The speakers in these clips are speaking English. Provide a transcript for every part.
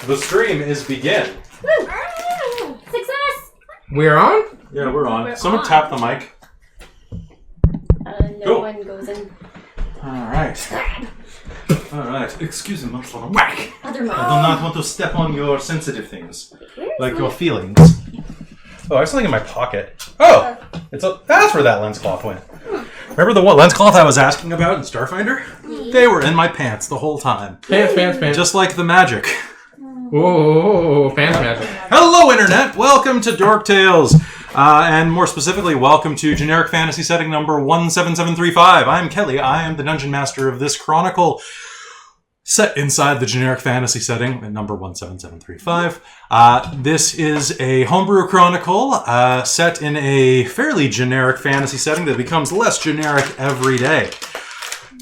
The stream is begin. Woo! Success! We're on? Yeah, we're on. We're Someone on. tap the mic. No Cool. one goes in. Alright. Alright. Excuse me, motherfucker. Whack! Other I do mouth. not want to step on your sensitive things. Where's Like my- your feelings. Oh, I have something in my pocket. Oh! That's where that lens cloth went. Remember the lens cloth I was asking about in Starfinder? They were in my pants the whole time. Pants. Just like the magic. Whoa, pants magic. Hello, Internet! Welcome to Dork Tales. And more specifically, welcome to generic fantasy setting number 17735. I'm Kelly. I am the dungeon master of this chronicle set inside the generic fantasy setting at number 17735. This is a homebrew chronicle set in a fairly generic fantasy setting that becomes less generic every day.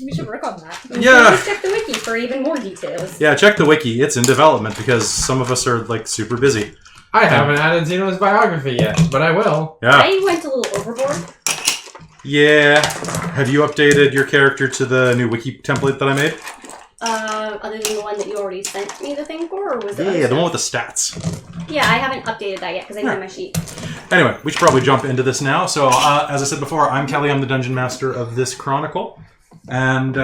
We should work on that. Yeah. Please check the wiki for even more details. Yeah, check the wiki. It's in development because some of us are like super busy. I haven't added Zeno's biography yet, but I will. Yeah. I went a little overboard. Yeah. Have you updated your character to the new wiki template that I made? Other than the one that you already sent me the thing for, or was it? Yeah, the one with the stats. Yeah, I haven't updated that yet because I didn't have my sheet. Anyway, we should probably jump into this now. So, as I said before, I'm Kelly. I'm the dungeon master of this chronicle. And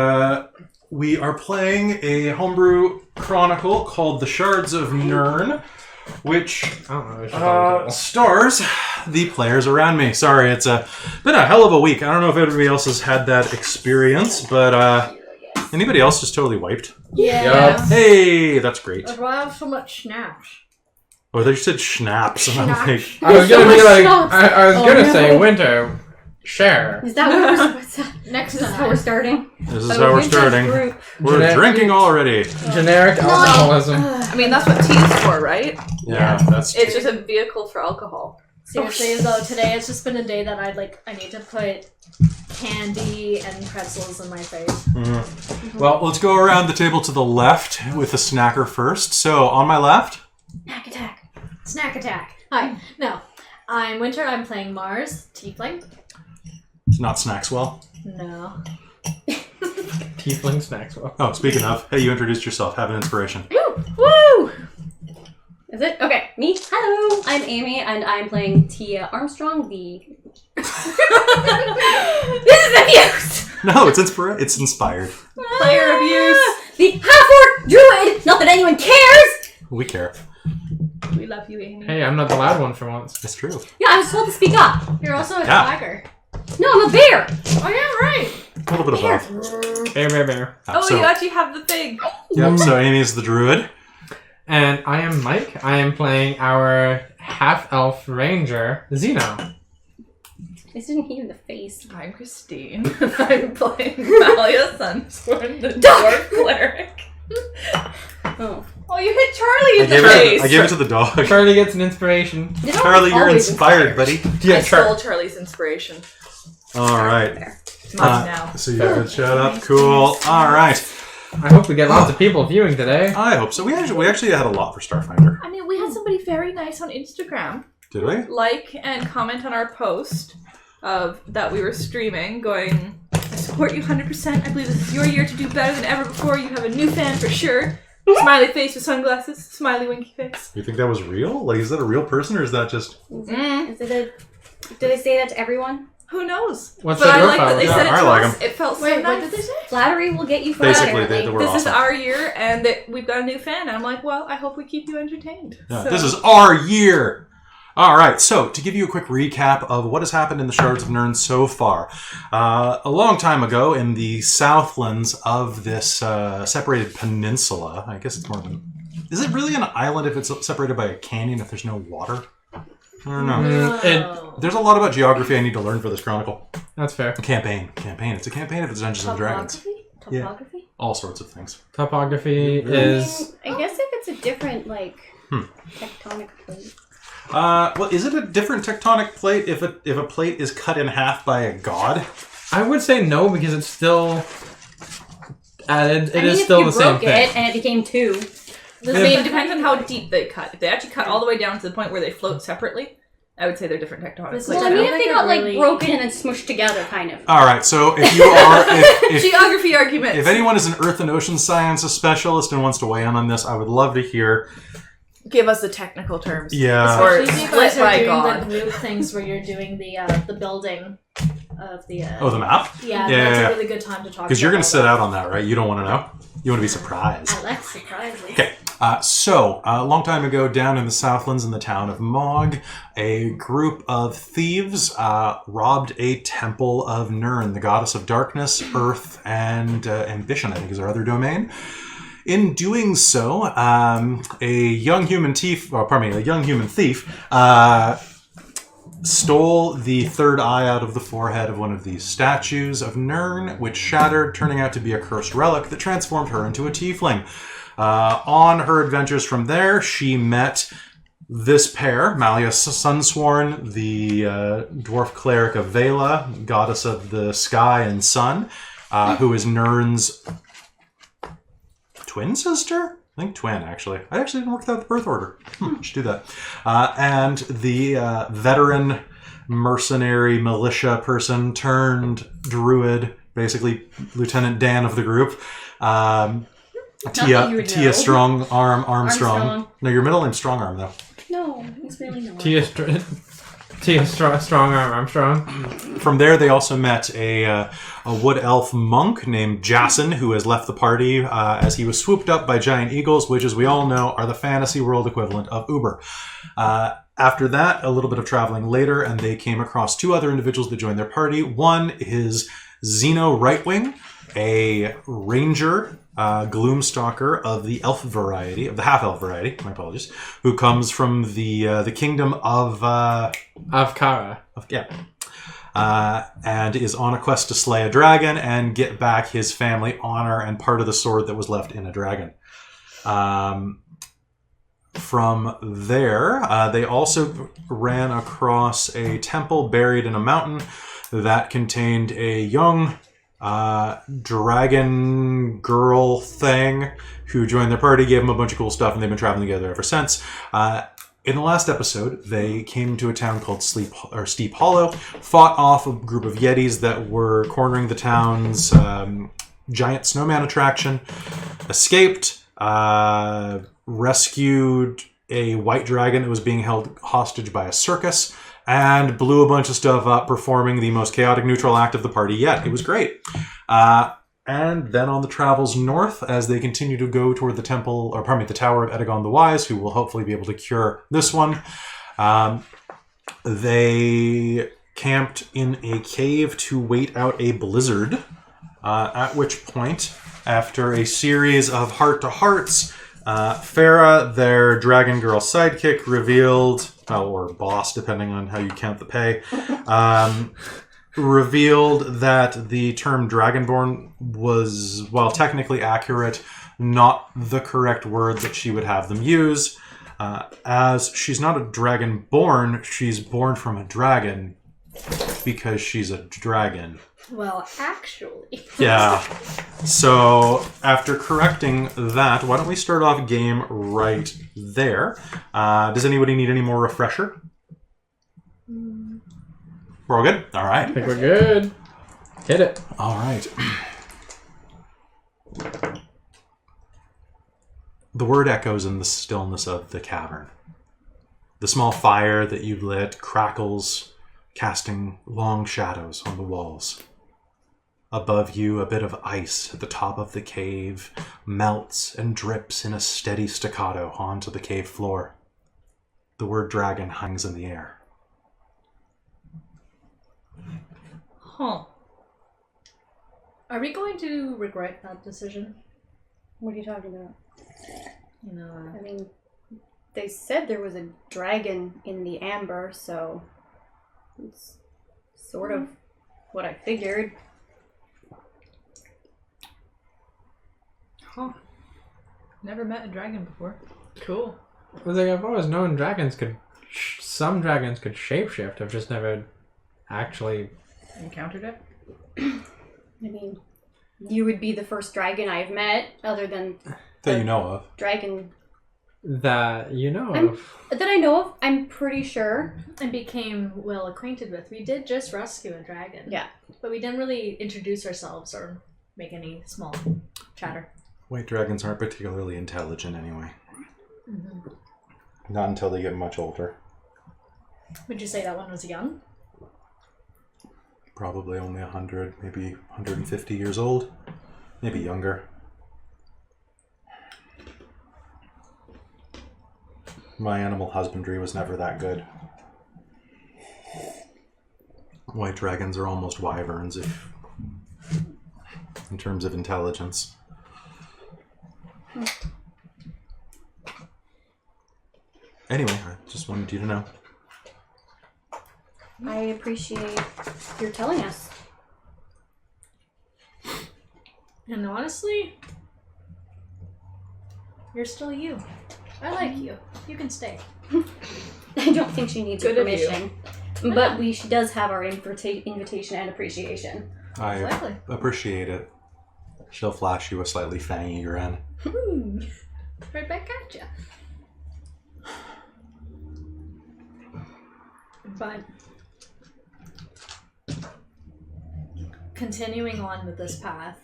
we are playing a homebrew chronicle called The Shards of Nirn, which I don't know. I should probably stars the players around me. Sorry, it's been a hell of a week. I don't know if everybody else has had that experience, but anybody else just totally wiped? Yeah. Yup. Hey, that's great. That's why I have so much snaps. Oh, they just said schnapps. And I'm like, I was gonna So be much like, stuff. I was Oh, gonna no. say winter. Share. Is that what we're Next Is this how we're starting? this is how we're starting. Group. We're Generic- drinking already. Generic alcoholism. I mean, that's what tea's for, right? Yeah, that's It's just a vehicle for alcohol. Seriously, though, today it's just been a day that I need to put candy and pretzels in my face. Well, let's go around the table to the left with the snacker first. So, on my left, Snack attack. Snack attack. Hi. No. I'm Winter. I'm playing Mars. Tiefling. it's not Snackswell. No. Tiefling snacks. Well. Oh, speaking of, hey, you introduced yourself. Have an inspiration. Woo! Is it? Okay, me. Hello, I'm Amy, and I'm playing Teah Armstrong, the... This is abuse! No, it's inspired. Player abuse. The half-orc druid! Not that anyone cares! We care. We love you, Amy. Hey, I'm not the loud one for once. It's true. Yeah, I was told to speak up. You're also a Yeah. tiger. No, I'm a bear! Oh, yeah, right. A little bit of both. Bear. Oh, So, you actually have the thing. yep, so Amy's the druid. And I am Mike. I am playing our half-elf ranger, Zeno. I didn't hear the face. I'm Christine. I'm playing Malia Sunsworn, the dwarf cleric. Oh. Oh, you hit Charlie in the face. I gave it to the dog. Charlie gets an inspiration. They don't Charlie, you're always inspired, buddy. Yeah, I stole Charlie's inspiration. All right. There. Mine now. So you have it shut up. Cool. All right. I hope we get lots of people viewing today. I hope so. We actually had a lot for Starfinder. I mean, we had somebody very nice on Instagram Did we? like and comment on our post of that we were streaming, going, I support you 100%. I believe this is your year to do better than ever before. You have a new fan for sure. Smiley face with sunglasses. Smiley winky face. You think that was real? Like, is that a real person or is that just... Is it a... Do they say that to everyone? Who knows? What's But that I your like that file? they Yeah, said it I to like us. 'em. It felt so Wait, nice. what did they say? Flattery will get you far, Basically, apparently. they were This awesome. is our year, and that we've got a new fan. And I'm like, well, I hope we keep you entertained. Yeah, So- this is our year. All right, so to give you a quick recap of what has happened in the Shards of Nirn so far. A long time ago in the southlands of this separated peninsula, I guess it's more than... Is it really an island if it's separated by a canyon if there's no water? I don't know. There's a lot about geography I need to learn for this chronicle. That's fair. Campaign. It's a campaign if it's Dungeons and Dragons. Topography? Yeah. Topography? All sorts of things. Topography is... I guess if it's a different, like, tectonic plate. Well, is it a different tectonic plate if a plate is cut in half by a god? I would say no because it's still... It I mean, is if still you the same broke thing. it and it became two. I mean, it depends on how deep they cut. If they actually cut all the way down to the point where they float separately, I would say they're different tectonic This is plates. Well, I mean, if like they a got, like, really- broken and then smushed together, kind of. All right, so if you are... if Geography arguments. If anyone is an Earth and Ocean Sciences specialist and wants to weigh in on this, I would love to hear. give us the technical terms. Yeah. Or Especially if you split guys are by doing God. the group things where you're doing the building of the. Oh, the map? Yeah, Yeah, that's yeah, a really good time to talk. Because you're going to about sit that. out on that, right? You don't want to know? You want to be surprised. I like surprises. Okay, so a long time ago, down in the Southlands in the town of Mog, a group of thieves robbed a temple of Nirn, the goddess of darkness, earth, and ambition, I think is her other domain. In doing so, a young human thief stole the third eye out of the forehead of one of these statues of Nirn, which shattered, turning out to be a cursed relic that transformed her into a tiefling. On her adventures from there, she met this pair, Malia Sunsworn, the dwarf cleric of Vela, goddess of the sky and sun, who is Nirn's twin sister? I think twin, actually. I actually didn't work out the birth order. Should do that. And the veteran mercenary militia person turned druid, basically Lieutenant Dan of the group. that you would know. Teah Strong Armstrong. No, your middle name's Strong Arm, though. No, it's really not. Teah Strong Arm Armstrong. From there, they also met a wood elf monk named Jason, who has left the party as he was swooped up by giant eagles, which, as we all know, are the fantasy world equivalent of Uber. After that, a little bit of traveling later, and they came across two other individuals that joined their party. One is Zeno Rightwing, a ranger, gloomstalker of the elf variety, of the half-elf variety, my apologies, who comes from the kingdom of Kara. and is on a quest to slay a dragon and get back his family honor and part of the sword that was left in a dragon. From there, they also ran across a temple buried in a mountain that contained a young dragon girl thing who joined their party, gave them a bunch of cool stuff, and they've been traveling together ever since. In the last episode, they came to a town called Steep Hollow, fought off a group of Yetis that were cornering the town's giant snowman attraction, escaped, rescued a white dragon that was being held hostage by a circus, and blew a bunch of stuff up, performing the most chaotic neutral act of the party yet. It was great. And then on the travels north, as they continue to go toward the Tower of Edagon the Wise, who will hopefully be able to cure this one, they camped in a cave to wait out a blizzard, at which point, after a series of heart-to-hearts, Farah, their dragon girl sidekick, revealed, or boss, depending on how you count the pay, revealed that the term Dragonborn was, while technically accurate, not the correct word that she would have them use. As she's not a Dragonborn, she's born from a dragon because she's a dragon. Well, actually. Yeah. So after correcting that, why don't we start off game right there? Does anybody need any more refresher? We're all good? All right. I think we're good. Hit it. All right. The word echoes in the stillness of the cavern. The small fire that you lit crackles, casting long shadows on the walls. Above you, a bit of ice at the top of the cave melts and drips in a steady staccato onto the cave floor. The word dragon hangs in the air. Huh. Are we going to regret that decision? What are you talking about? You know, I mean, they said there was a dragon in the amber, so it's sort of what I figured. Huh. Never met a dragon before. Cool. I was like, I've always known some dragons could shapeshift. I've just never actually Encountered it? I mean, you would be the first dragon I've met, other than That you know of. dragon that you know I'm- of. that I know of. I'm pretty sure. and became well acquainted with. We did just rescue a dragon. Yeah. But we didn't really introduce ourselves or make any small chatter. White dragons aren't particularly intelligent anyway. Mm-hmm. Not until they get much older. Would you say that one was young? Probably only 100, maybe 150 years old. Maybe younger. My animal husbandry was never that good. White dragons are almost wyverns in terms of intelligence. Anyway, I just wanted you to know. I appreciate your telling us. And honestly, you're still you. I like you. You can stay. I don't think she needs your Good of you. permission. But she does have our invitation and appreciation. I Exactly. appreciate it. She'll flash you a slightly fangy grin. Right back at ya. But continuing on with this path,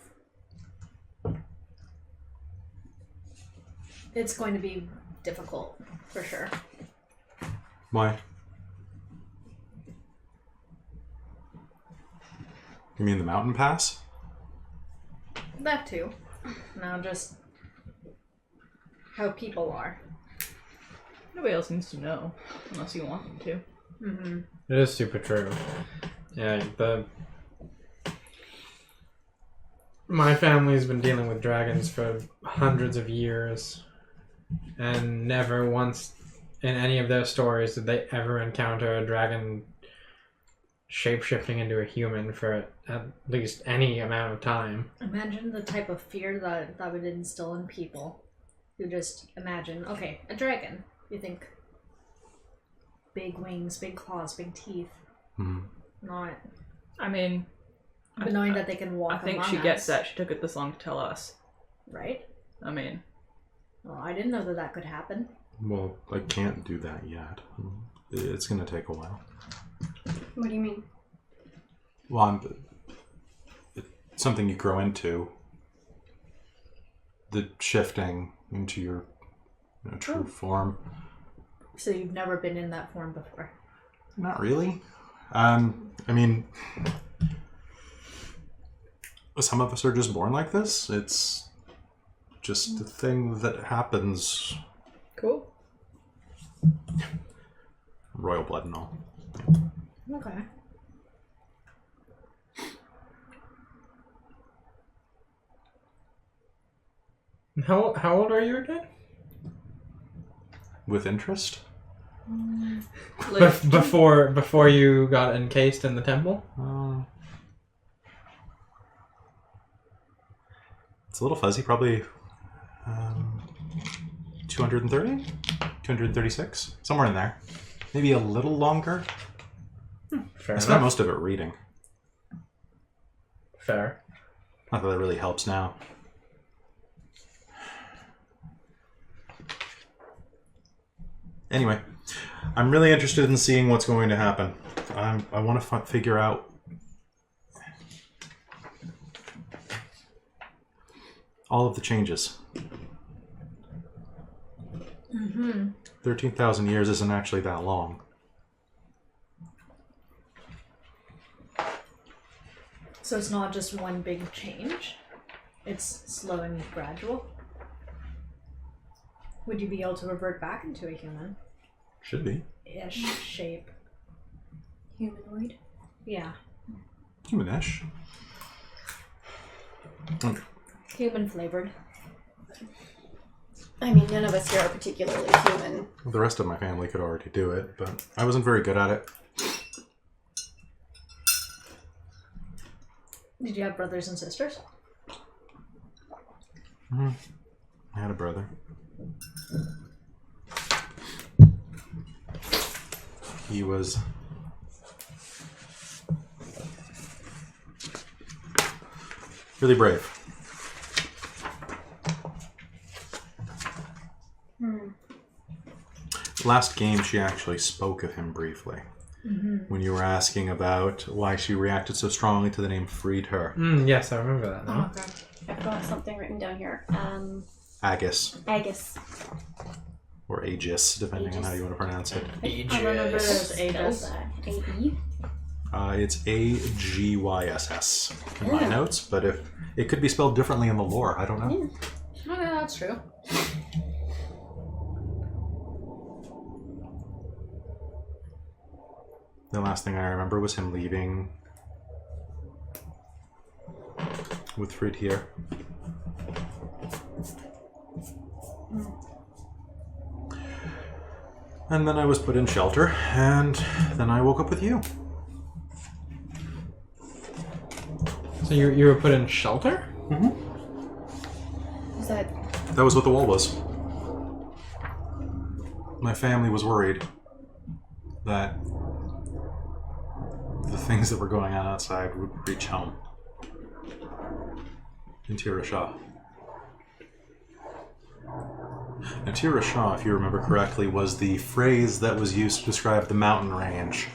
it's going to be difficult for sure. Why? You mean the mountain pass? That too. No, just how people are. Nobody else needs to know, unless you want them to. Mm-hmm. It is super true. Yeah, my family's been dealing with dragons for hundreds of years, and never once in any of their stories did they ever encounter a dragon shape-shifting into a human for at least any amount of time. Imagine the type of fear that would instill in people who just imagine, okay, a dragon. You think big wings, big claws, big teeth. Not. I mean, But knowing that they can walk I think among she gets us, that. She took it this long to tell us. right? I mean, Well, I didn't know that could happen. Well, I can't do that yet. It's going to take a while. What do you mean? Well, it's something you grow into. The shifting into your true form. So you've never been in that form before. Not really. I mean, some of us are just born like this. It's just a thing that happens. cool. Royal blood and all. Okay. How old are you again? With interest? Like, Before you got encased in the temple? It's a little fuzzy, probably 230? 236? Somewhere in there. Maybe a little longer. Fair I spent enough. most of it reading. Fair. Not that it really helps now. Anyway, I'm really interested in seeing what's going to happen. I want to figure out all of the changes. 13,000 years isn't actually that long. So it's not just one big change. It's slow and gradual. Would you be able to revert back into a human? Should be. Ish shape. Humanoid? Yeah. Humanish. Okay. Human flavored. I mean, none of us here are particularly human. The rest of my family could already do it, but I wasn't very good at it. Did you have brothers and sisters? I had a brother. He was really brave. Last game, she actually spoke of him briefly. When you were asking about why she reacted so strongly to the name freed her. Yes, I remember that now. Okay. I've got something written down here. Agus. Agus. Or Aegis, depending on how you want to pronounce it. I remember there's Aegis. A-E? It's Aggyss in my notes, but if it could be spelled differently in the lore, I don't know. Yeah. Oh, yeah, that's true. The last thing I remember was him leaving with Teah. And then I was put in shelter, and then I woke up with you. So you were put in shelter? Is that... That was what the wall was. My family was worried that the things that were going on outside would reach home in Teah. Now, Teah, if you remember correctly, was the phrase that was used to describe the mountain range.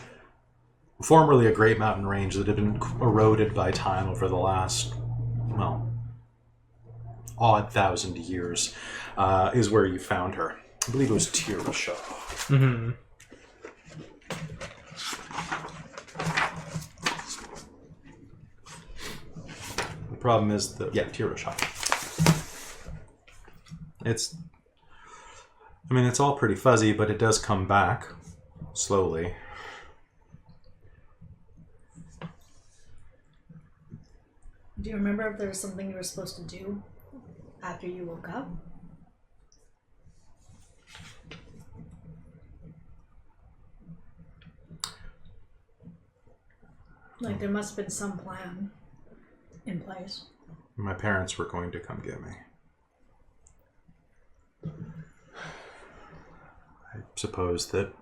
Formerly a great mountain range that had been eroded by time over the last, well, odd 1,000 years, is where you found her. I believe it was Teah. Mm-hmm. The problem is that, yeah, Teah. It's all pretty fuzzy, but it does come back slowly. Do you remember if there was something you were supposed to do after you woke up? Like, there must have been some plan in place. My parents were going to come get me. I suppose that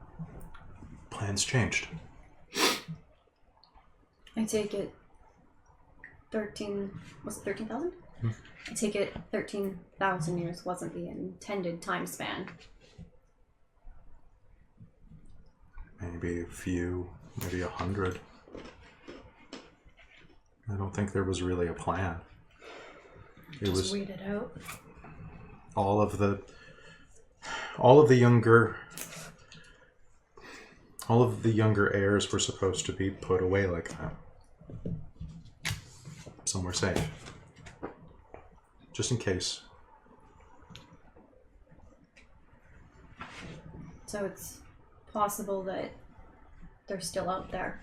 plans changed. I take it 13... Was it 13,000? I take it 13,000 years wasn't the intended time span. Maybe a few, maybe 100. I don't think there was really a plan. It was wait it out. all of the younger heirs were supposed to be put away like that. Somewhere safe. Just in case. So it's possible that they're still out there.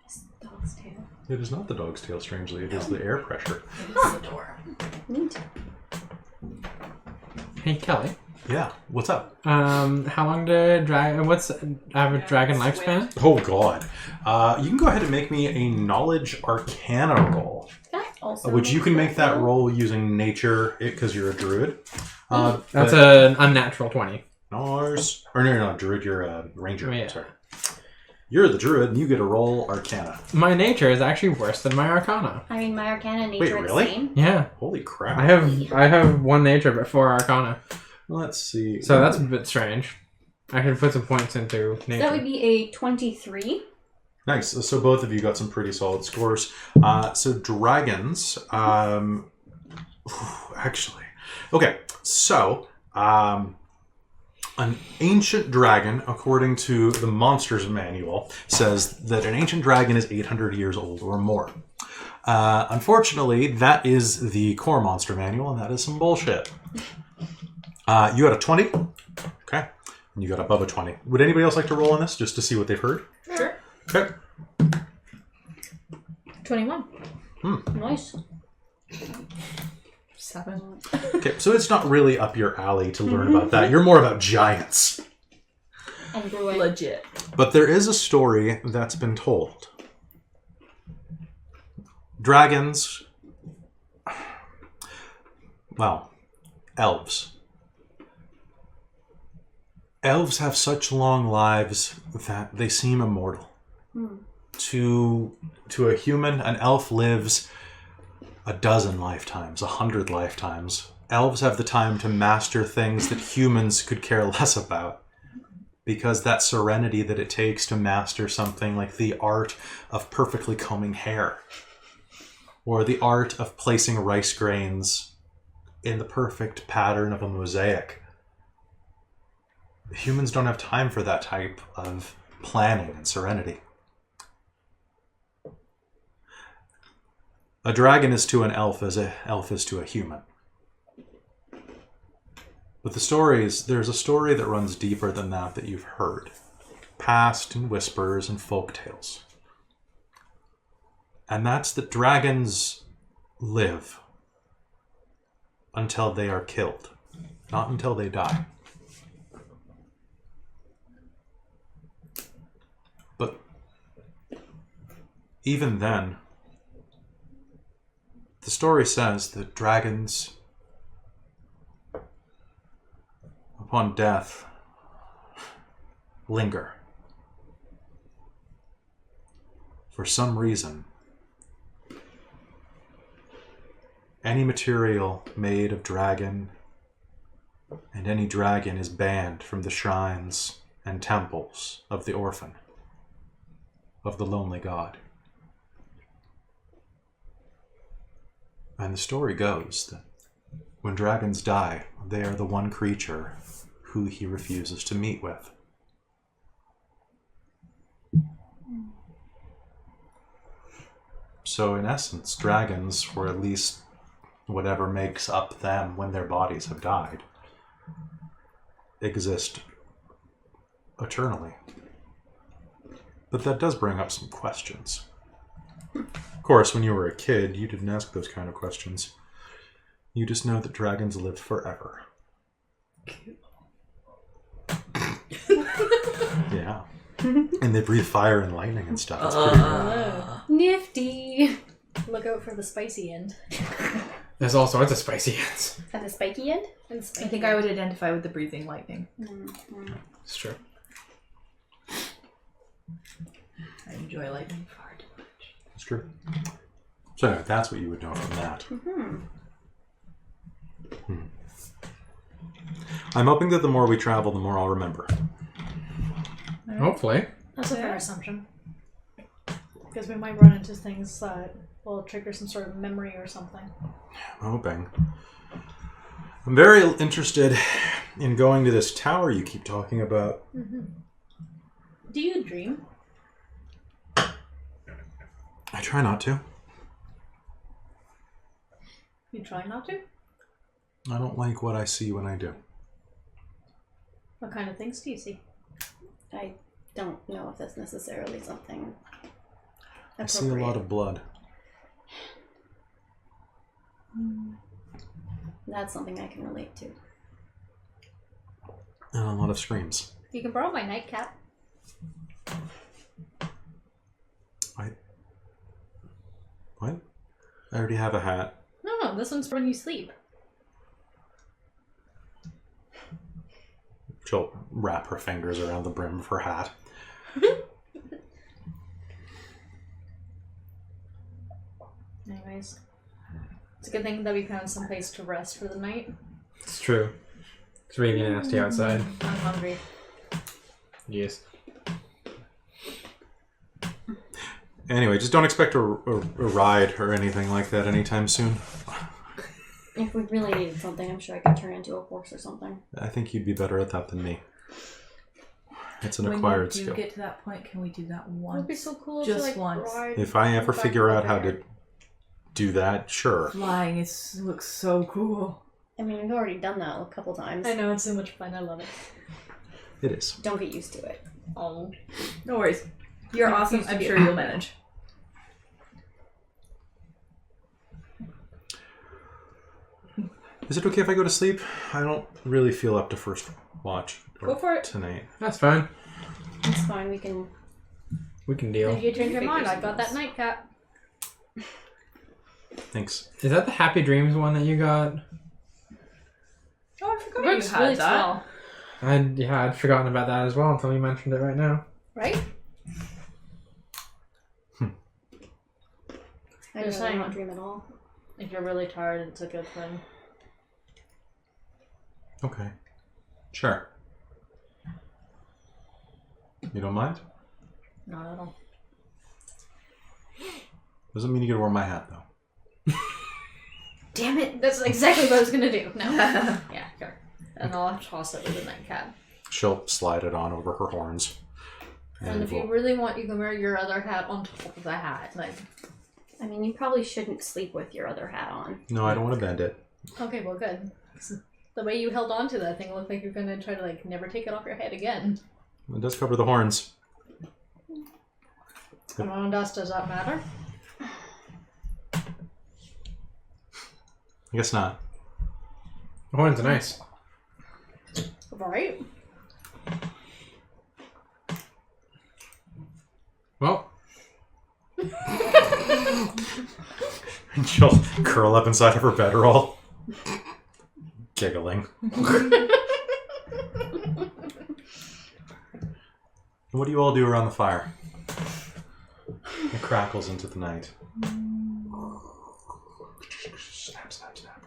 This dog's tail. It is not the dog's tail, strangely. It is the air pressure. It's the door. Neat. Hey, Kelly. Yeah. What's up? How long did what's average dragon lifespan? Oh, God. You can go ahead and make me a knowledge arcana roll. Can I also Which you can make that roll? roll using nature, because you're a druid. That's an unnatural 20. Nice. Or no, you're not a druid, you're a ranger. Yeah. Sorry. You're the druid, and you get to roll arcana. My nature is actually worse than my arcana. I mean, my arcana and nature Wait, are really? the same. Yeah. Holy crap. I have one nature but 4 arcana. Let's see. So that's a bit strange. I should put some points into nature. That would be a 23. Nice. So both of you got some pretty solid scores. So dragons, actually. Okay, so an ancient dragon, according to the Monsters Manual, says that an ancient dragon is 800 years old or more. Unfortunately, that is the core Monster Manual, and that is some bullshit. You got a 20. Okay. And you got above a 20. Would anybody else like to roll on this, just to see what they've heard? Sure. Okay. 21. Nice. 7. Okay, so it's not really up your alley to learn about that. You're more about giants. And brewing. Legit. But there is a story that's been told. Dragons, well, elves. Elves have such long lives that they seem immortal. To a human, an elf lives a dozen lifetimes, 100 lifetimes. Elves have the time to master things that humans could care less about. Because that serenity that it takes to master something like the art of perfectly combing hair. or the art of placing rice grains in the perfect pattern of a mosaic. Humans don't have time for that type of planning and serenity. A dragon is to an elf as an elf is to a human. But there's a story that runs deeper than that you've heard, past in whispers and folk tales. And that's that dragons live until they are killed, not until they die. But even then, the story says that dragons, upon death, linger. For some reason, any material made of dragon and any dragon is banned from the shrines and temples of the orphan, of the lonely god. And the story goes that when dragons die, they are the one creature who he refuses to meet with. So in essence, dragons, or at least whatever makes up them when their bodies have died, exist eternally. But that does bring up some questions. Of course, when you were a kid, you didn't ask those kind of questions. You just know that dragons live forever. Yeah. And they breathe fire and lightning and stuff. It's pretty cool. Nifty. Look out for the spicy end. There's all sorts of spicy ends. And the spiky end? And the spiky I think I would identify with the breathing lightning. Mm-hmm. It's true. I enjoy lightning far too much. It's true. So anyway, that's what you would know from that. Mm-hmm. I'm hoping that the more we travel, the more I'll remember. Hopefully. That's a fair assumption. Because we might run into things that will trigger some sort of memory or something. I'm hoping. I'm very interested in going to this tower you keep talking about. Mm-hmm. Do you dream? I try not to. You try not to? I don't like what I see when I do. What kind of things do you see? I don't know if that's necessarily something I see a lot of blood. That's something I can relate to. And a lot of screams. You can borrow my nightcap. What? I already have a hat. No, this one's for when you sleep. She'll wrap her fingers around the brim of her hat. Anyways. It's a good thing that we found some place to rest for the night. It's true. It's really nasty outside. I'm hungry. Yes. Anyway, just don't expect a ride or anything like that anytime soon. If we really needed something, I'm sure I could turn into a horse or something. I think you'd be better at that than me. It's an When acquired you do skill. get to that point, can we do that It would once? be so cool Just to like once. ride If I ever back figure out over how there. to do that, sure. Flying looks so cool. I mean, we've already done that a couple times. I know, it's so much fun. I love it. It is. Don't get used to it. Oh. No worries. You're awesome. I'm sure you'll manage. Is it okay if I go to sleep? I don't really feel up to first watch Go for it. tonight. That's fine. It's fine, we can... We can deal. If you change your Figure mind, I something got that else. nightcap. Thanks. Is that the Happy Dreams one that you got? Oh, I forgot Works you had really that. well. I'd forgotten about that as well until you mentioned it right now. Right? I Just really saying. don't dream at all. If you're really tired, it's a good thing. Okay. Sure. You don't mind? Not at all. Doesn't mean you get to wear my hat, though. Damn it! That's exactly what I was gonna do. No. Yeah, sure. And I'll toss it with a nightcap. She'll slide it on over her horns. And if you really want, you can wear your other hat on top of the hat. Like, I mean, you probably shouldn't sleep with your other hat on. No, I don't want to bend it. okay, well, good. The way you held on to that thing looked like you're gonna try to like never take it off your head again. It does cover the horns. And on dust, does that matter? I guess not. The horns are nice. Right? Well, And she'll curl up inside of her bedroll, giggling. What do you all do around the fire? It crackles into the night. Snap, snap, snap.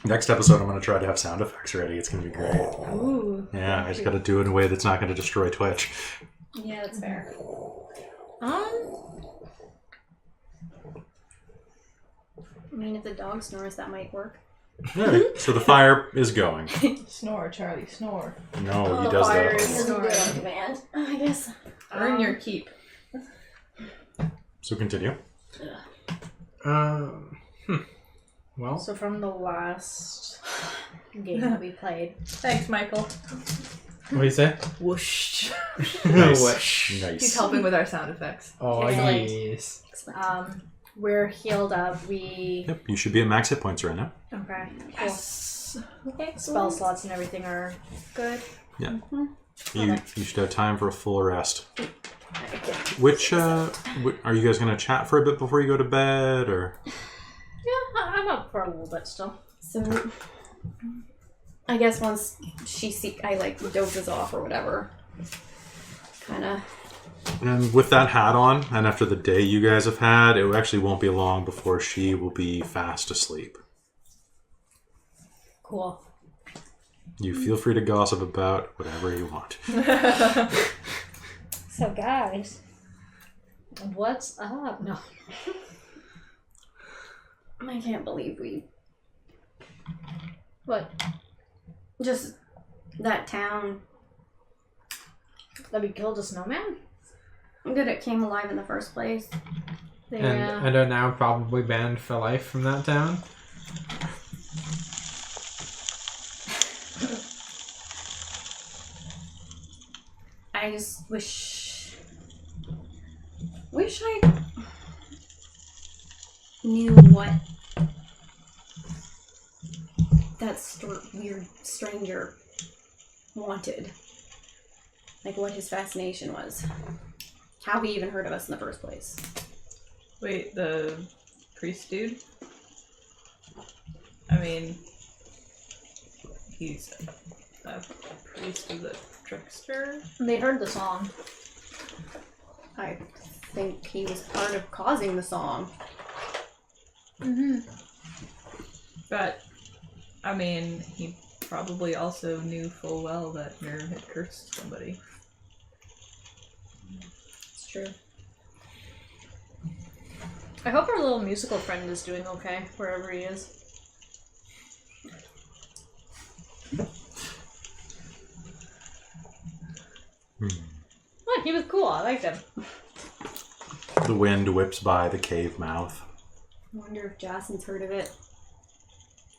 Next episode, I'm going to try to have sound effects ready. It's going to be great. Ooh. Yeah, I just got to do it in a way that's not going to destroy Twitch. Yeah, that's fair. Um. I mean, if the dog snores, that might work. Alright, so the fire is going. Snore, Charlie, snore. No, he the does fire that. is snoring on demand, I guess. Earn your keep. So continue. Well, So from the last game that we played, Thanks, Michael. what do you say? Whoosh. Nice. Whoosh. Nice. He's helping with our sound effects. Oh, Excellent. yes. we're healed up. We Yep, you should be at max hit points right now. okay. Yes. Cool. Spell slots and everything are good. Yeah. Mm-hmm. You should have time for a full rest. Which, are you guys going to chat for a bit before you go to bed, or? Yeah, I'm up for a little bit still. So, I guess once I dozes off or whatever, kind of. And with that hat on, and after the day you guys have had, it actually won't be long before she will be fast asleep. Cool. You feel free to gossip about whatever you want. So guys, what's up? No. I can't believe we What? just that town That we killed a snowman? that it came alive in the first place. Yeah. And are now probably banned for life from that town. I just wish I knew what that weird stranger wanted. Like what his fascination was. How he even heard of us in the first place. Wait, the priest dude? I mean, he's a priest of the trickster? They heard the song. I think he was part of causing the song. Mm-hmm. But, I mean, he probably also knew full well that Mir had cursed somebody. It's true. I hope our little musical friend is doing okay, wherever he is. Look, he was cool. I liked him. The wind whips by the cave mouth. I wonder if Jason's heard of it.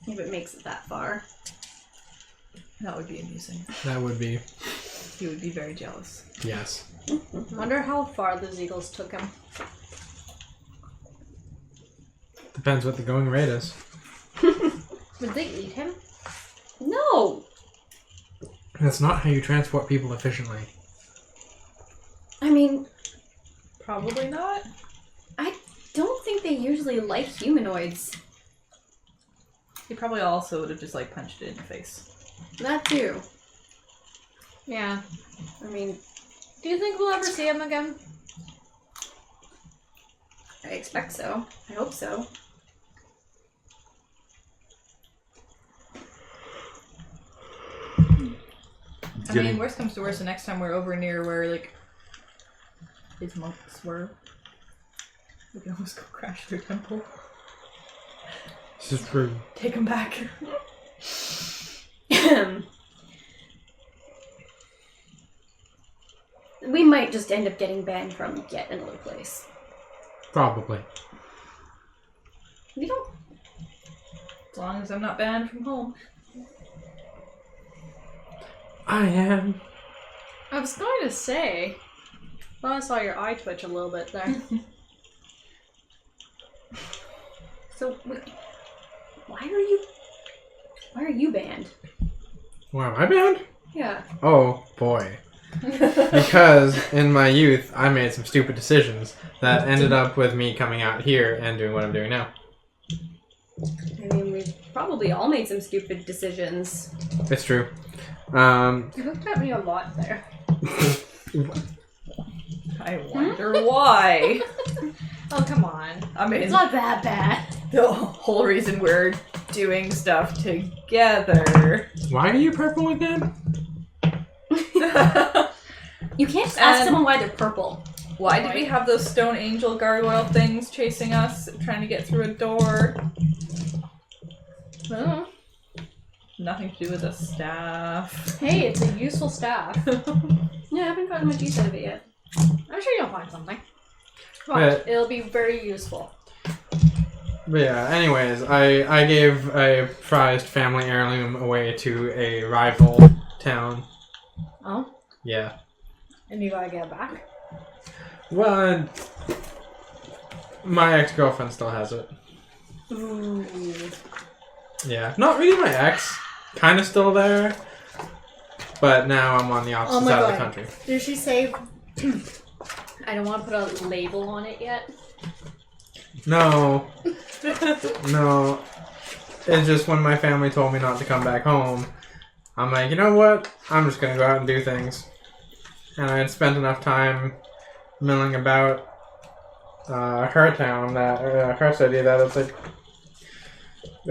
If it makes it that far. That would be amusing. That would be, He would be very jealous. yes. Wonder how far the Eagles took him. Depends what the going rate is. Would they eat him? No! That's not how you transport people efficiently. I mean, Probably not. I don't think they usually like humanoids. He probably also would have just like punched it in the face. That too. Yeah. I mean, Do you think we'll ever see him again? I expect so. I hope so. I mean, worst comes to worst, the next time we're over near where like his monks were, We can always go crash their temple. This is true. Take them back. We might just end up getting banned from yet another place. Probably. We don't. As long as I'm not banned from home. I am. I was going to say, well, I saw your eye twitch a little bit there. So, why are you banned? Why am I banned? Yeah. Oh, boy. Because in my youth, I made some stupid decisions that ended up with me coming out here and doing what I'm doing now. I mean, we've probably all made some stupid decisions. It's true. You looked at me a lot there. I wonder why. Oh, come on. I mean, It's not that bad. the whole reason we're doing stuff together. Why are you purple again? You can't just ask someone why they're purple. Why did we have those stone angel gargoyle things chasing us, trying to get through a door? Oh. Nothing to do with the staff. Hey, it's a useful staff. Yeah, I haven't gotten much use out of it yet. I'm sure you'll find something. But it'll be very useful. But yeah, anyways, I gave a prized family heirloom away to a rival town. Oh? Yeah. And you gotta get it back? Well, my ex-girlfriend still has it. Ooh. Yeah. Not really my ex. Kind of still there. But now I'm on the opposite side of the country. Did she say... I don't want to put a label on it yet? No. No. It's just when my family told me not to come back home, I'm like, you know what? I'm just going to go out and do things. And I had spent enough time milling about her town, her city, that it's like,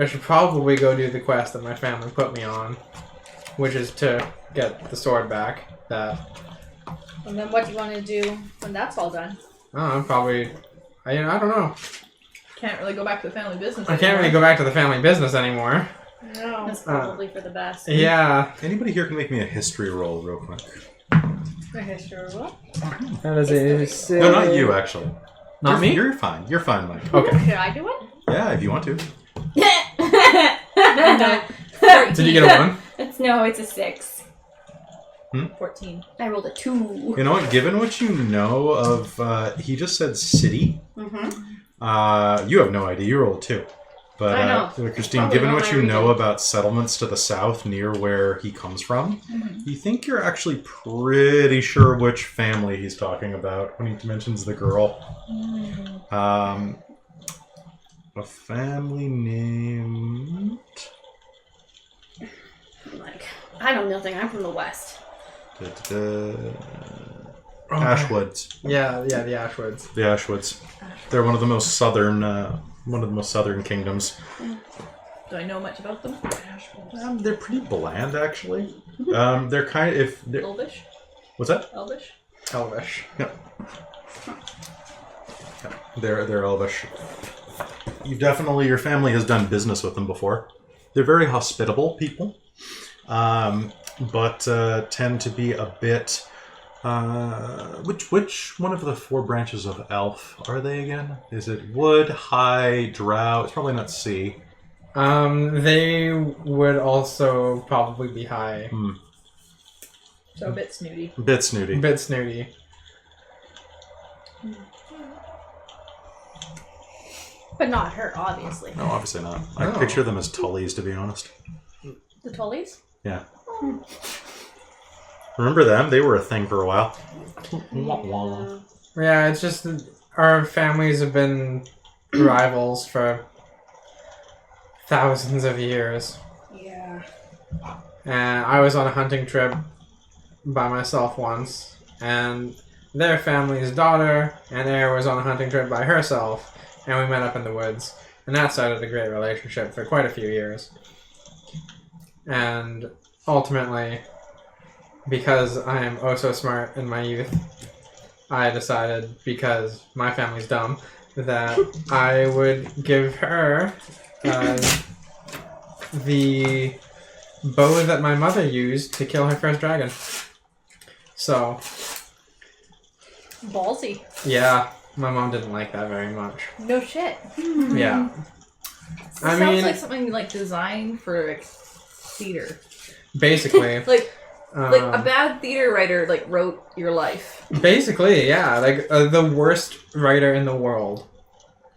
I should probably go do the quest that my family put me on, which is to get the sword back. And then what do you want to do when that's all done? I'm probably, I don't know. Can't really go back to the family business I can't really go back to the family business anymore. No. That's probably for the best. Yeah. Anybody here can make me a history roll real quick. A history of what? That is a... No, not you, actually. Not me? You're fine. You're fine, Mike. Okay. Should I do it? Yeah, if you want to. Did you get a 1? It's a 6. 14. I rolled a 2. You know what? Given what you know of, he just said city. Mm-hmm. You have no idea. You rolled 2. But I know. Christine, Probably given not what my you know region. about settlements to the south near where he comes from, you think you're actually pretty sure which family he's talking about when he mentions the girl. A family named... I'm like, I know nothing. I'm from the west. Ashwoods. Yeah, the Ashwoods. The Ashwoods. They're one of the most southern, kingdoms. Do I know much about them? They're pretty bland, actually. They're kind of Elvish? What's that? Elvish? Elvish. Yeah. They're Elvish. Your family has done business with them before. They're very hospitable people, but tend to be a bit. Which one of the 4 branches of elf are they again? Is it wood, high, drow? It's probably not sea. They would also probably be high. So a bit snooty. Bit snooty. A bit snooty. But not her, obviously. No, obviously not. I No. picture them as Tullies, to be honest. The Tullies? Yeah. Remember them? They were a thing for a while. Yeah, it's just that our families have been rivals for thousands of years. Yeah. And I was on a hunting trip by myself once, and their family's daughter and heir was on a hunting trip by herself, and we met up in the woods. And that started a great relationship for quite a few years. And ultimately, because I am oh so smart in my youth, I decided, because my family's dumb, that I would give her the bow that my mother used to kill her first dragon. So, Ballsy. yeah, my mom didn't like that very much. No shit. Yeah. I Sounds mean, like something like designed for like theater. basically. Like a bad theater writer like wrote your life. Basically, yeah, like the worst writer in the world.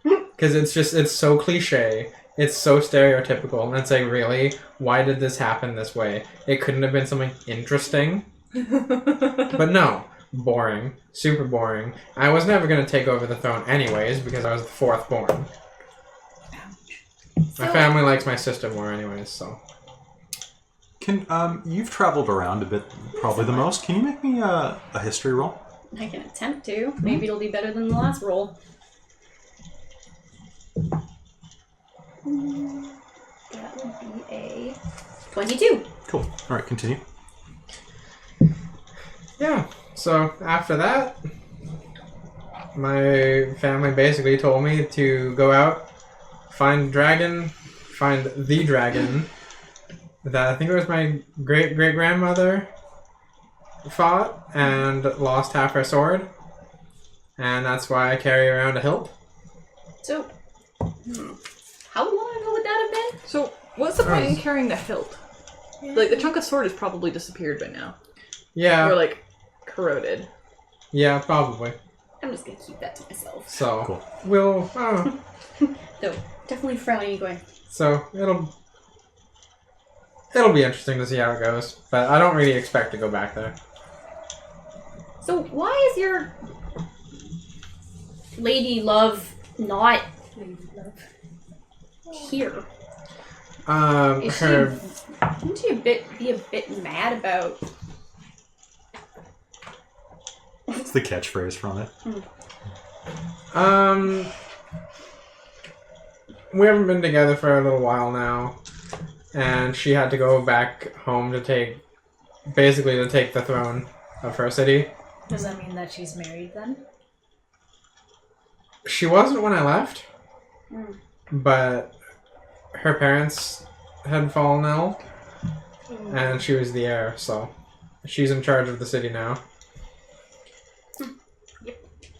Because it's so cliche. It's so stereotypical. And it's like, really? Why did this happen this way? It couldn't have been something interesting. But no. Boring. Super boring. I was never going to take over the throne anyways because I was the fourth born. My family likes my sister more anyways, so. Can you've traveled around a bit, probably the most. Can you make me a history roll? I can attempt to. Maybe it'll be better than the last roll. That would be a 22. Cool. All right, continue. Yeah, so after that, my family basically told me to go out, find the dragon that I think it was my great-great-grandmother fought and lost half her sword. And that's why I carry around a hilt. So, how long ago would that have been? So, what's the point in carrying the hilt? Like, the chunk of sword has probably disappeared by now. Yeah. Or, like, corroded. Yeah, probably. I'm just gonna keep that to myself. So, Cool. we'll... So, definitely frowning going, So, it'll be interesting to see how it goes. But I don't really expect to go back there. so why is your lady love not here? Is wouldn't she be a bit mad about... What's the catchphrase from it? We haven't been together for a little while now, and she had to go back home to take the throne of her city. Does that mean that she's married then? She wasn't when I left, Mm. but her parents had fallen ill, and she was the heir, so she's in charge of the city now.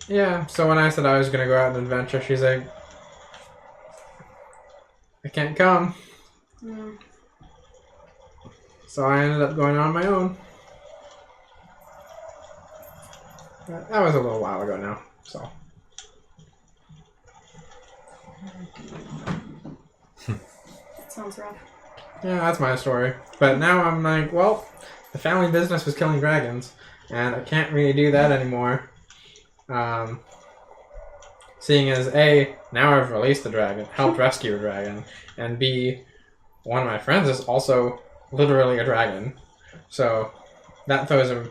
Yeah, so when I said I was going to go out on an adventure, she's like, I can't come. Mm. So I ended up going on my own. That was a little while ago now, so. That sounds rough. Yeah, that's my story. But now I'm like, well, the family business was killing dragons, and I can't really do that anymore. Seeing as A, now I've released the dragon, helped rescue a dragon, and B, one of my friends is also literally a dragon. So that throws a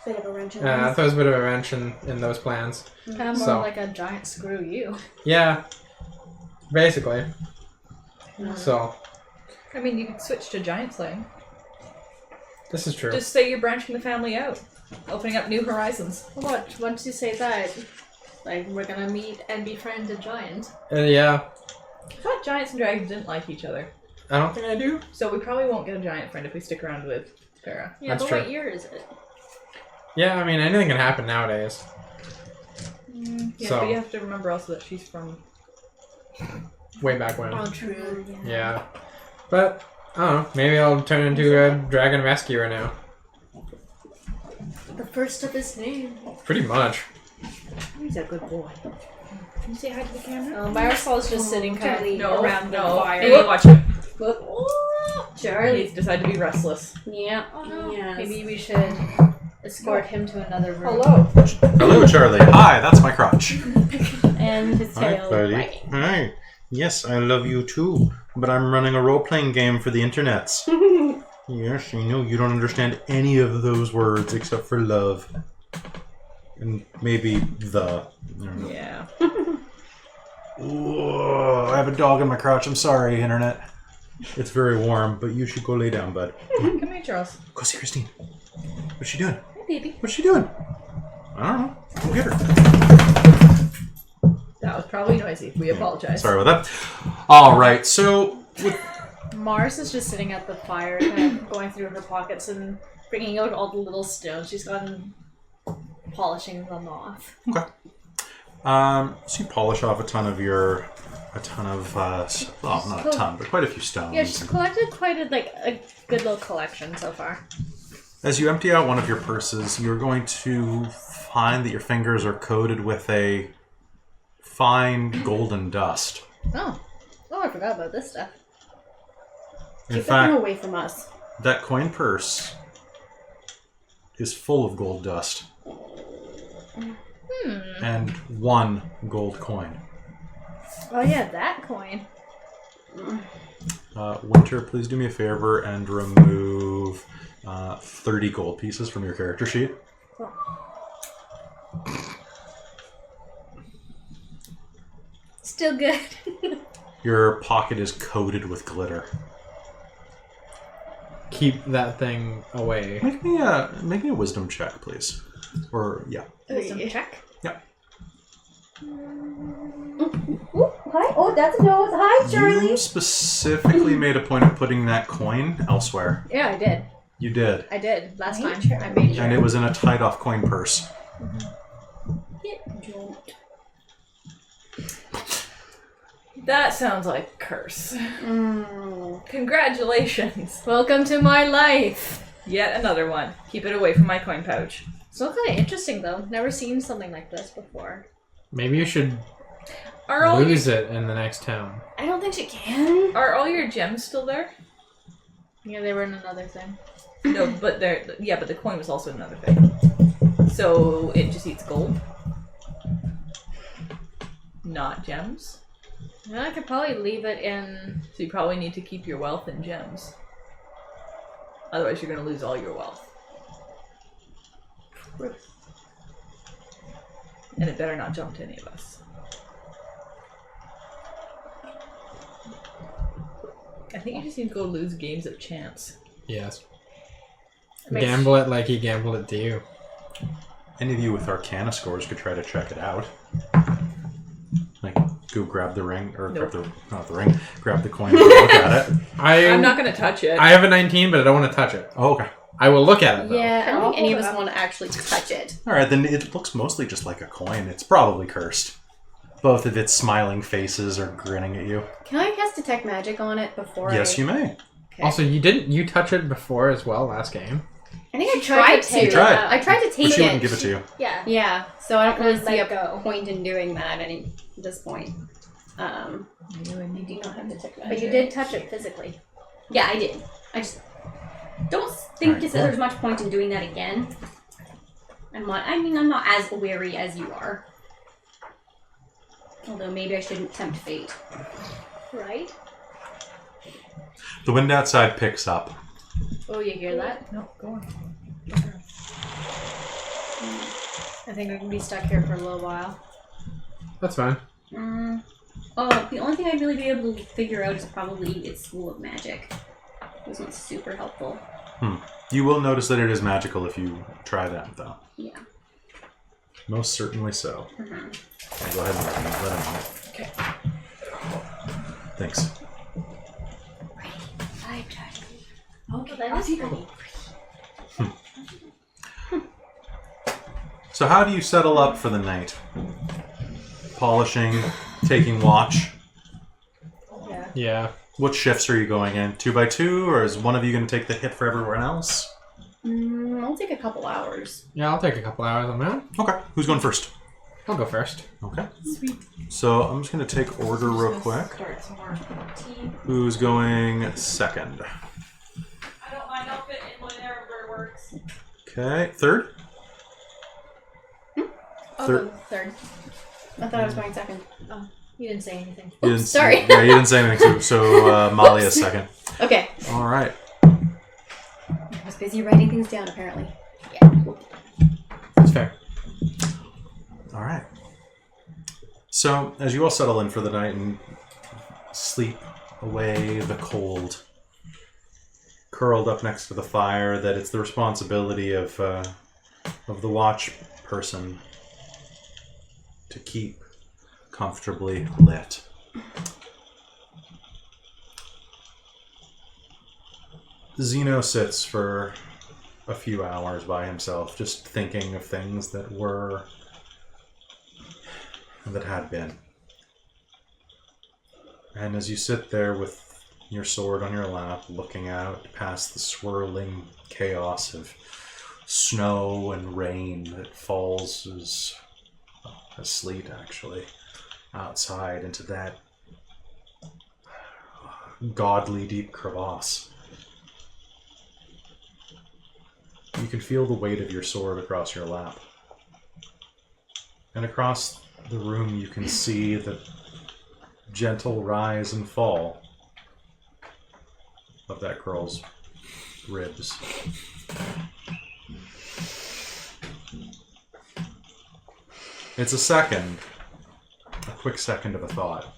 Bit of a wrench in that throws a bit of a wrench in those plans. Kind of more So. like a giant screw you. Yeah, basically. So I mean, you could switch to giant slaying. this is true. Just say you're branching the family out. Opening up new horizons. What? Once you say that, like, we're gonna meet and befriend a giant. Yeah, I thought giants and dragons didn't like each other. I don't think I do. So we probably won't get a giant friend if we stick around with Farah. Yeah, That's but true. what year is it? Yeah, I mean anything can happen nowadays. Yeah, So- but you have to remember also that she's from... Way back when. Oh, true. Yeah. But, I don't know, maybe I'll turn into a dragon rescuer now. The first of his name. Pretty much. He's a good boy. Can you say hi to the camera? Marisol is just sitting kind of around the fire. Maybe watch him. Charlie. He's decided to be restless. Yeah. Oh, no. Yes. Maybe we should escort him to another room. Hello. Hello, Charlie. Hi, that's my crotch. And his tail wagging. Hi. Yes, I love you too, but I'm running a role-playing game for the internets. Yes, I know you don't understand any of those words except for love. And maybe the. I don't know. Yeah. Whoa, I have a dog in my crotch. I'm sorry, internet. It's very warm, but you should go lay down, bud. Come here, Charles. Go see Christine. What's she doing? Hi, baby. What's she doing? I don't know. Go get her. That was probably noisy. We apologize. Sorry about that. All right, so Mars is just sitting at the fire, kind of going through her pockets and bringing out all the little stones she's gotten, polishing them off. okay. So you polish off a ton of, well, not a ton, but quite a few stones. Yeah, she's collected quite a good little collection so far. As you empty out one of your purses, you're going to find that your fingers are coated with a fine golden dust. Oh, I forgot about this stuff. In Keep that fact, away from us. that coin purse is full of gold dust. And 1 gold coin. Oh yeah, that coin. Winter, please do me a favor and remove 30 gold pieces from your character sheet. Cool. Still good. Your pocket is coated with glitter. Keep that thing away. Make me a wisdom check, please. Or yeah. Wisdom check. Yeah. Hi. Oh, that's a nose. Hi, Charlie. You specifically made a point of putting that coin elsewhere. Yeah, I did. You did. I did last Right, time. Charlie. I made sure. And it was in a tied off coin purse. That sounds like a curse. Congratulations. Welcome to my life. Yet another one. Keep it away from my coin pouch. So kind of interesting though. Never seen something like this before. Maybe you should Are all lose it in the next town. I don't think she can. Are all your gems still there? Yeah, they were in another thing. No, but but the coin was also another thing. So it just eats gold? Not gems? Well, I could probably leave it in. So you probably need to keep your wealth in gems. Otherwise you're going to lose all your wealth. And it better not jump to any of us. I think you just need to go lose games of chance. Yes. Makes- Gamble it like he gambled it to you. Any of you with Arcana scores could try to check it out. Like, go grab the ring, or Nope. grab the coin and look at it. I'm not going to touch it. I have a 19, but I don't want to touch it. Oh, okay. I will look at it, though. Yeah, I don't I'll think any of hold it us up. want to actually touch it. Alright, then it looks mostly just like a coin. It's probably cursed. Both of its smiling faces are grinning at you. Can I cast Detect Magic on it before Yes, you may. Okay. Also, you touch it before as well last game? I think I She tried to take to. You tried. I tried to take But she it. wouldn't give it to you. Yeah. Yeah, so I don't really Let see it a go. point in doing that at this point. I do not have Detect Magic. But you did touch it physically. Yeah, I did. I just don't think Alright, there's much point in doing that again. I'm not as wary as you are. Although maybe I shouldn't tempt fate. Right? The wind outside picks up. Oh, you hear that? No, go on. I think we're going to be stuck here for a little while. That's fine. Oh, the only thing I'd really be able to figure out is probably its school of magic. It was not super helpful. You will notice that it is magical if you try that, though. Yeah. Most certainly so. Mm-hmm. Go ahead and let him know. Okay. Thanks. Okay, that is pretty. So how do you settle up for the night? Polishing, taking watch. Yeah. Yeah. What shifts are you going in? 2 by 2, or is one of you going to take the hit for everyone else? I'll take a couple hours. Yeah, I'll take a couple hours on that. Okay. Who's going first? I'll go first. Okay. Sweet. So I'm just going to take order real quick. Start some more tea. Who's going second? I don't mind. I'll fit in whatever works. Okay. Third? I'll Third. go third. I thought I was going second. You didn't say anything. You Oops, didn't sorry. Yeah, you didn't say anything. So Molly is second. Okay. All right. I was busy writing things down, apparently. That's fair. All right. So as you all settle in for the night and sleep away the cold, curled up next to the fire, that it's the responsibility of the watch person to keep comfortably lit. Zeno sits for a few hours by himself, just thinking of things that had been. And as you sit there with your sword on your lap, looking out past the swirling chaos of snow and rain that falls as sleet, actually, outside into that godly deep crevasse, you can feel the weight of your sword across your lap. And across the room you can see the gentle rise and fall of that girl's ribs. It's a quick second of a thought.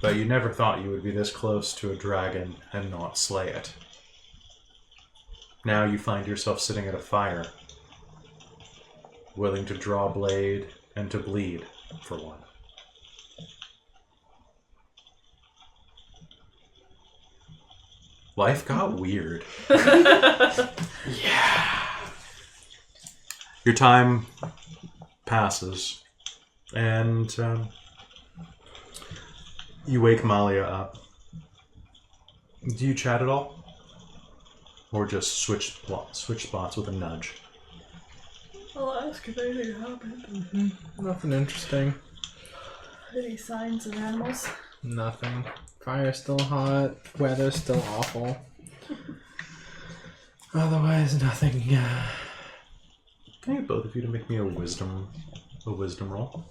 But you never thought you would be this close to a dragon and not slay it. Now you find yourself sitting at a fire, willing to draw blade and to bleed for one. Life got weird. Yeah. Your time passes, and you wake Malia up. Do you chat at all? Or just switch spots with a nudge? I'll ask if anything happened. Nothing interesting. Any signs of animals? Nothing. Fire's still hot. Weather's still awful. Otherwise, nothing. Can I get both of you to make me a wisdom roll?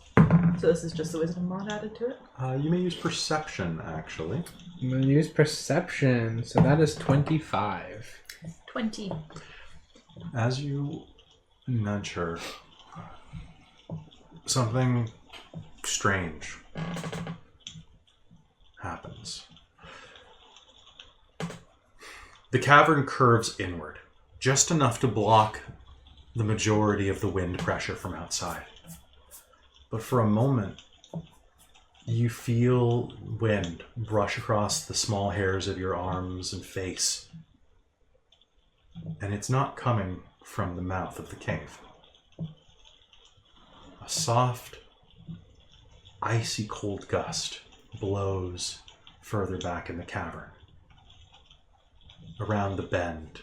So this is just the wisdom mod added to it? You may use perception, actually. I'm going to use perception, so that is 25. 20. As you nudge her, something strange happens. The cavern curves inward, just enough to block the majority of the wind pressure from outside. But for a moment, you feel wind brush across the small hairs of your arms and face. And it's not coming from the mouth of the cave. A soft, icy cold gust blows further back in the cavern, around the bend.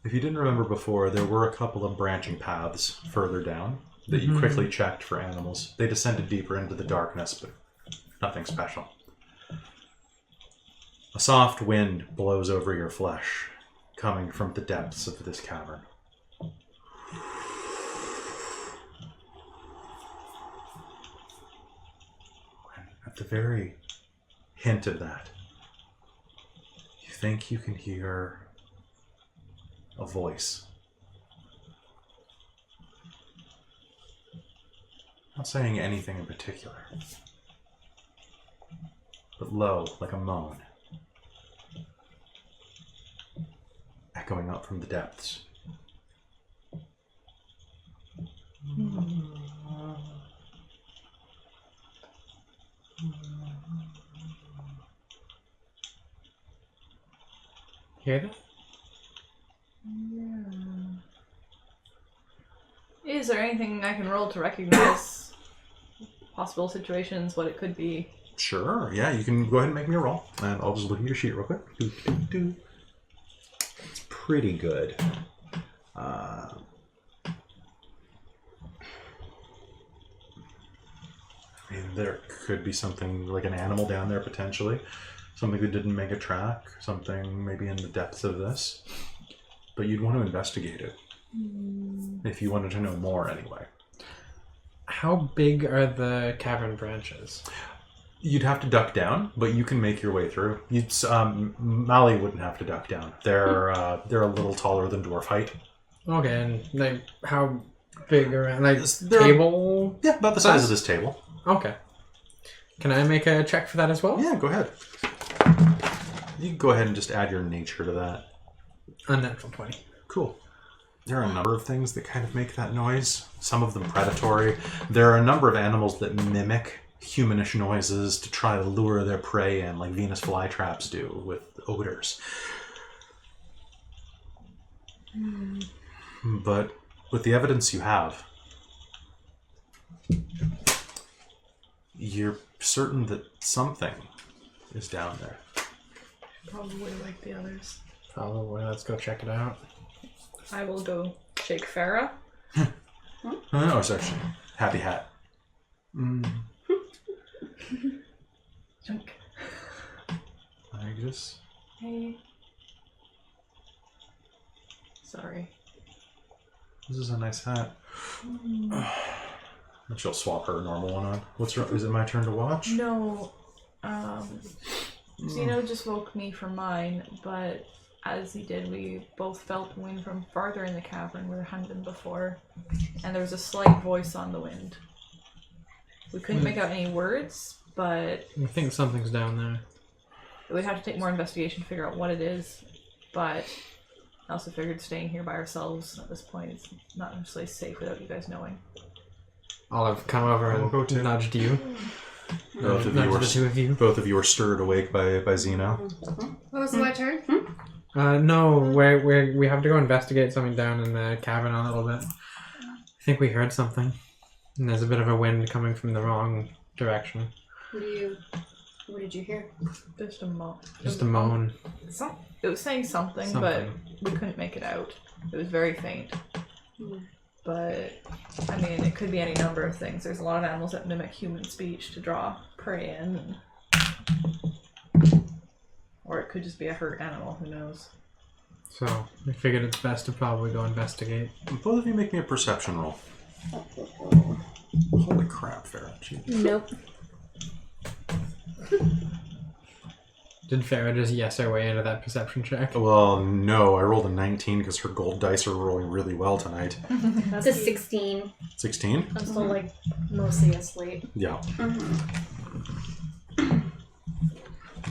If you didn't remember before, there were a couple of branching paths further down that you quickly checked for animals. They descended deeper into the darkness, but nothing special. A soft wind blows over your flesh, coming from the depths of this cavern. And at the very hint of that, you think you can hear a voice. Not saying anything in particular, but low, like a moan, echoing up from the depths. Hear that? Is there anything I can roll to recognize possible situations, what it could be? Sure, yeah, you can go ahead and make me a roll, and I'll just look at your sheet real quick. It's pretty good. I mean, there could be something like an animal down there potentially, something that didn't make a track, something maybe in the depths of this, but you'd want to investigate it. If you wanted to know more, anyway. How big are the cavern branches? You'd have to duck down, but you can make your way through. Mali wouldn't have to duck down. They're a little taller than dwarf height. Okay, and like how big around? Like They're- table? Yeah, about the size of this table. Okay. Can I make a check for that as well? Yeah, go ahead. You can go ahead and just add your nature to that. Unnatural 20. Cool. There are a number of things that kind of make that noise, some of them predatory. There are a number of animals that mimic humanish noises to try to lure their prey in, like Venus flytraps do with odors. But with the evidence you have, you're certain that something is down there. Probably like the others. Probably. Let's go check it out. I will go shake Farah. Oh, sorry. Happy Hat. Junk. Magus. Hey. Sorry. This is a nice hat. And she'll swap her normal one on. What's wrong? Is it my turn to watch? No. Zeno just woke me from mine, but as he did, we both felt wind from farther in the cavern where there hadn't been before. And there was a slight voice on the wind. We couldn't make out any words, but I think something's down there. we'd have to take more investigation to figure out what it is. But I also figured staying here by ourselves at this point is not necessarily safe without you guys knowing. I'll have come over I'll go and too. nudged you. Both of Nudged you the two of you. Both of you were stirred awake by Zeno. What was my turn? No, we have to go investigate something down in the cavern a little bit. I think we heard something. And there's a bit of a wind coming from the wrong direction. What did you hear? Just a moan. Just a moan. It was saying something, but we couldn't make it out. It was very faint. But, I mean, it could be any number of things. There's a lot of animals that mimic human speech to draw prey in. Or it could just be a hurt animal, who knows. So, we figured it's best to probably go investigate. Both of you make me a perception roll. Holy crap, Farah. Jeez. Nope. Did Farah just yes her way into that perception check? Well, no, I rolled a 19 because her gold dice are rolling really well tonight. It's a 16. 16? I'm still like mostly asleep. Yeah.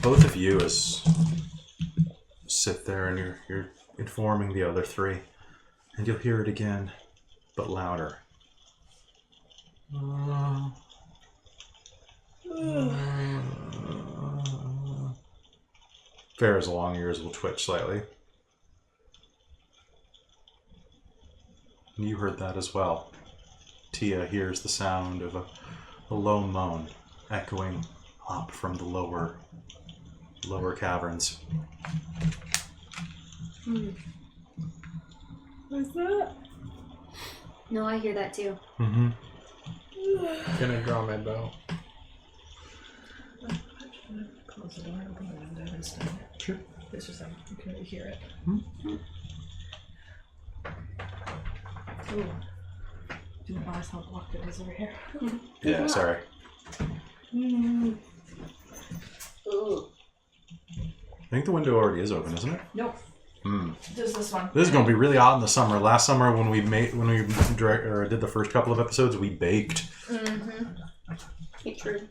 Both of you sit there and you're informing the other three, and you'll hear it again, but louder. Farah's long ears will twitch slightly. And you heard that as well. Teah hears the sound of a low moan echoing up from the lower caverns. What's that? No, I hear that too. Mm-hmm. I'm gonna draw my bow. Close the door and open the window instead. Sure. It's just like you can really hear it. Ooh. Didn't realize how blocked it is over here. Yeah, sorry. Ooh. I think the window already is open, isn't it? Nope. Just this one. This is going to be really hot in the summer. Last summer when we did the first couple of episodes, we baked. It's true.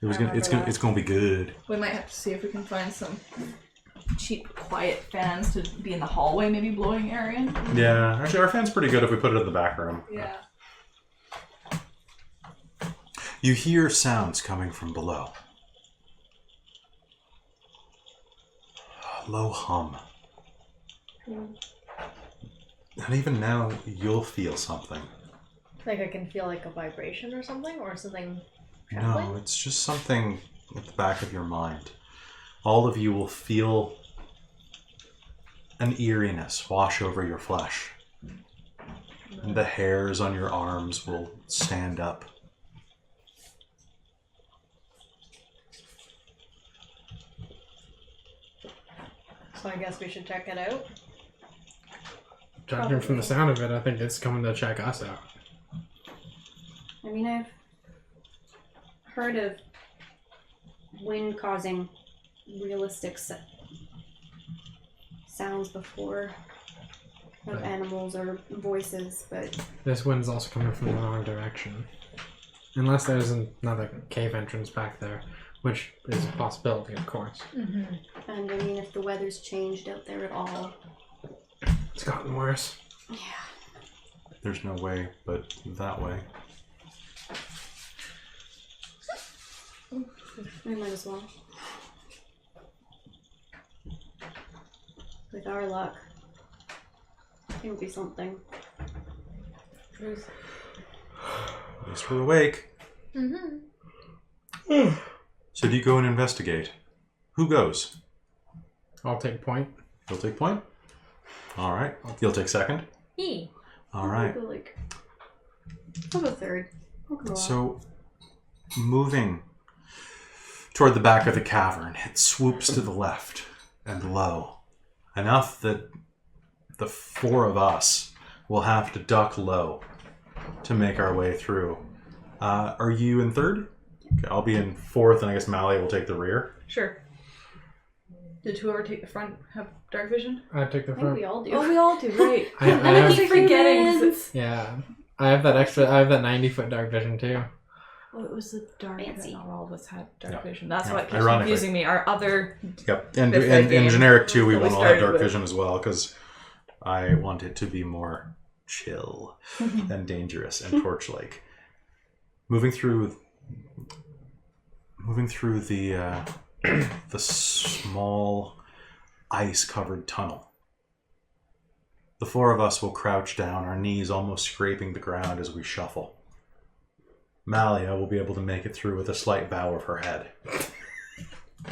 It's going to be good. We might have to see if we can find some cheap, quiet fans to be in the hallway, maybe blowing air in. Yeah, actually our fan's pretty good if we put it in the back room. Yeah. You hear sounds coming from below. A low hum. And even now, you'll feel something. Like I can feel like a vibration or something, or something trembling? No, it's just something at the back of your mind. All of you will feel an eeriness wash over your flesh. And the hairs on your arms will stand up. So I guess we should check it out. Judging from the sound of it, I think it's coming to check us out. I mean, I've heard of wind causing realistic sounds before of animals or voices, but This wind's also coming from the wrong direction. Unless there's another cave entrance back there, which is a possibility, of course. and I mean, if the weather's changed out there at all, It's gotten worse. Yeah. There's no way but that way. We might as well. With our luck, it'll be something. At least we're awake. Mm-hmm. So do you go and investigate? Who goes? I'll take point. You'll take point? Alright. You'll take second? E. Alright. I'll go third. I'll go So, moving toward the back of the cavern, it swoops to the left and low. Enough that the four of us will have to duck low to make our way through. Are you in third? Okay, I'll be in fourth, and I guess Mally will take the rear. Sure. Did whoever take the front have dark vision? I take the I think front. we all do. Oh, we all do, right. I I keep have, forgetting. 'Cause it's... yeah. I have that 90-foot dark vision too. Oh, it was the dark. Fancy. Not all of us had dark Yeah. vision. That's Yeah. what keeps Ironically. confusing me. Our other... Yep, and Fifth ed game in generic too, we that we want to have started dark with. vision as well, because I want it to be more chill and dangerous and torch-like. Moving through the the small ice-covered tunnel. The four of us will crouch down, our knees almost scraping the ground as we shuffle. Malia will be able to make it through with a slight bow of her head.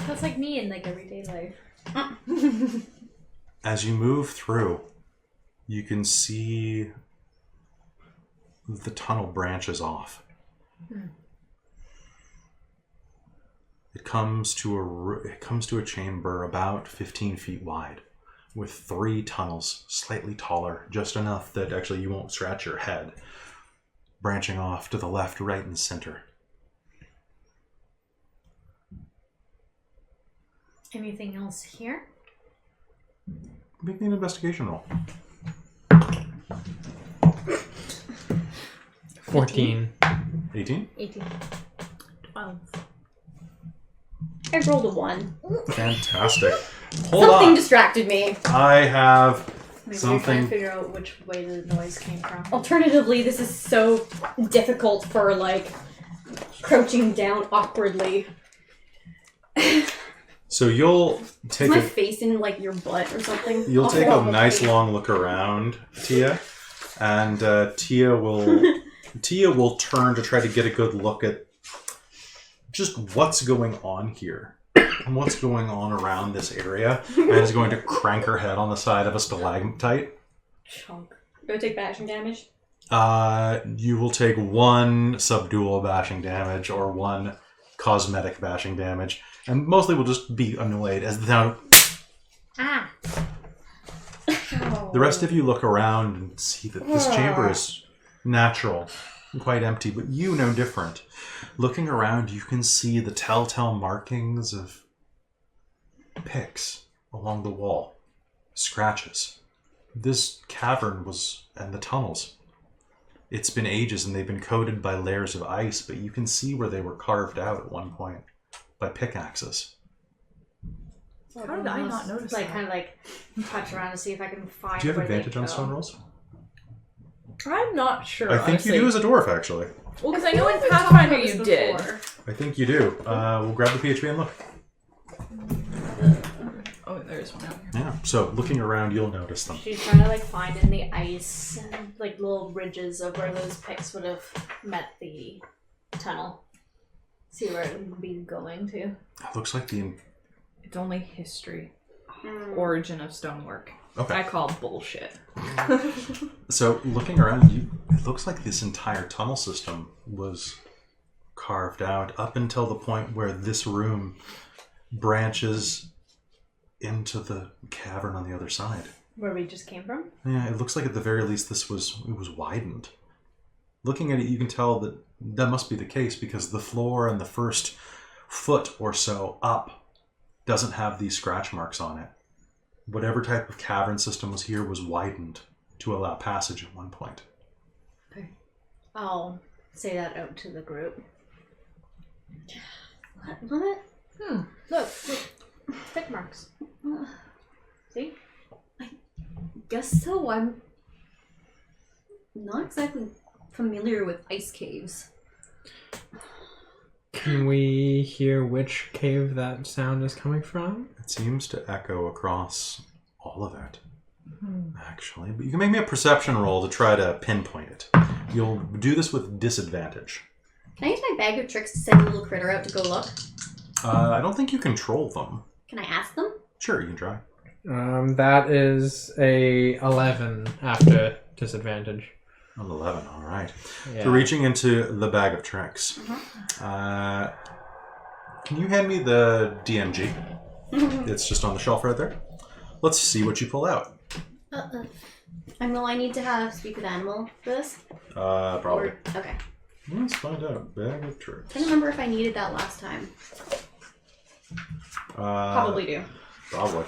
That's like me in like everyday life. As you move through, you can see the tunnel branches off. It comes to a chamber about 15 feet wide, with 3 tunnels, slightly taller, just enough that actually you won't scratch your head, branching off to the left, right, and center. Anything else here? Make me an investigation roll. 14. 18? 18. 12. I rolled a 1. Fantastic. Hold Something on. distracted me. I have Maybe we're trying something. to figure out which way the noise came from. Alternatively, this is so difficult for, like, crouching down awkwardly. So you'll Is take my a face in, like, your butt or something? You'll I'll take a probably- nice long look around, Teah, and Teah will turn to try to get a good look at just what's going on here and what's going on around this area, and is going to crank her head on the side of a stalagmite. Chunk. Go take bashing damage. You will take 1 subdual bashing damage or 1 cosmetic bashing damage, and mostly will just be annoyed as the sound. Ah! The rest of you look around and see that this chamber is natural and quite empty, but you know different. Looking around, you can see the telltale markings of picks along the wall, scratches. This cavern and the tunnels, it's been ages and they've been coated by layers of ice, but you can see where they were carved out at one point by pickaxes. How did I not notice Like, that? kind of like touch around to see if I can find. Do you have where they advantage on go. stone rolls? I'm not sure, I think honestly. you do as a dwarf, actually. Well, because I know in We've talked Pathfinder about this you did. before. I think you do. We'll grab the PHP and look. Oh, there's one out here. Yeah, so looking around, you'll notice them. She's trying to like find in the ice and like little ridges of where those picks would have met the tunnel. See where it would be going to. It looks like the... It's only history. Mm. Origin of stonework. Okay. I call bullshit. So looking around, it looks like this entire tunnel system was carved out up until the point where this room branches into the cavern on the other side. Where we just came from? Yeah, it looks like at the very least it was widened. Looking at it, you can tell that must be the case because the floor and the first foot or so up doesn't have these scratch marks on it. Whatever type of cavern system was here was widened to allow passage at one point. Okay. I'll say that out to the group. What? Look. Tick marks. See? Guess so. I'm not exactly familiar with ice caves. Can we hear which cave that sound is coming from? It seems to echo across all of it, actually. But you can make me a perception roll to try to pinpoint it. You'll do this with disadvantage. Can I use my bag of tricks to send a little critter out to go look? I don't think you control them. Can I ask them? Sure, you can try. That is a 11 after disadvantage. An 11, all right. Yeah. So reaching into the bag of tricks. Can you hand me the DMG? It's just on the shelf right there. Let's see what you pull out. And will I need to speak with animal for this? Probably. Okay. Let's find out. Bag of tricks. I don't remember if I needed that last time. Probably do. Probably.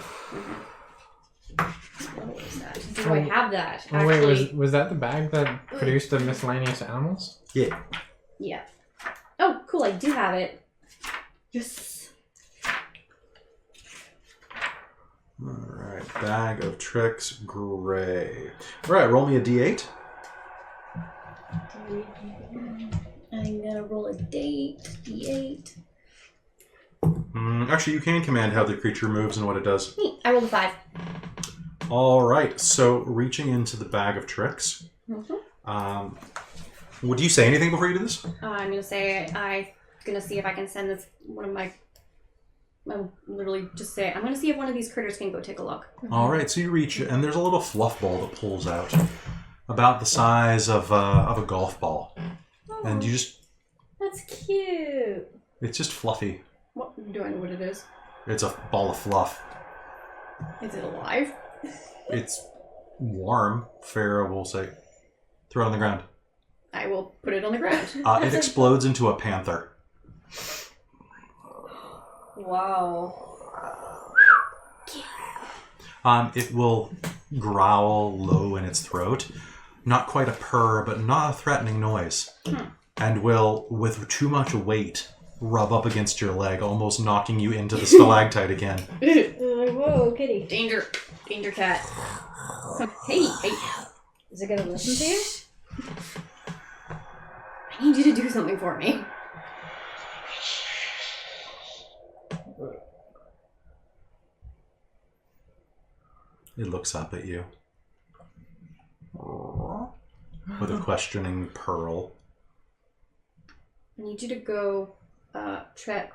What was that? Do I have that? Oh, Actually, wait, was that the bag that produced the miscellaneous animals? Yeah. yeah. Oh, cool! I do have it. Yes. Alright, bag of tricks, gray. Alright, roll me a d8. I'm gonna roll a d8. Actually, you can command how the creature moves and what it does. Neat. I rolled a 5. Alright, so reaching into the bag of tricks. Would you say anything before you do this? I'm gonna say I'm gonna see if I can send this one of my. I'll literally just say I'm gonna see if one of these critters can go take a look. Alright, so you reach, and there's a little fluff ball that pulls out. About the size of a golf ball. Oh, And you just, that's cute. it's just fluffy. What do I know what it is? It's a ball of fluff. Is it alive? It's warm, Farah will say. Throw it on the ground. I will put it on the ground. It explodes into a panther. Wow. It will growl low in its throat. Not quite a purr, but not a threatening noise. And will, with too much weight, rub up against your leg, almost knocking you into the stalactite again. Whoa, kitty. Danger cat. Hey. Is it gonna listen to you? I need you to do something for me. It looks up at you. With a questioning purl. I need you to go check.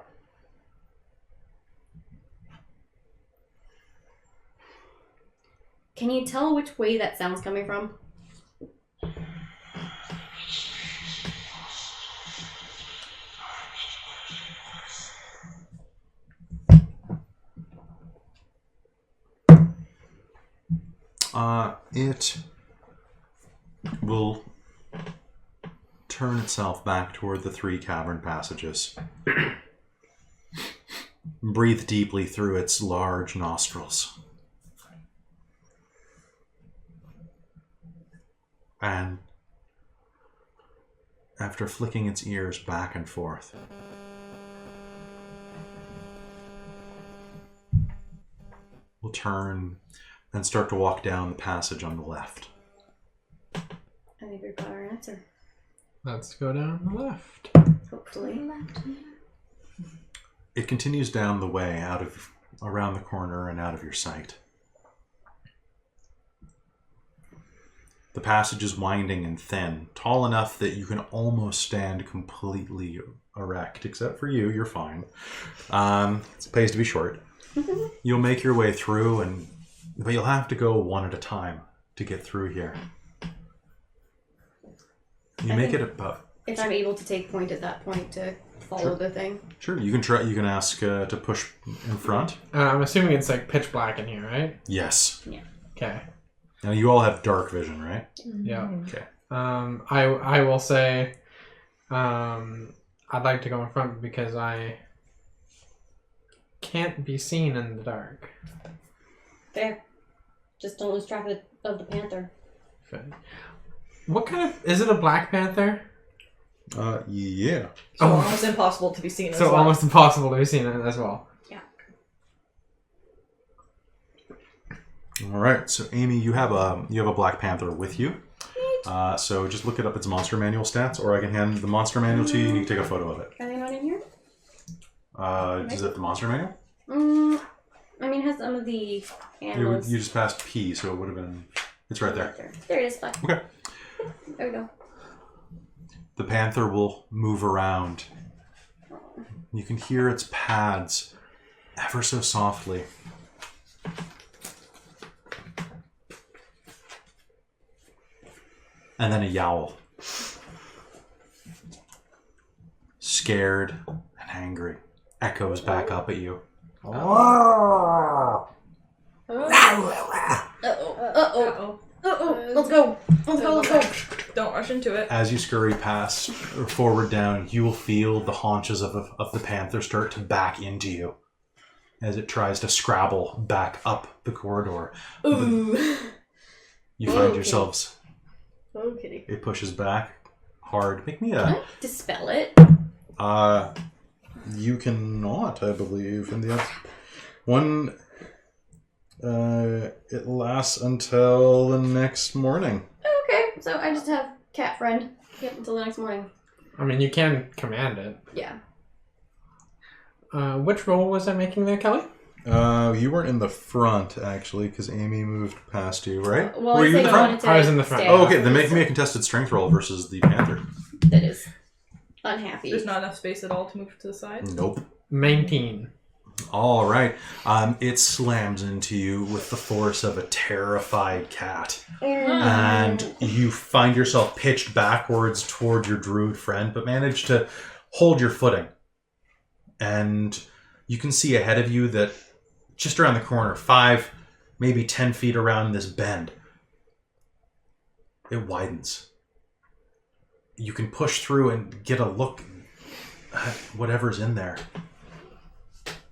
Can you tell which way that sound's coming from? It will turn itself back toward the 3 cavern passages. Breathe deeply through its large nostrils. And after flicking its ears back and forth, will turn and start to walk down the passage on the left. I think we've got our answer. Let's go down the left. Hopefully. It continues down the way around the corner and out of your sight. The passage is winding and thin, tall enough that you can almost stand completely erect, except for you, you're fine. It pays to be short. You'll make your way through, but you'll have to go one at a time to get through here. You make it about... If I'm able to take point at that point to follow the thing. Sure, you can try. You can ask to push in front. I'm assuming it's like pitch black in here, right? Yes. Yeah. Okay. Now you all have dark vision, right? Yeah. Okay. I will say, I'd like to go in front because I can't be seen in the dark. Fair. Just don't lose track of the panther. What kind of... Is it a black panther? Yeah. So almost impossible to be seen as So well. almost impossible to be seen as well. Yeah. All right. So Amy, you have a Black Panther with you. So just look it up. It's monster manual stats, or I can hand the monster manual to you and you can take a photo of it. Are they not in here? Is it the monster manual? I mean, it has some of the You animals. just passed P, so it would have been... It's right there. There it is. Fine. Okay. There we go. The panther will move around. You can hear its pads ever so softly. And then a yowl. Scared and angry. Echoes back up at you. Uh-oh. Let's go. Let's go. Don't rush into it. As you scurry past or forward down, you will feel the haunches of the panther start to back into you as it tries to scrabble back up the corridor. Ooh. You find yourselves. Oh, kitty. It pushes back hard. Make me a... Dispel it. You cannot, I believe. In the one... it lasts until the next morning. Okay, so I just have cat friend. Yep, until the next morning. I mean, you can command it. Yeah. Which roll was I making there, Kelly? You weren't in the front, actually, because Amy moved past you, right? Well, Were I you in the front? I was in the front. stand. Oh, okay. Then make me a contested strength roll versus the panther. That is unhappy. There's not enough space at all to move to the side. Nope. 19. All right. It slams into you with the force of a terrified cat. And you find yourself pitched backwards toward your druid friend, but manage to hold your footing. And you can see ahead of you that just around the corner, 5, maybe 10 feet around this bend, it widens. You can push through and get a look at whatever's in there.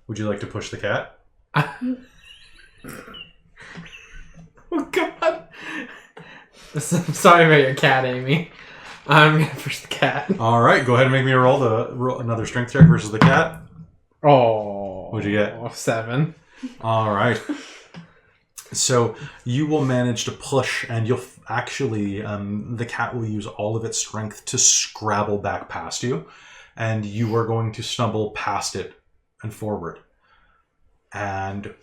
Would you like to push the cat? Oh, God. I'm sorry about your cat, Amy. I'm going to push the cat. All right, go ahead and make me roll another strength check versus the cat. Oh. What'd you get? 7. All right. So you will manage to push, and you'll actually, the cat will use all of its strength to scrabble back past you, and you are going to stumble past it and forward, and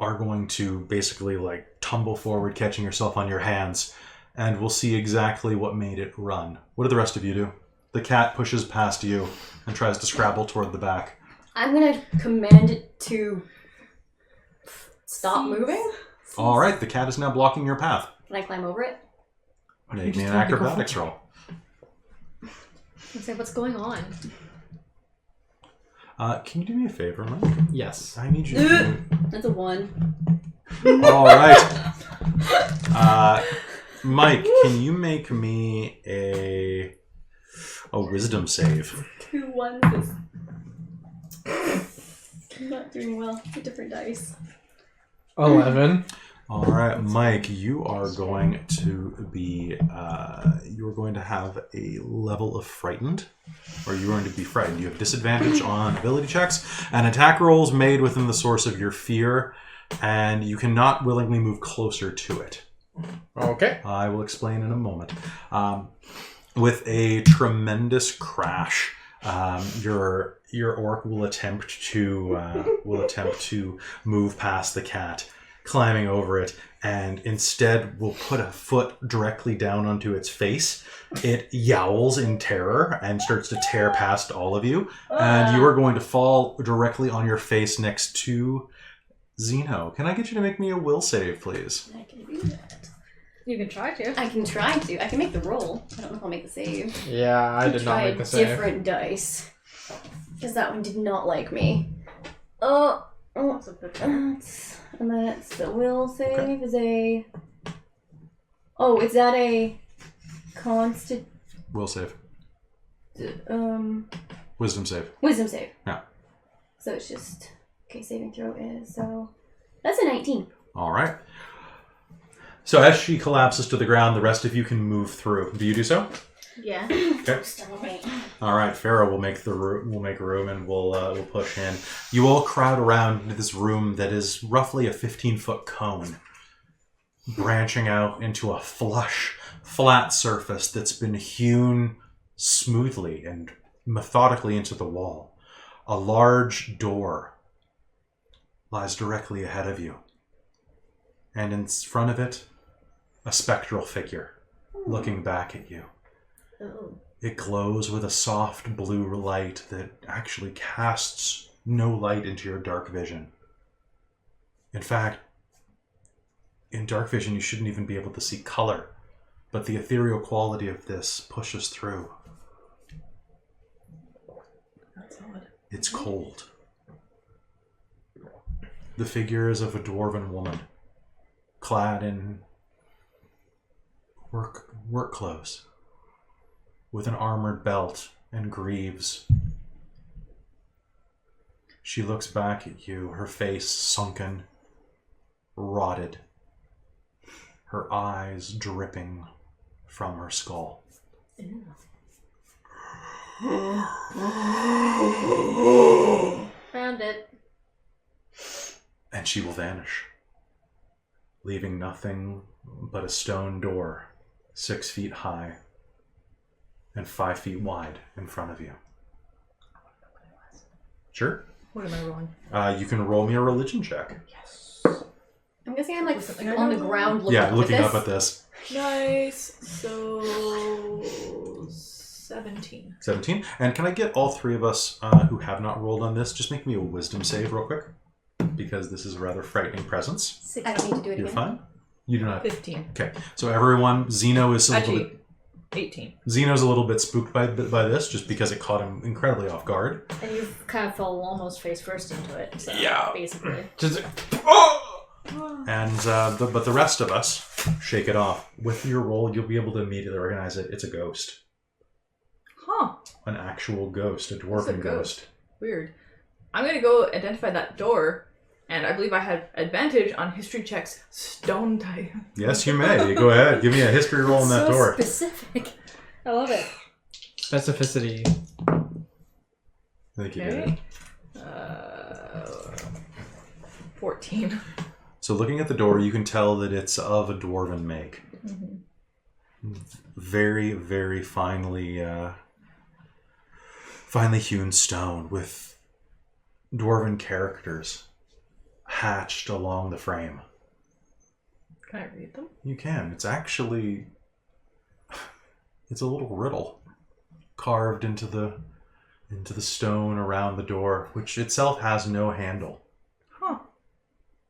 are going to basically like tumble forward, catching yourself on your hands, and we'll see exactly what made it run. What do the rest of you do? The cat pushes past you and tries to scrabble toward the back. I'm gonna command it to stop moving. All right, the cat is now blocking your path. Can I climb over it? Make me an acrobatics roll. I say, what's going on? Can you do me a favor, Mike? Yes. I need you to... That's a 1. All right. Mike, can you make me a wisdom save? 2 1s. I'm not doing well. A different dice. 11. All right, Mike, you are going to be, you are going to have a level of frightened, or you're going to be frightened. You have disadvantage on ability checks and attack rolls made within the source of your fear, and you cannot willingly move closer to it. Okay. I will explain in a moment. With a tremendous crash, your orc will attempt to move past the cat, climbing over it, and instead will put a foot directly down onto its face. It yowls in terror and starts to tear past all of you, and you are going to fall directly on your face next to Zeno. Can I get you to make me a will save, please? I can do that. You can try to. I can try to. I can make the roll. I don't know if I'll make the save. Yeah, I did not Try make the a save. different dice. Because that one did not like me. Oh. That's a bit better. And that's the will save Okay. is a... Oh, is that a constant... Will save. Wisdom save. Wisdom save. Yeah. So it's just... Okay, saving throw is... So that's a 19. All right. So as she collapses to the ground, the rest of you can move through. Do you do so? Yeah. Okay. All right. Farah will make room, and we'll push in. You all crowd around into this room that is roughly a 15-foot cone. branching out into a flush, flat surface that's been hewn smoothly and methodically into the wall. A large door lies directly ahead of you. And in front of it, a spectral figure looking back at you. Oh. It glows with a soft blue light that actually casts no light into your dark vision. In fact, in dark vision, you shouldn't even be able to see color, but the ethereal quality of this pushes through. That's odd. It's cold. The figure is of a dwarven woman, clad in work clothes, with an armored belt and greaves. She looks back at you, her face sunken, rotted, her eyes dripping from her skull. Ew. Found it. And she will vanish, leaving nothing but a stone door 6 feet high and 5 feet wide in front of you. Sure. What am I rolling? You can roll me a religion check. Yes. I'm guessing I'm like Something on the ground looking Yeah, up looking at up this. at this. Nice. So 17. 17. And can I get all three of us who have not rolled on this, just make me a wisdom save real quick? Because this is a rather frightening presence. I don't need to do it You're again. fine? You do not. 15. Okay. So everyone, Zeno is a little bit... Actually, 18. Zeno's a little bit spooked by this, just because it caught him incredibly off guard. And you kind of fell almost face first into it. So Yeah. basically. Just And but the rest of us shake it off. With your roll, you'll be able to immediately recognize it. It's a ghost, Huh. an actual ghost, a dwarven It's a ghost. ghost. Weird. I'm gonna go identify that door, and I believe I have advantage on history checks. Stone type. Yes, you may. Go ahead. Give me a history roll on that so door. specific. I love it. specificity. I think you did it. Okay. 14. So looking at the door, you can tell that it's of a dwarven make. Mm-hmm. Very, very finely hewn stone with dwarven characters hatched along the frame. Can I read them? You can. It's actually... It's a little riddle carved into the stone around the door, which itself has no handle. Huh.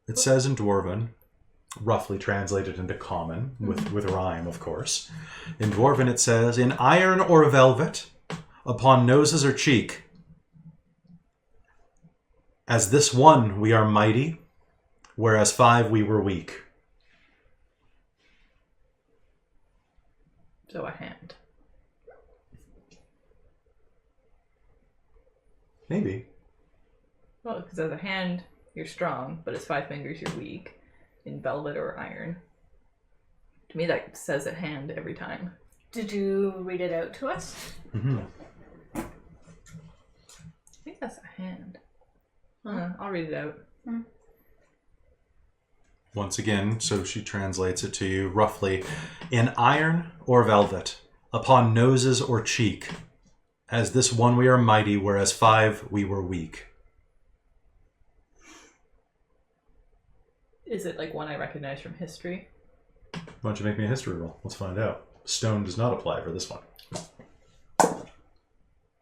It says in Dwarven, roughly translated into Common, with rhyme, of course. In Dwarven it says, in iron or velvet, upon noses or cheek, as this one we are mighty, whereas 5 we were weak. So a hand. Maybe. Well, because as a hand, you're strong, but as 5 fingers, you're weak. In velvet or iron. To me, that says a hand every time. Did you read it out to us? Mm-hmm. I think that's a hand. I'll read it out. Once again, so she translates it to you roughly, in iron or velvet, upon noses or cheek, as this one we are mighty, whereas 5 we were weak. Is it like one I recognize from history? Why don't you make me a history roll? Let's find out. Stone does not apply for this one.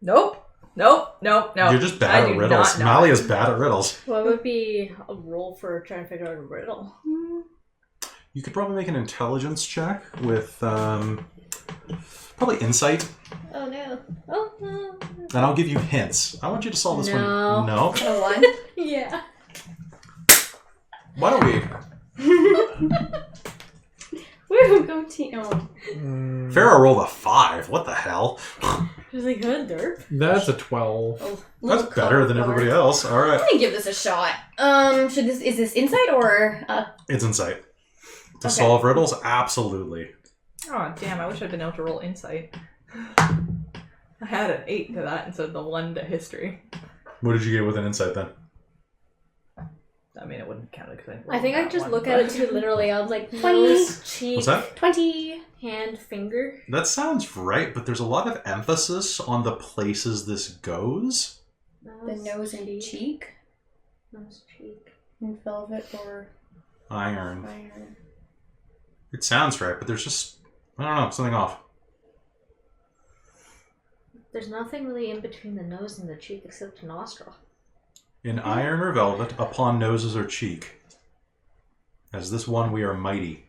Nope. No. You're just bad I at do riddles. not know. Malia's bad at riddles. What would be a roll for trying to figure out a riddle? You could probably make an intelligence check with probably insight, Oh no. Oh no. and I'll give you hints. I want you to solve this No. one. No? A 1? Yeah. Why don't we? Woo, go team. Oh. Farrah rolled a 5. What the hell? She's like, good derp. That's a 12. Oh, That's better than everybody else. All right. I'm gonna give this a shot. Is this insight or It's insight. To Okay. solve riddles? Absolutely. Oh, damn, I wish I'd been able to roll insight. I had an 8 to that instead of the 1 to history. What did you get with an insight then? I mean, it wouldn't count it because I think I just look at it too literally. I was like, 20. nose, cheek, What's that? 20. hand, finger. That sounds right, but there's a lot of emphasis on the places this goes. The nose and cheek. Nose, cheek. And velvet or Iron. iron. It sounds right, but there's just, I don't know, something off. There's nothing really in between the nose and the cheek except a nostril. In iron or velvet, upon noses or cheek. As this one we are mighty,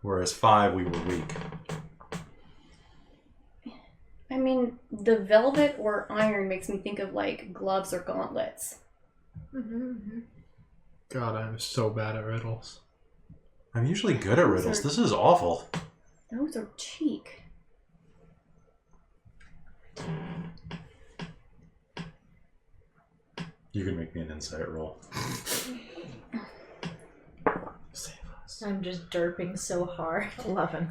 whereas 5 we were weak. I mean, the velvet or iron makes me think of like gloves or gauntlets. God, I'm so bad at riddles. I'm usually good at riddles. This is awful. Nose or cheek. You can make me an insight roll. I'm just derping so hard. 11.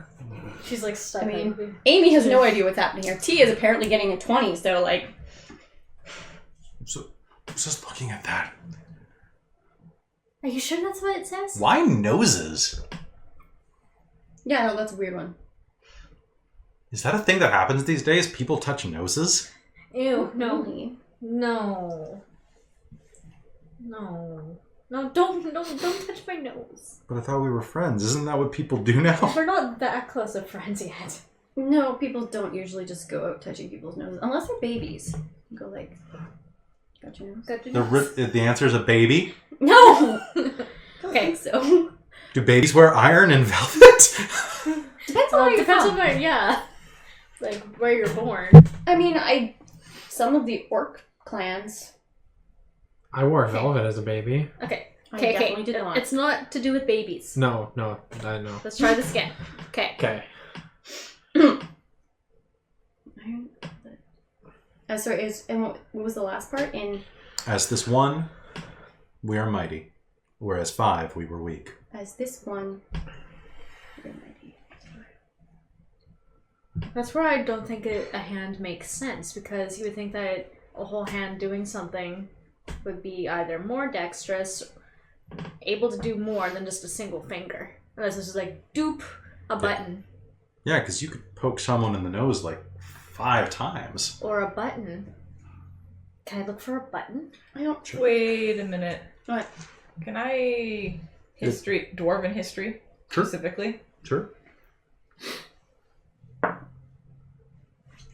She's like stuck. I mean, Amy has no idea what's happening here. Teah is apparently getting a 20, so like... So, just looking at that. Are you sure that's what it says? Why noses? Yeah, no, that's a weird one. Is that a thing that happens these days? People touch noses? Ew, no. Really? No. No. No, don't touch my nose. But I thought we were friends. Isn't that what people do now? We're not that close of friends yet. No, people don't usually just go out touching people's noses. Unless they're babies. Go like... Got your nose? Got your The, nose? the answer is a baby. No! Okay, so... Do babies wear iron and velvet? Depends on Well, where it you're depends from. on where, yeah. Like, where you're born. I mean, some of the orc clans... I wore velvet as a baby. Okay. I Okay, definitely did not. It's not to do with babies. No, I know. Let's try this again. Okay. Okay. Sorry, and what was the last part? As this one, we are mighty. Whereas 5, we were weak. As this one... you're mighty. That's where I don't think a hand makes sense, because you would think that a whole hand doing something would be either more dexterous, able to do more than just a single finger. Unless this is like, doop, a button. Yeah, because you could poke someone in the nose like 5 times. Or a button. Can I look for a button? I don't... Wait a minute. What? Can I dwarven history Sure. specifically? Sure.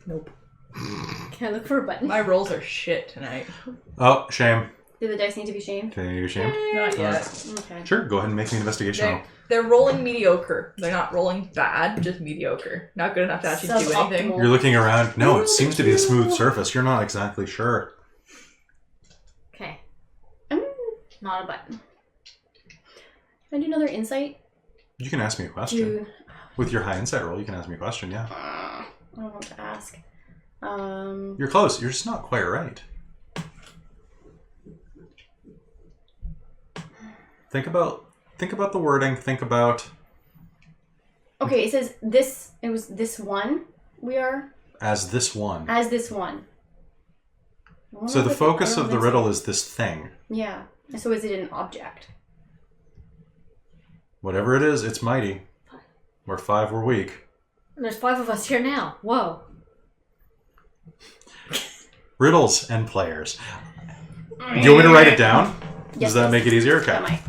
Nope. Can I look for a button? My rolls are shit tonight. Oh, shame. Do the dice need to be shamed? Okay, you're shamed? Not yet. Okay. Sure, go ahead and make me an investigation roll. They're rolling mediocre. They're not rolling bad, just mediocre. Not good enough to actually do anything. Suboptimal. You're looking around. No, it seems to be a smooth surface. You're not exactly sure. Okay. Mm. Not a button. Can I do another insight? You can ask me a question. With your high insight roll, you can ask me a question, yeah. I don't know what to ask. You're close. You're just not quite right. Think about the wording. Think about... Okay, it says this... It was this one we are... As this one. As this one. So the focus of the riddle is this thing. Yeah. So is it an object? Whatever it is, it's mighty. Where 5 were weak. And there's 5 of us here now. Whoa. Riddles and players. Do you want me to write it down? Yes, Does that make it easier? Okay. That might.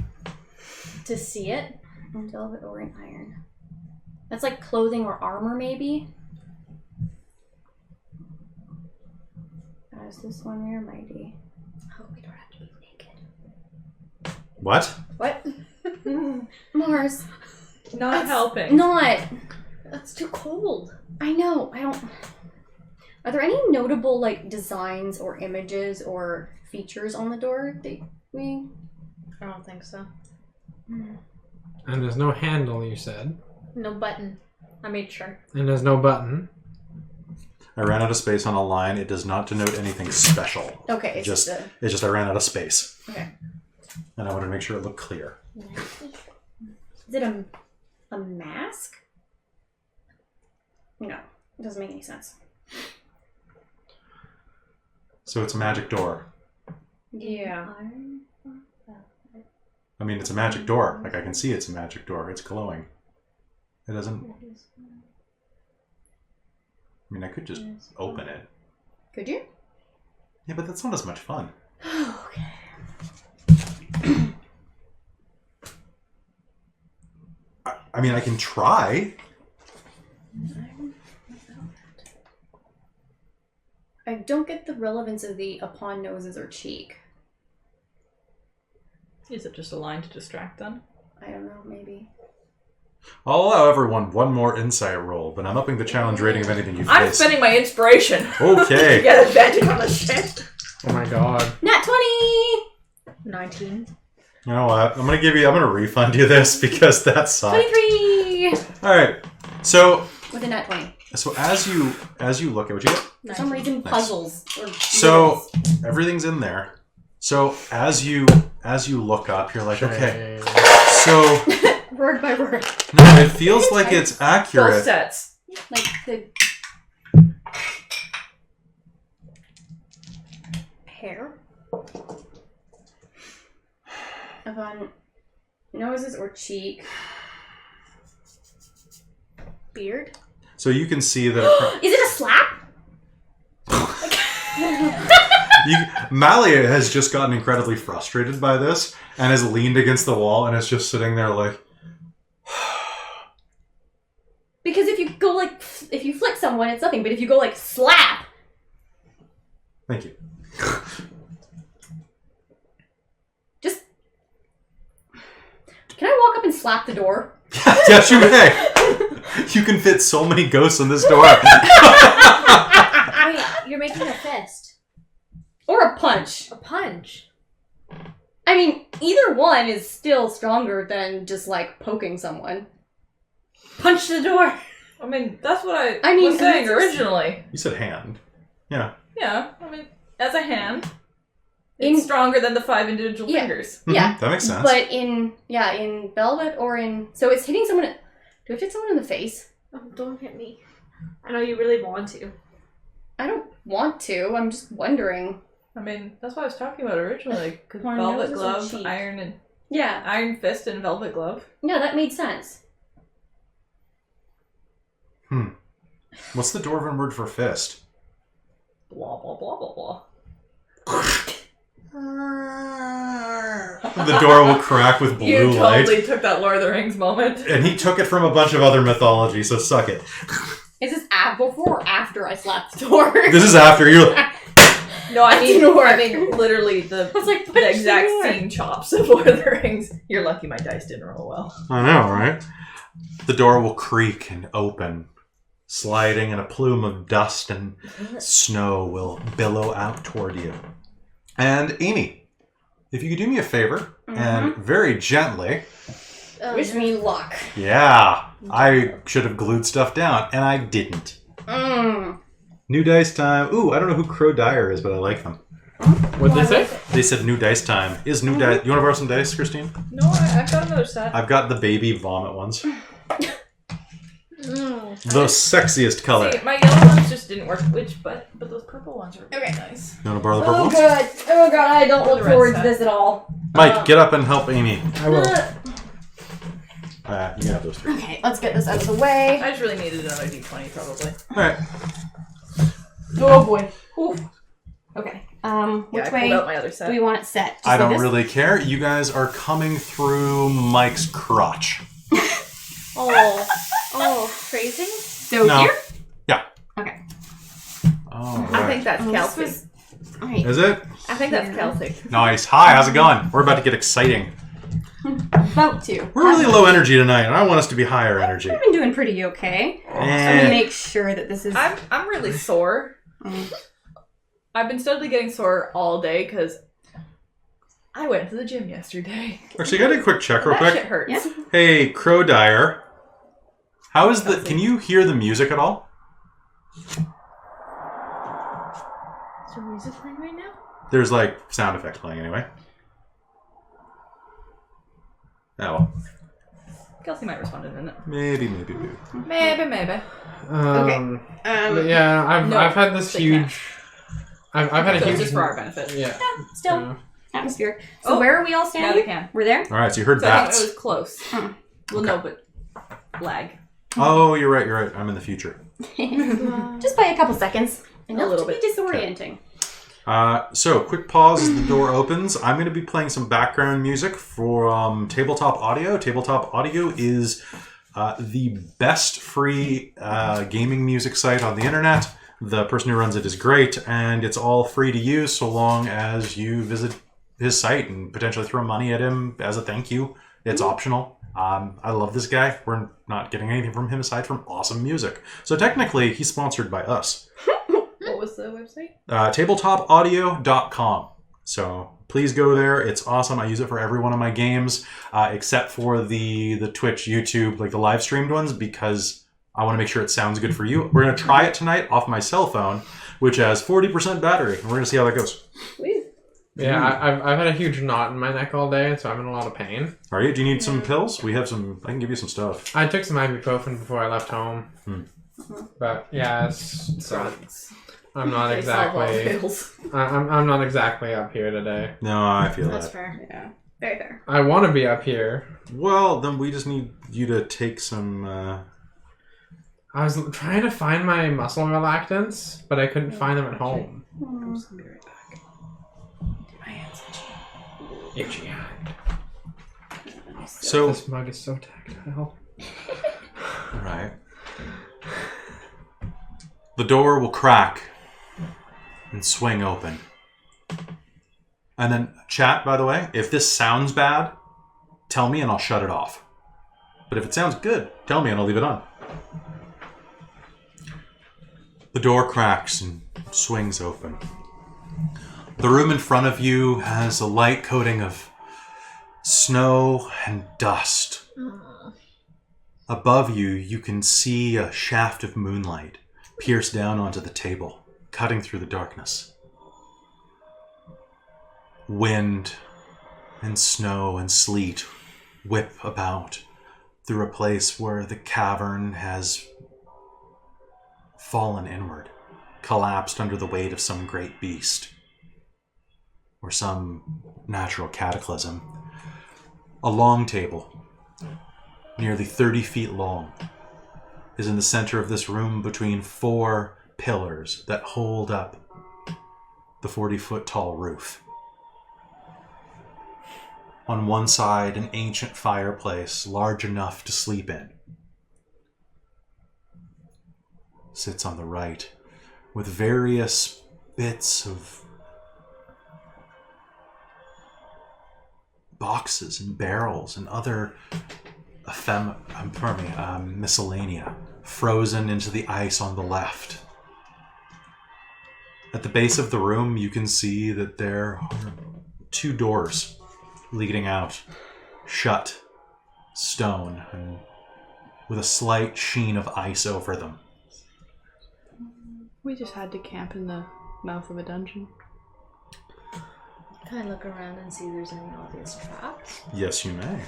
To see it? Velvet or an iron. That's like clothing or armor, maybe? As this one we are mighty. I hope we don't have to be naked. What? What? Mars. Not helping. Not. That's too cold. I know. I don't... Are there any notable like designs or images or features on the door that we... I don't think so. And there's no handle, you said. No button. I made sure. And there's no button. I ran out of space on a line. It does not denote anything special. Okay, it's It's just a... just I ran out of space. Okay. And I wanted to make sure it looked clear. Is it a mask? No, it doesn't make any sense. So it's a magic door. Yeah. I mean, it's a magic door. Like, I can see it's a magic door. It's glowing. It doesn't... I mean, I could just open it. Could you? Yeah, but that's not as much fun. Okay. I mean, I can try. I don't get the relevance of the upon noses or cheek. Is it just a line to distract them? I don't know, maybe. I'll allow everyone one more insight roll, but I'm upping the challenge rating of anything you face. I'm spending my inspiration. Okay. To get advantage on the shit. Oh my god. Nat 20! 19. You know what? I'm gonna refund you this because that sucked. 23! Alright. So With a nat 20. as you look at what you get. For some reason, Nice. puzzles. Or So everything's in there. So as you look up, you're like, okay. So word by word. no, it feels like it's Both accurate. sets. Like the hair upon noses or cheek. Beard. So you can see that Is it a slap? Malia has just gotten incredibly frustrated by this and has leaned against the wall and is just sitting there like, Because if you flick someone, it's nothing. But if you go like slap, thank you. just can I walk up and slap the door? Yes, you may. You can fit so many ghosts in this door. Wait, you're making a fist. Or a punch? A punch. I mean, either one is still stronger than just like poking someone. Punch the door. I mean, that's what I mean, was saying it's- originally. You said hand. Yeah. Yeah, I mean, as a hand, In- it's stronger than the 5 individual Yeah. fingers. Yeah. That makes sense. But in Velvet or in... So it's hitting someone... Do I hit someone in the face? Oh, don't hit me. I know you really want to. I don't want to. I'm just wondering. I mean, that's what I was talking about originally. Because On velvet noses or glove, cheek? iron Yeah. fist, and velvet glove. Yeah, that made sense. What's the Dwarven word for fist? Blah blah blah blah blah. The door will crack with blue You light. totally took that Lord of the Rings moment. And he took it from a bunch of other mythology, so suck it. Is this before or after I slapped the door? This is after you're like, No, I mean, didn't work. literally the I was like, the exact scene chops of Lord of the Rings. You're lucky my dice didn't roll well. I know, right? The door will creak and open, sliding, and a plume of dust and snow will billow out toward you. And Amy, if you could do me a favor, and very gently, Wish me luck. yeah, I should have glued stuff down, and I didn't. New dice time. Ooh, I don't know who Crow Dyer is, but I like them. What'd they say? They said new dice time. Is new dice... You want to borrow some dice, Christine? No, I've got another set. I've got the baby vomit ones. The sexiest color. See, my yellow ones just didn't work. But those purple ones are really nice. You want to borrow the purple Oh ones? god. Oh god, I don't Or look the red forward to set. this at all. Mike, get up and help Amy. I will. You can have those three. Okay, let's get this out of the way. I just really needed another d20 probably. Alright. Oh boy. Ooh. Okay. Which I way pulled out my other do set. we want it set? Just I like don't this? really care. You guys are coming through Mike's crotch. Oh, phrasing? So No. here? Yeah. Okay. Alright. I think that's This Kelsey. was... Alright. Is it? I think that's Kelsey. Nice. Hi, how's it going? We're about to get exciting. About to. We're really low energy tonight, and I want us to be higher energy. I've been doing pretty okay. I'm gonna make sure that this is... I'm really sore. I've been steadily getting sore all day because I went to the gym yesterday. Actually, I got a quick check real That quick. shit hurts. Yeah. Hey, Crow Dyer. How is the... Can you hear the music at all? Is there music playing right now? There's, like, sound effects playing anyway. Oh, well. Kelsey might respond in a minute. Maybe. Maybe. But yeah, No, I've had this they huge. I've had a So huge. it's just for our benefit. Yeah. Still. atmospheric. So Oh, where are we all Now standing? they can. We're there? All right, so you heard So I think that. it was close. Hmm. Well, no, but lag. Oh, you're right. I'm in the future. Just by a couple seconds. Enough little to bit. be disorienting. So, quick pause as the door opens. I'm going to be playing some background music from Tabletop Audio. Tabletop Audio is the best free gaming music site on the internet. The person who runs it is great, and it's all free to use so long as you visit his site and potentially throw money at him as a thank you. It's optional. I love this guy. We're not getting anything from him aside from awesome music. So technically, he's sponsored by us. What was the website? Tabletopaudio.com. So please go there. It's awesome. I use it for every one of my games, except for the Twitch, YouTube, like the live streamed ones, because I want to make sure it sounds good for you. We're going to try it tonight off my cell phone, which has 40% battery, and we're going to see how that goes. Yeah, I've had a huge knot in my neck all day, so I'm in a lot of pain. Are you? Do you need some pills? We have some. I can give you some stuff. I took some ibuprofen before I left home. But yeah, so I'm not They solve all the exactly. pills. I'm not exactly up here today. No, I feel That's that. fair. Yeah. Very fair. I want to be up here. Well, then we just need you to take some. I was trying to find my muscle relaxants, but I couldn't find them at home. I'm just gonna be right back. My hands Itchy hand. So, This mug is so tactile. right. The door will crack and swing open. And then, chat, by the way, if this sounds bad, tell me and I'll shut it off. But if it sounds good, tell me and I'll leave it on. The door cracks and swings open. The room in front of you has a light coating of snow and dust. Above you, you can see a shaft of moonlight pierce down onto the table, cutting through the darkness. Wind and snow and sleet whip about through a place where the cavern has fallen inward, collapsed under the weight of some great beast or some natural cataclysm. A long table, nearly 30 feet long, is in the center of this room between 4 pillars that hold up the 40-foot tall roof. On one side, an ancient fireplace large enough to sleep in sits on the right, with various bits of boxes and barrels and other miscellanea frozen into the ice on the left. At the base of the room, you can see that there are 2 doors leading out, shut, stone, and with a slight sheen of ice over them. We just had to camp in the mouth of a dungeon. Can I look around and see if there's any obvious traps? Yes, you may.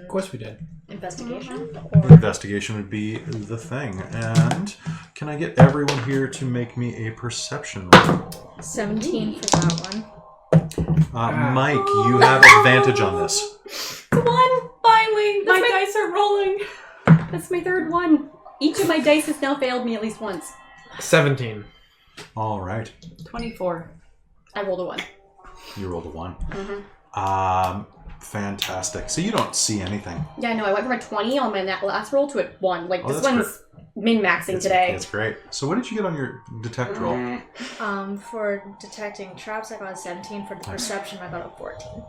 Of course we did. Investigation? Investigation would be the thing. And can I get everyone here to make me a perception roll? 17 for that one. Mike, you have advantage on this. One! Finally! My My dice are rolling. That's my third one. Each of my dice has now failed me at least once. 17. All right. 24. I rolled a 1. You rolled a 1. Mm-hmm. Fantastic. So you don't see anything. Yeah, no, I went from a 20 on my last roll to a 1. Like, Oh, this that's one's min-maxing today. It's great. So what did you get on your detect roll? For detecting traps, I got a 17. For the perception, I got a 14.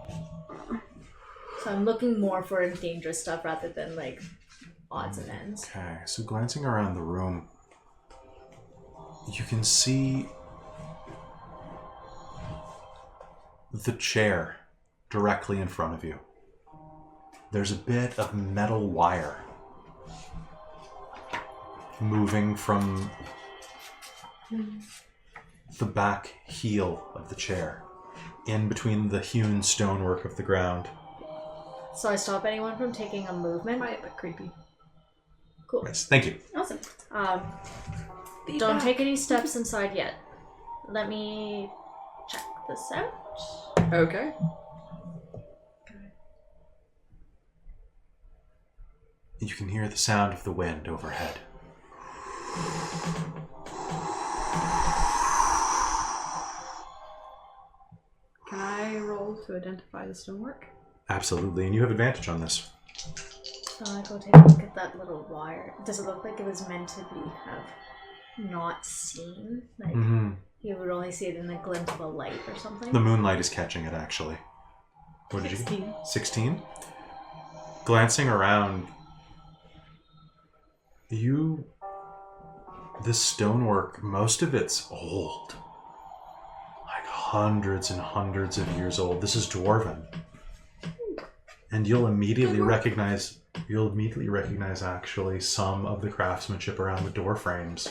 So I'm looking more for dangerous stuff rather than, like, odds and ends. Okay, so glancing around the room, you can see the chair directly in front of you. There's a bit of metal wire moving from the back heel of the chair in between the hewn stonework of the ground. So I stop anyone from taking a movement. Quiet but creepy. Cool. Yes, thank you. Awesome. Don't take any steps inside yet. Let me check this out. Okay. You can hear the sound of the wind overhead. Can I roll to identify the stonework? Absolutely, and you have advantage on this. So I go take a look at that little wire. Does it look like it was meant to be not seen? Like you would only see it in the glint of a light or something? The moonlight is catching it, actually. What did 16. you? 16? Glancing around, this stonework, most of it's old. Like hundreds and hundreds of years old. This is dwarven. And you'll immediately recognize actually some of the craftsmanship around the door frames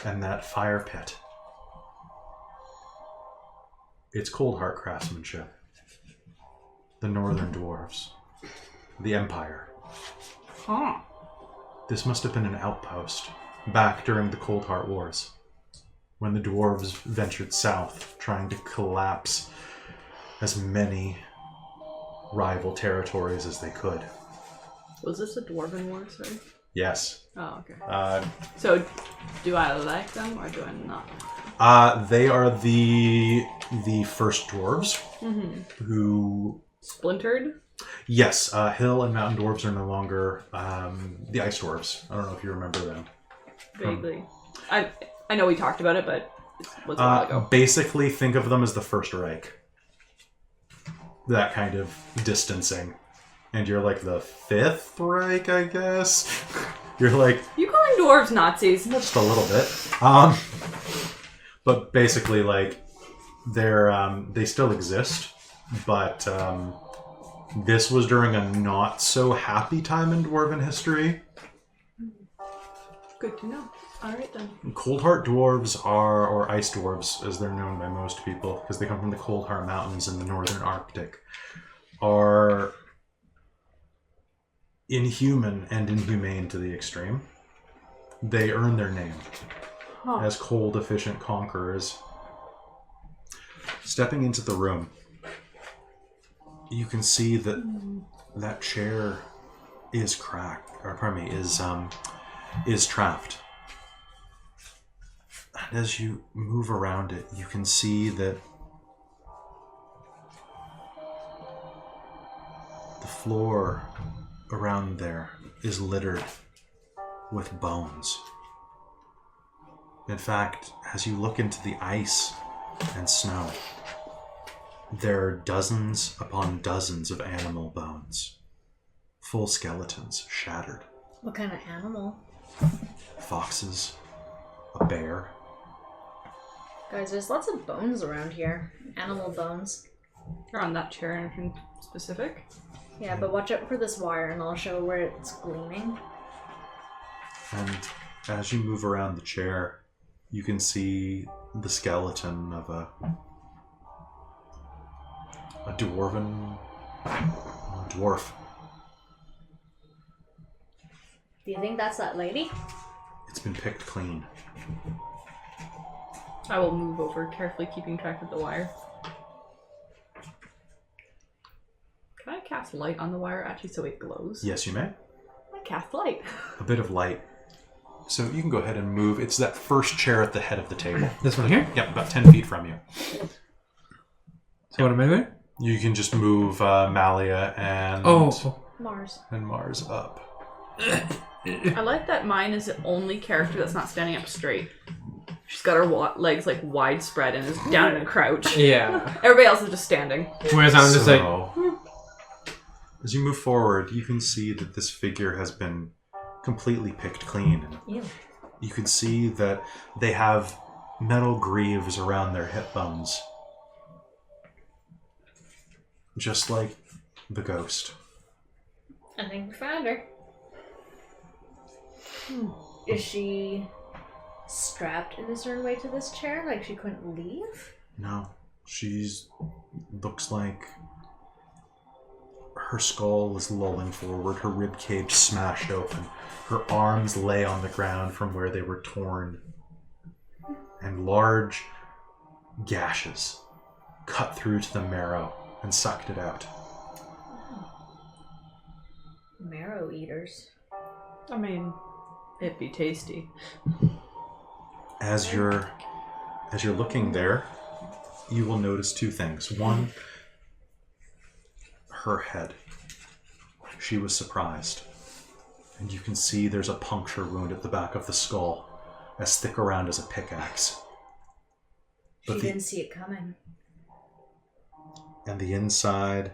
and that fire pit. It's Cold Heart craftsmanship. The Northern Dwarves. The Empire. Huh. This must have been an outpost back during the Cold Heart Wars, when the dwarves ventured south, trying to collapse as many rival territories as they could. Was this a dwarven war, sorry? Yes. Oh, okay. So, do I like them or do I not? They are the first dwarves who... Splintered? Yes, Hill and Mountain Dwarves are no longer the Ice Dwarves. I don't know if you remember them. Vaguely. I know we talked about it, but it was a while ago. Basically, think of them as the First Reich. That kind of distancing. And you're like the Fifth Reich, I guess? You're like... You calling dwarves Nazis? Just a little bit. But basically, like, they still exist, but this was during a not so happy time in dwarven history. Good to know. Alright then. Cold Heart Dwarves are, or Ice Dwarves as they're known by most people, because they come from the Cold Heart Mountains in the northern Arctic, are inhuman and inhumane to the extreme. They earn their name as cold, efficient conquerors. Stepping into the room, you can see that that chair is is trapped. And as you move around it, you can see that the floor around there is littered with bones. In fact, as you look into the ice and snow, there are dozens upon dozens of animal bones. Full skeletons, shattered. What kind of animal? Foxes, a bear. Guys, there's lots of bones around here. Animal bones. You're on that chair, anything specific? Yeah, but watch out for this wire and I'll show where it's gleaming. And as you move around the chair, you can see the skeleton of a dwarf. Do you think that's that lady? It's been picked clean. I will move over, carefully keeping track of the wire. Can I cast light on the wire actually so it glows? Yes, you may. I cast light. A bit of light. So you can go ahead and move. It's that first chair at the head of the table. This one here? Yep, about 10 feet from you. So what am I doing? You can just move Malia and Mars. and Mars up. I like that mine is the only character that's not standing up straight. She's got her legs like widespread and is down in a crouch. Yeah. Everybody else is just standing. Whereas I'm just like... As you move forward, you can see that this figure has been completely picked clean. Ew. You can see that they have metal greaves around their hip bones. Just like the ghost. I think we found her. Is she strapped in a certain way to this chair? Like she couldn't leave? No. Looks like her skull is lolling forward, her rib cage smashed open. Her arms lay on the ground from where they were torn. And large gashes cut through to the marrow and sucked it out. Marrow eaters. I mean, it'd be tasty. As you're looking there, you will notice two things. One, her head. She was surprised. And you can see there's a puncture wound at the back of the skull, as thick around as a pickaxe. She didn't see it coming. And the inside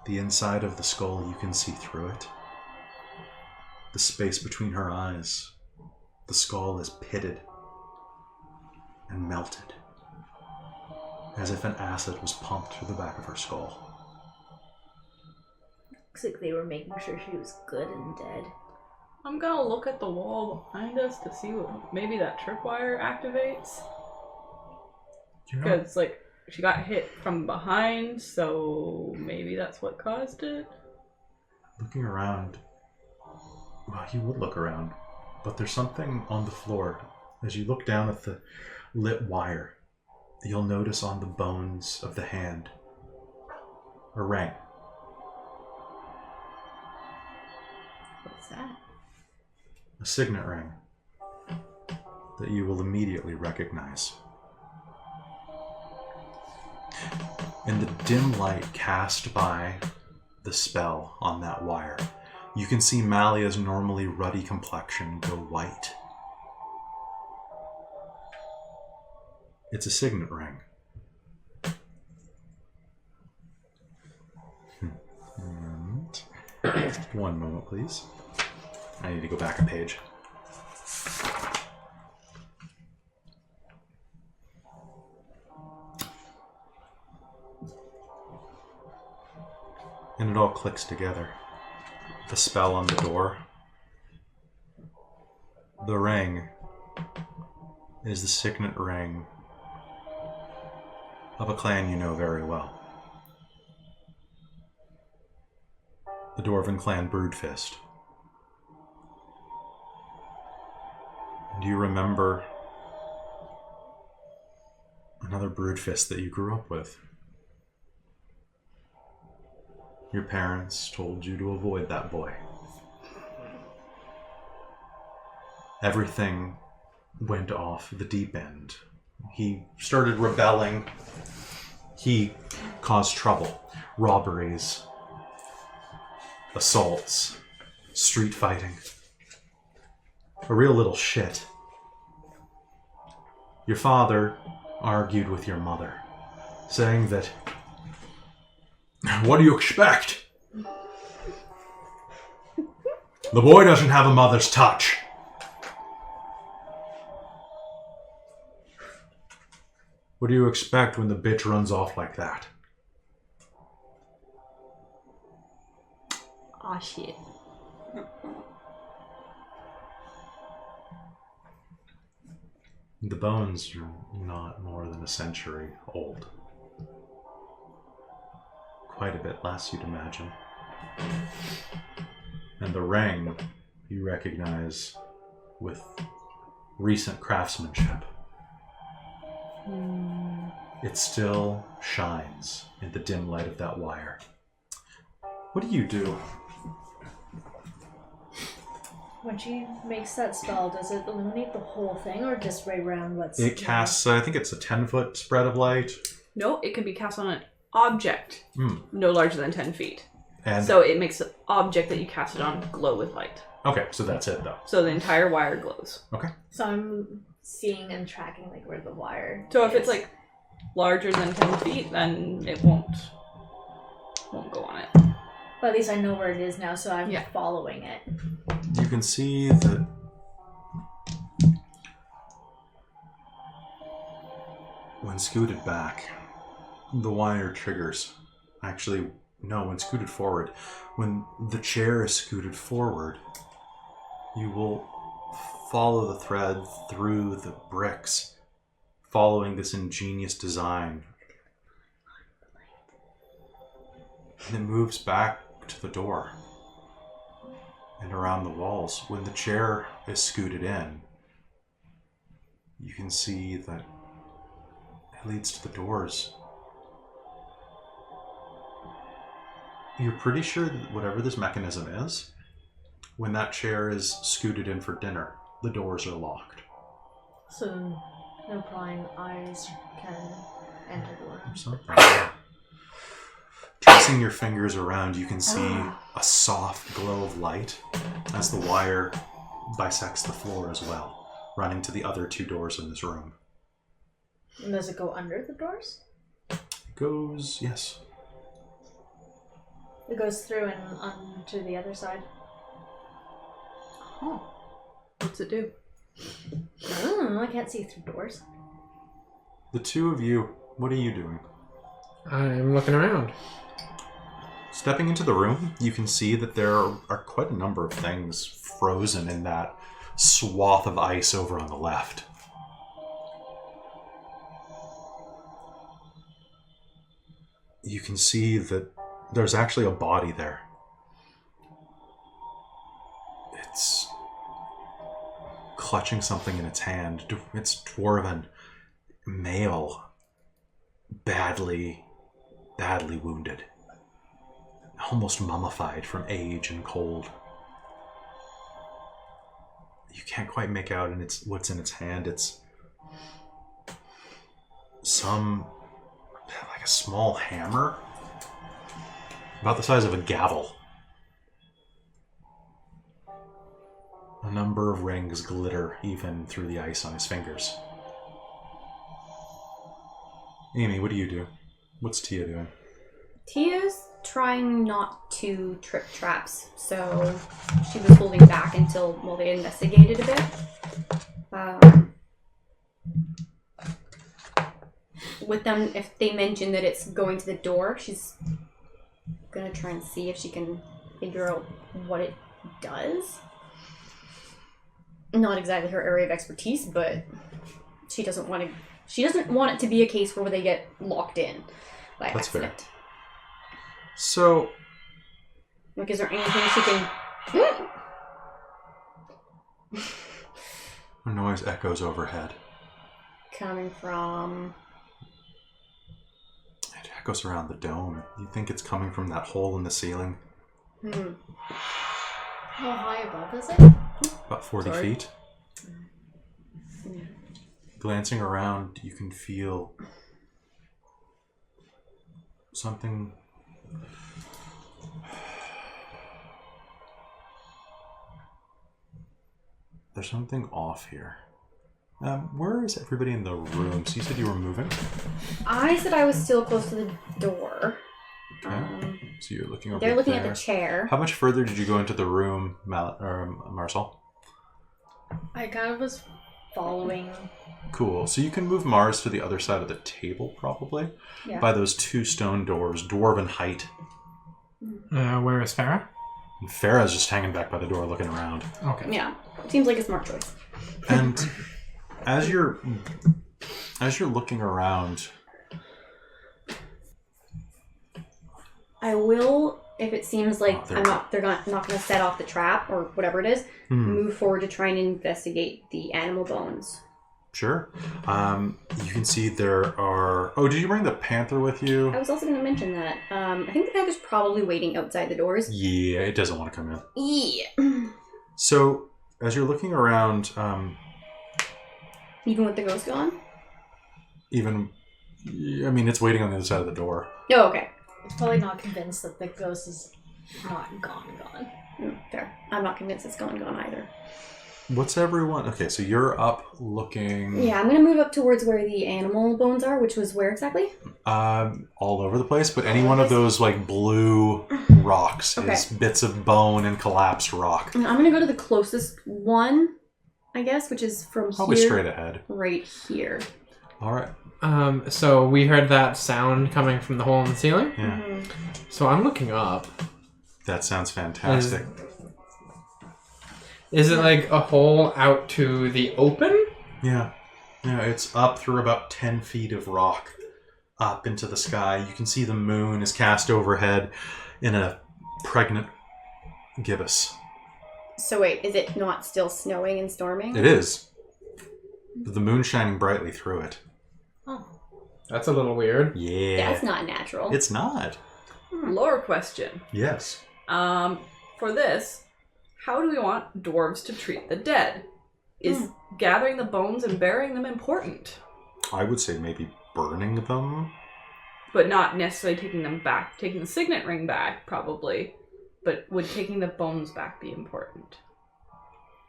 of the skull, you can see through it. The space between her eyes, the skull is pitted and melted, as if an acid was pumped through the back of her skull. Looks like they were making sure she was good and dead. I'm gonna look at the wall behind us to see what maybe that tripwire activates. Because, like, she got hit from behind, so maybe that's what caused it. Looking around, well, you would look around, but there's something on the floor. As you look down at the lit wire, you'll notice on the bones of the hand a ring. What's that? A signet ring that you will immediately recognize. In the dim light cast by the spell on that wire, you can see Malia's normally ruddy complexion go white. It's a signet ring. And one moment, please. I need to go back a page. And it all clicks together. The spell on the door. The ring is the signet ring of a clan you know very well. The Dwarven clan Broodfist. Do you remember another Broodfist that you grew up with? Your parents told you to avoid that boy. Everything went off the deep end. He started rebelling. He caused trouble. Robberies. Assaults. Street fighting. A real little shit. Your father argued with your mother, saying that, "What do you expect? The boy doesn't have a mother's touch." What do you expect when the bitch runs off like that? Aw, shit. The bones are not more than a century old. Quite a bit less, you'd imagine. And the ring you recognize with recent craftsmanship. It still shines in the dim light of that wire. What do you do? When she makes that spell, does it illuminate the whole thing or just right around what's... It casts, I think it's a 10-foot spread of light. No, it can be cast on an object no larger than 10 feet. And So it makes an object that you cast it on glow with light. okay, so that's it though. So the entire wire glows. Okay. So I'm seeing and tracking like where the wire So if is. it's like larger than 10 feet, then it won't go on it. But at least I know where it is now, so I'm Yeah. following it. You can see that when scooted back, the wire triggers. Actually, no, when scooted forward. When the chair is scooted forward, you will follow the thread through the bricks, following this ingenious design. And it moves back to the door and around the walls. When the chair is scooted in, you can see that It leads to the doors. You're pretty sure that whatever this mechanism is, when that chair is scooted in for dinner, the doors are locked. So no prying eyes can enter the room. Something. Tracing your fingers around, you can see a soft glow of light as the wire bisects the floor as well, running to the other 2 doors in this room. And does it go under the doors? It goes, yes. It goes through and onto the other side. Oh. What's it do? I don't know, I can't see through doors. The 2 of you, what are you doing? I'm looking around. Stepping into the room, you can see that there are quite a number of things frozen in that swath of ice over on the left. You can see that there's actually a body there. It's clutching something in its hand. It's dwarven, male, badly wounded. Almost mummified from age and cold. You can't quite make out what's in its hand. It's like a small hammer, about the size of a gavel. A number of rings glitter even through the ice on his fingers. Amy, what do you do? What's Teah doing? Tia's trying not to trip traps, so she was holding back until they investigated a bit. With them, if they mention that it's going to the door, she's gonna try and see if she can figure out what it does. Not exactly her area of expertise, but she doesn't want it to be a case where they get locked in by accident. Fair. So, like, is there anything she can... a noise echoes overhead. Coming from... It echoes around the dome. You think it's coming from that hole in the ceiling? How high above is it? About 40 feet. Glancing around, you can feel something... There's something off here. Where is everybody in the room? So you said you were moving? I said I was still close to the door. Okay. So you're looking over They're looking there. at the chair. How much further did you go into the room, Marisol? I kind of was following. Cool. So you can move Mars to the other side of the table, probably, Yeah. by those 2 stone doors, dwarven height. Where is Farah? And Farah's just hanging back by the door looking around. Okay. Yeah. Seems like a smart choice. And as you're looking around, I will, if it seems like they're they're not going to set off the trap or whatever it is, move forward to try and investigate the animal bones. sure. You can see there are... Oh, did you bring the panther with you? I was also going to mention that. I think the panther's probably waiting outside the doors. Yeah, it doesn't want to come in. Yeah. So, as you're looking around, Even with the ghost gone? it's waiting on the other side of the door. Oh, okay. It's probably not convinced that the ghost is not gone. Fair. I'm not convinced it's gone either. What's everyone... Okay, so you're up looking... Yeah, I'm going to move up towards where the animal bones are, which was where exactly? All over the place, but any one of those, like, blue rocks is bits of bone and collapsed rock. I'm going to go to the closest one, I guess, which is from Probably here. straight ahead. Right here. All right. So we heard that sound coming from the hole in the ceiling. Yeah. So I'm looking up. That sounds fantastic. Is it like a hole out to the open? Yeah. Yeah, it's up through about 10 feet of rock up into the sky. You can see the moon is cast overhead in a pregnant gibbous. So wait, is it not still snowing and storming? It is. The moon's shining brightly through it. Oh. That's a little weird. Yeah. That's not natural. It's not. Lore question. Yes. For this, how do we want dwarves to treat the dead? Is gathering the bones and burying them important? I would say maybe burning them. But not necessarily taking them back. Taking the signet ring back, probably. But would taking the bones back be important?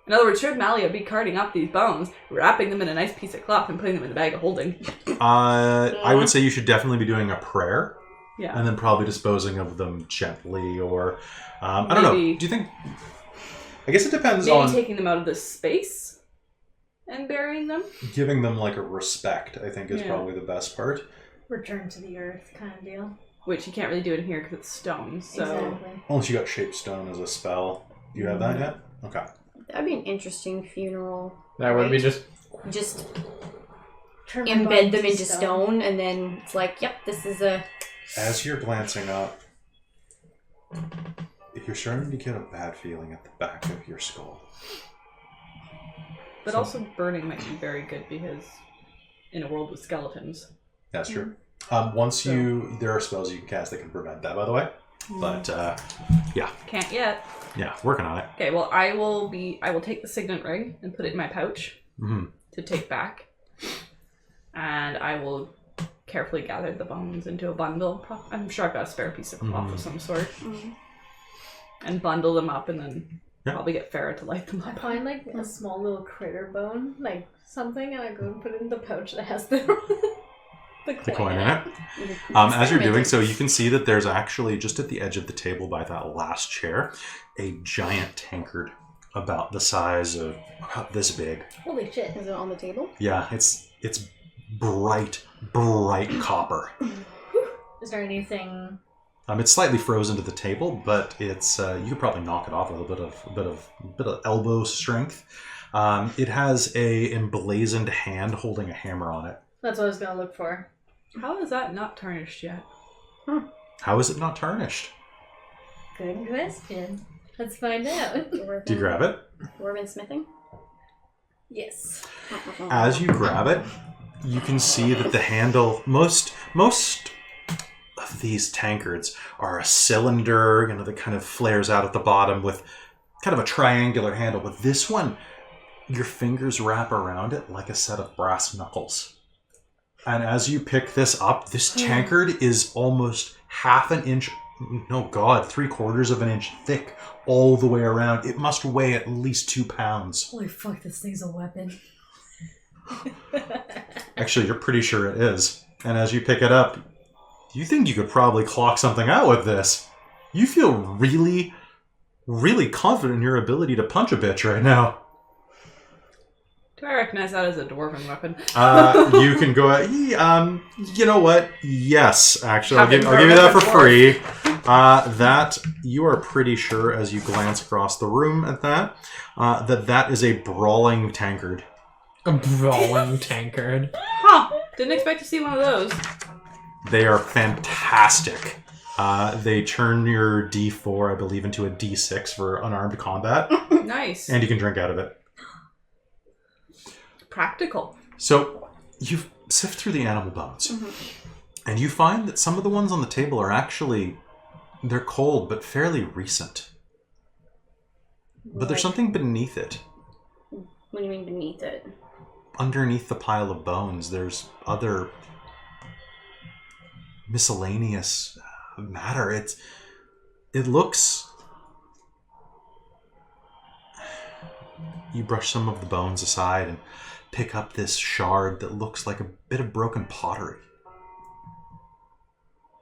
In other words, should Malia be carting up these bones, wrapping them in a nice piece of cloth, and putting them in the bag of holding? I would say you should definitely be doing a prayer. Yeah. And then probably disposing of them gently, or... I don't know. Do you think... I guess it depends Maybe on... taking them out of this space and burying them? Giving them, like, a respect, I think, is probably the best part. Return to the earth kind of deal. Which you can't really do it in here because it's stone, so... Exactly. Unless you got Shape Stone as a spell. Do you have that yet? Okay. That'd be an interesting funeral. That would be just... Just Turn my embed body them to into stone, and then it's like, yep, this is a... As you're glancing up, you're starting to get a bad feeling at the back of your skull. But also burning might be very good because in a world with skeletons. That's true. Once there are spells you can cast that can prevent that, by the way. But, yeah. Can't yet. Yeah, working on it. Okay, well, I will take the signet ring and put it in my pouch to take back. And I will carefully gather the bones into a bundle. I'm sure I've got a spare piece of cloth of some sort. And bundle them up and then probably get Farah to light them I up. find like a small little critter bone, like something, and I go and put it in the pouch that has the coin in it. As you're doing so, you can see that there's actually, just at the edge of the table by that last chair, a giant tankard about the size of this big. Holy shit. Is it on the table? Yeah, it's bright copper. Is there anything... It's slightly frozen to the table, but it's you could probably knock it off with a bit of elbow strength. It has a emblazoned hand holding a hammer on it. That's what I was going to look for. How is that not tarnished yet? How is it not tarnished? Good question. Let's find out. Do you grab it? Dwarven smithing? Yes. As you grab it, you can see that the handle, most of these tankards are a cylinder, that kind of flares out at the bottom with kind of a triangular handle. But this one, your fingers wrap around it like a set of brass knuckles. And as you pick this up, this tankard is almost half an inch, no God, 3/4 of an inch thick all the way around. It must weigh at least 2 pounds. Holy fuck, this thing's a weapon. Actually, you're pretty sure it is. And as you pick it up, you think you could probably clock something out with this. You feel really, really confident in your ability to punch a bitch right now. Do I recognize that as a dwarven weapon? You can go out. You know what? Yes, actually, I'll give you that for free. That you are pretty sure as you glance across the room at that that is a brawling tankard. A brawling tankard. Huh. Didn't expect to see one of those. They are fantastic. They turn your D4, I believe, into a D6 for unarmed combat. Nice. And you can drink out of it. Practical. So you sift through the animal bones, and you find that some of the ones on the table are actually, they're cold but fairly recent. But there's something beneath it. What do you mean beneath it? Underneath the pile of bones, there's other miscellaneous matter. It looks... You brush some of the bones aside and pick up this shard that looks like a bit of broken pottery.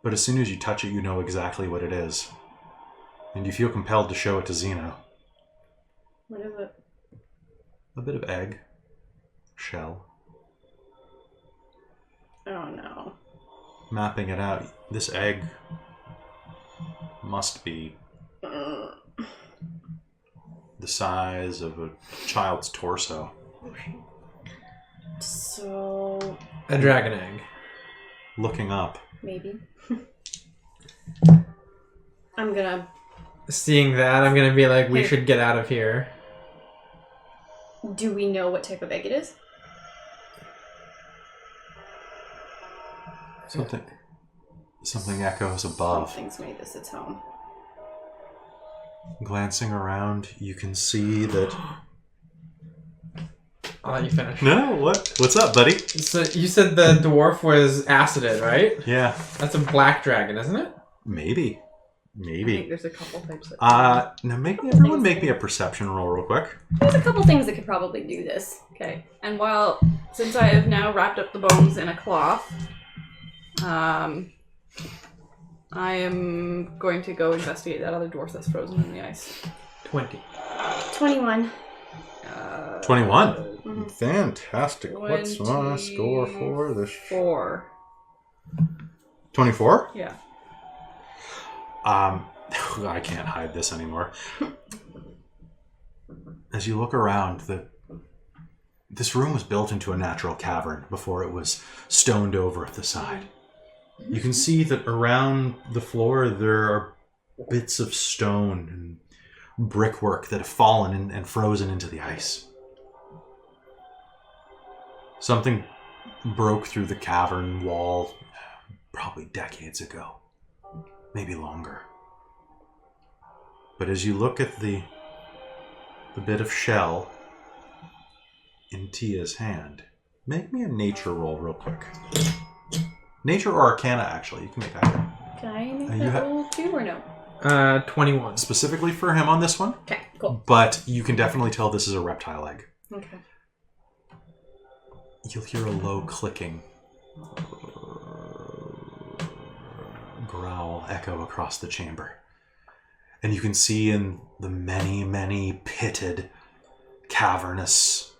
But as soon as you touch it, you know exactly what it is. And you feel compelled to show it to Zeno. What is it? A bit of egg. Shell. Oh no. Mapping it out, this egg must be the size of a child's torso. So... A dragon egg. Looking up. maybe. I'm gonna... Seeing that, I'm gonna be like, we Hey. should get out of here. Do we know what type of egg it is? Something echoes above. Something's made this its home. Glancing around, you can see that... I'll let you finish. No, what? What's up, buddy? So you said the dwarf was acided, right? Yeah. That's a black dragon, isn't it? Maybe. I think Maybe. there's a couple types of Now everyone make me a perception roll real quick. There's a couple things that could probably do this. Okay. And since I have now wrapped up the bones in a cloth, I am going to go investigate that other dwarf that's frozen in the ice. 20. 21. 21. Mhm. Fantastic. What's my score for this? 4. 24? Yeah. I can't hide this anymore. As you look around, this room was built into a natural cavern before it was stoned over at the side. You can see that around the floor there are bits of stone and brickwork that have fallen and frozen into the ice. Something broke through the cavern wall probably decades ago. Maybe longer. But as you look at the bit of shell in Teah's hand, make me a nature roll real quick. Nature or Arcana, actually. You can make either. Can I make you that roll too, or no? 21. Specifically for him on this one, Okay, cool. but you can definitely tell this is a reptile egg. Okay. You'll hear a low clicking growl echo across the chamber. And you can see in the many, many pitted, cavernous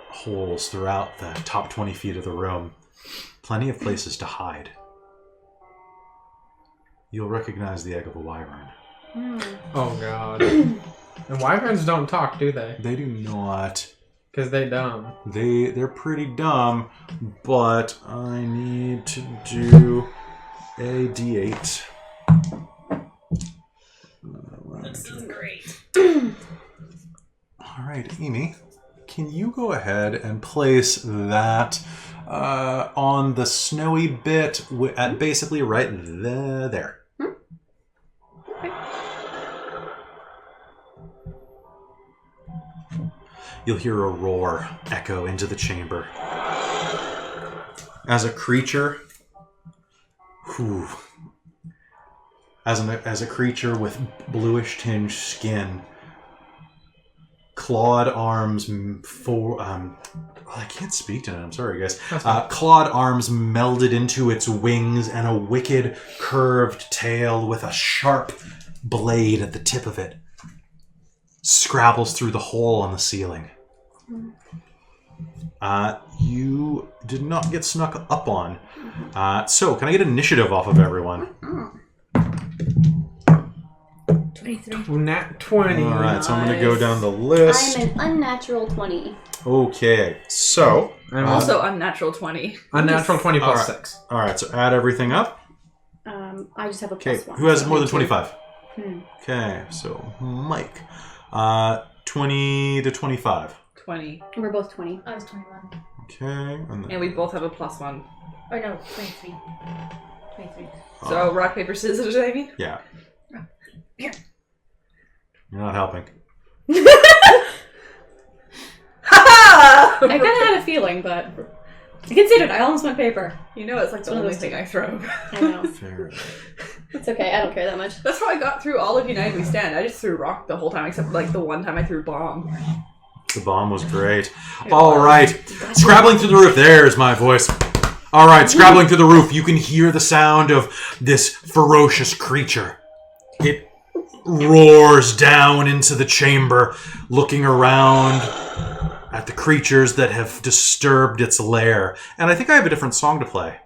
holes throughout the top 20 feet of the room, plenty of places to hide. You'll recognize the egg of a wyvern. Oh god. And wyverns don't talk, do they? They do not. Because they dumb. They're pretty dumb, but I need to do a D8. This is great. All right, Amy, can you go ahead and place that on the snowy bit at basically right there? You'll hear a roar echo into the chamber. As a creature, as a creature with bluish tinged skin, clawed arms I can't speak tonight, I'm sorry guys. Clawed arms melded into its wings and a wicked curved tail with a sharp blade at the tip of it scrabbles through the hole on the ceiling. You did not get snuck up on. So, can I get initiative off of everyone? 23. Nat 20. Alright, so I'm going to go down the list. I'm an unnatural 20. Okay, so... I'm Also unnatural 20. unnatural 20 plus Alright. 6. Alright, so add everything up. I just have a Okay, plus 1. who has so more I than need 25? to- Okay, so Mike. 20 to 25. 20. We're both 20. I was 21. Okay, and then... And we both have a +1. Or no, 23. 23. So, rock, paper, scissors, Amy? Yeah. Here. You're not helping. Ha! I kind of had a feeling, but I considered. I almost went paper. You know it's like It's the one of only those thing two. I throw. I know. Fair. It's okay. I don't care that much. That's how I got through all of United We Stand. I just threw rock the whole time, except like the one time I threw bomb. The bomb was great. All right. Scrabbling through the roof. There's my voice. All right, scrabbling through the roof. You can hear the sound of this ferocious creature. It roars down into the chamber, looking around at the creatures that have disturbed its lair. And I think I have a different song to play.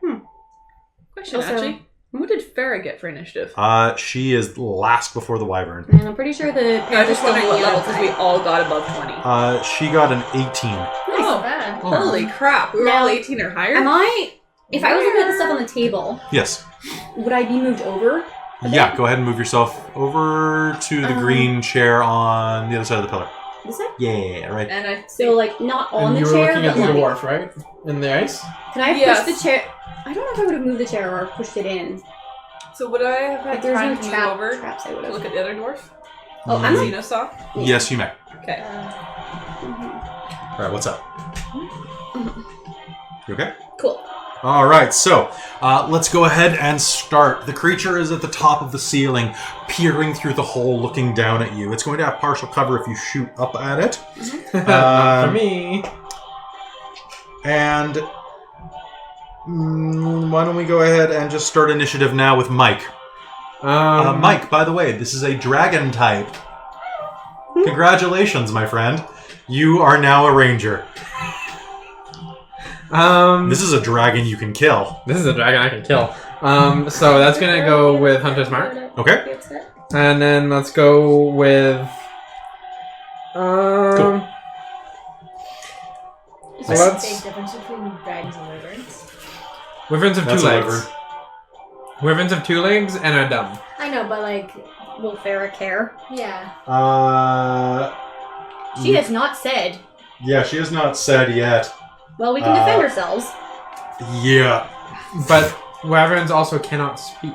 Question, Also- actually. What did Farrah get for initiative? She is last before the wyvern. And I'm pretty sure the... No, I was just wondering what level, because we all got above 20. She got an 18. Oh, bad. holy crap. We were Now, all 18 or higher? Am I... If I was looking at the stuff on the table, Yes. would I be moved over? Yeah, go ahead and move yourself over to the green chair on the other side of the pillar. This side? Yeah, right. And I So, like, not on And the you were chair, looking at but the like... dwarf, right? In the ice? Can I Yes. push the chair? I don't know if I would have moved the chair or pushed it in. So would I have had If there's time no to move trap, over traps, I would to have. look at the other dwarf? Oh, I'm not... Xena saw? Yes, you may. Okay. All right, what's up? You okay? Cool. All right, so let's go ahead and start. The creature is at the top of the ceiling, peering through the hole, looking down at you. It's going to have partial cover if you shoot up at it. Not for me. And why don't we go ahead and just start initiative now with Mike. Mike, by the way, this is a dragon type. Congratulations, my friend. You are now a ranger. This is a dragon you can kill. This is a dragon I can kill. So that's gonna go with Hunter's Mark. Okay. And then let's go with... Cool. Is So there a let's- big difference between dragons and wyverns? Wyverns have That's two a legs. wyvern. Wyverns have 2 legs and are dumb. I know, but like, Will Farrah care? yeah. She has not said. Yeah, she has not said yet. Well, we can defend ourselves. Yeah. But wyverns also cannot speak.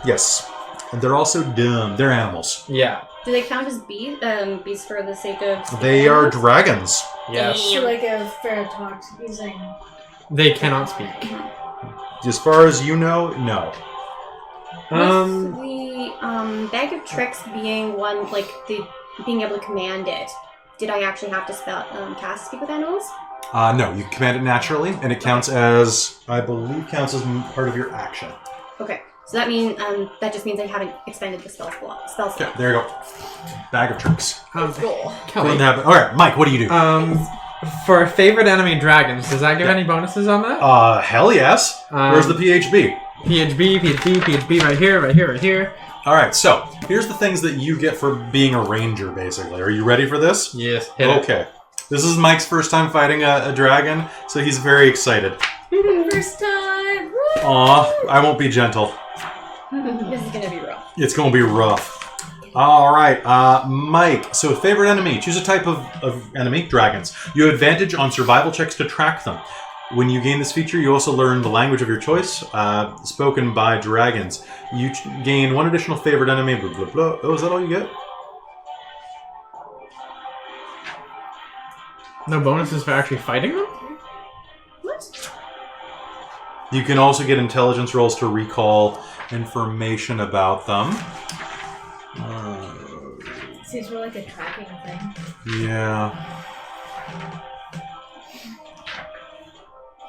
Yes. And they're also dumb. They're animals. Yeah. Do they count as beasts for the sake of... They are dragons. Yes. So like a fair talk using. They cannot speak. As far as you know, no. With the bag of tricks being one, like, the being able to command it, did I actually have to cast Speak with Animals? No, you command it naturally, and it counts as, I believe, counts as part of your action. Okay. So that means that just means I haven't expended the spell slot. Okay, there you go. Bag of tricks. Roll. Kelly. All right, Mike, what do you do? For favorite enemy dragons, does that give any bonuses on that? Hell yes. Where's the PHB? PHB, right here. All right, so here's the things that you get for being a ranger, basically. Are you ready for this? Yes, hit it. Okay. This is Mike's first time fighting a dragon, so he's very excited. First time! Aw, I won't be gentle. This is gonna be rough. It's going to be rough. All right, Mike. So, favorite enemy. Choose a type of enemy, dragons. You have advantage on survival checks to track them. When you gain this feature, you also learn the language of your choice, spoken by dragons. You gain 1 additional favorite enemy, blah, blah, blah. Oh, is that all you get? No bonuses for actually fighting them? What? You can also get intelligence rolls to recall information about them. Seems more like a tracking thing. Yeah.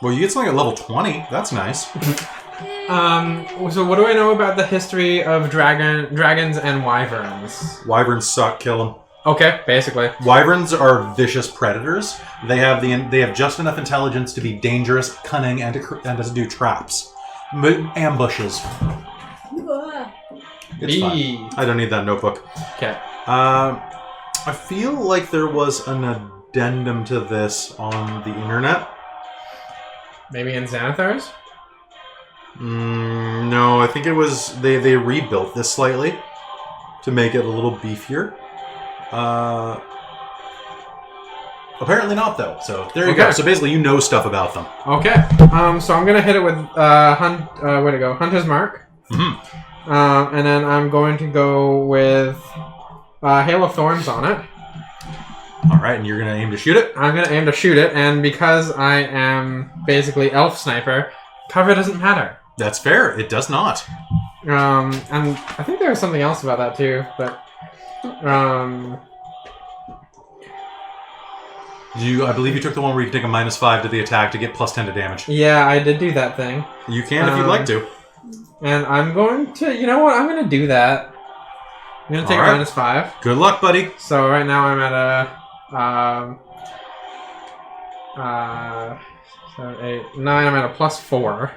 Well, you get something at level 20. That's nice. So what do I know about the history of dragons and wyverns? Wyverns suck. Kill them. Okay, basically. Wyverns are vicious predators. They have just enough intelligence to be dangerous, cunning, and to do traps, ambushes. It's fine. I don't need that notebook. Okay. I feel like there was an addendum to this on the internet. Maybe in Xanathar's? No, I think it was they rebuilt this slightly to make it a little beefier. Apparently not, though. So there you go. So basically, you know stuff about them. Okay. So I'm gonna hit it with Hunter's Mark. Mm-hmm. And then I'm going to go with Hail of Thorns on it. All right, and you're gonna aim to shoot it. I'm gonna aim to shoot it, and because I am basically elf sniper, cover doesn't matter. That's fair. It does not. And I think there was something else about that too, but I believe you took the one where you can take a -5 to the attack to get +10 to damage. yeah, I did do that thing. You can if you'd like to. And I'm going to, you know what? I'm going to do that. I'm going to take All a right. -5. Good luck, buddy. So right now I'm at a 7, 8, 9. I'm at a +4.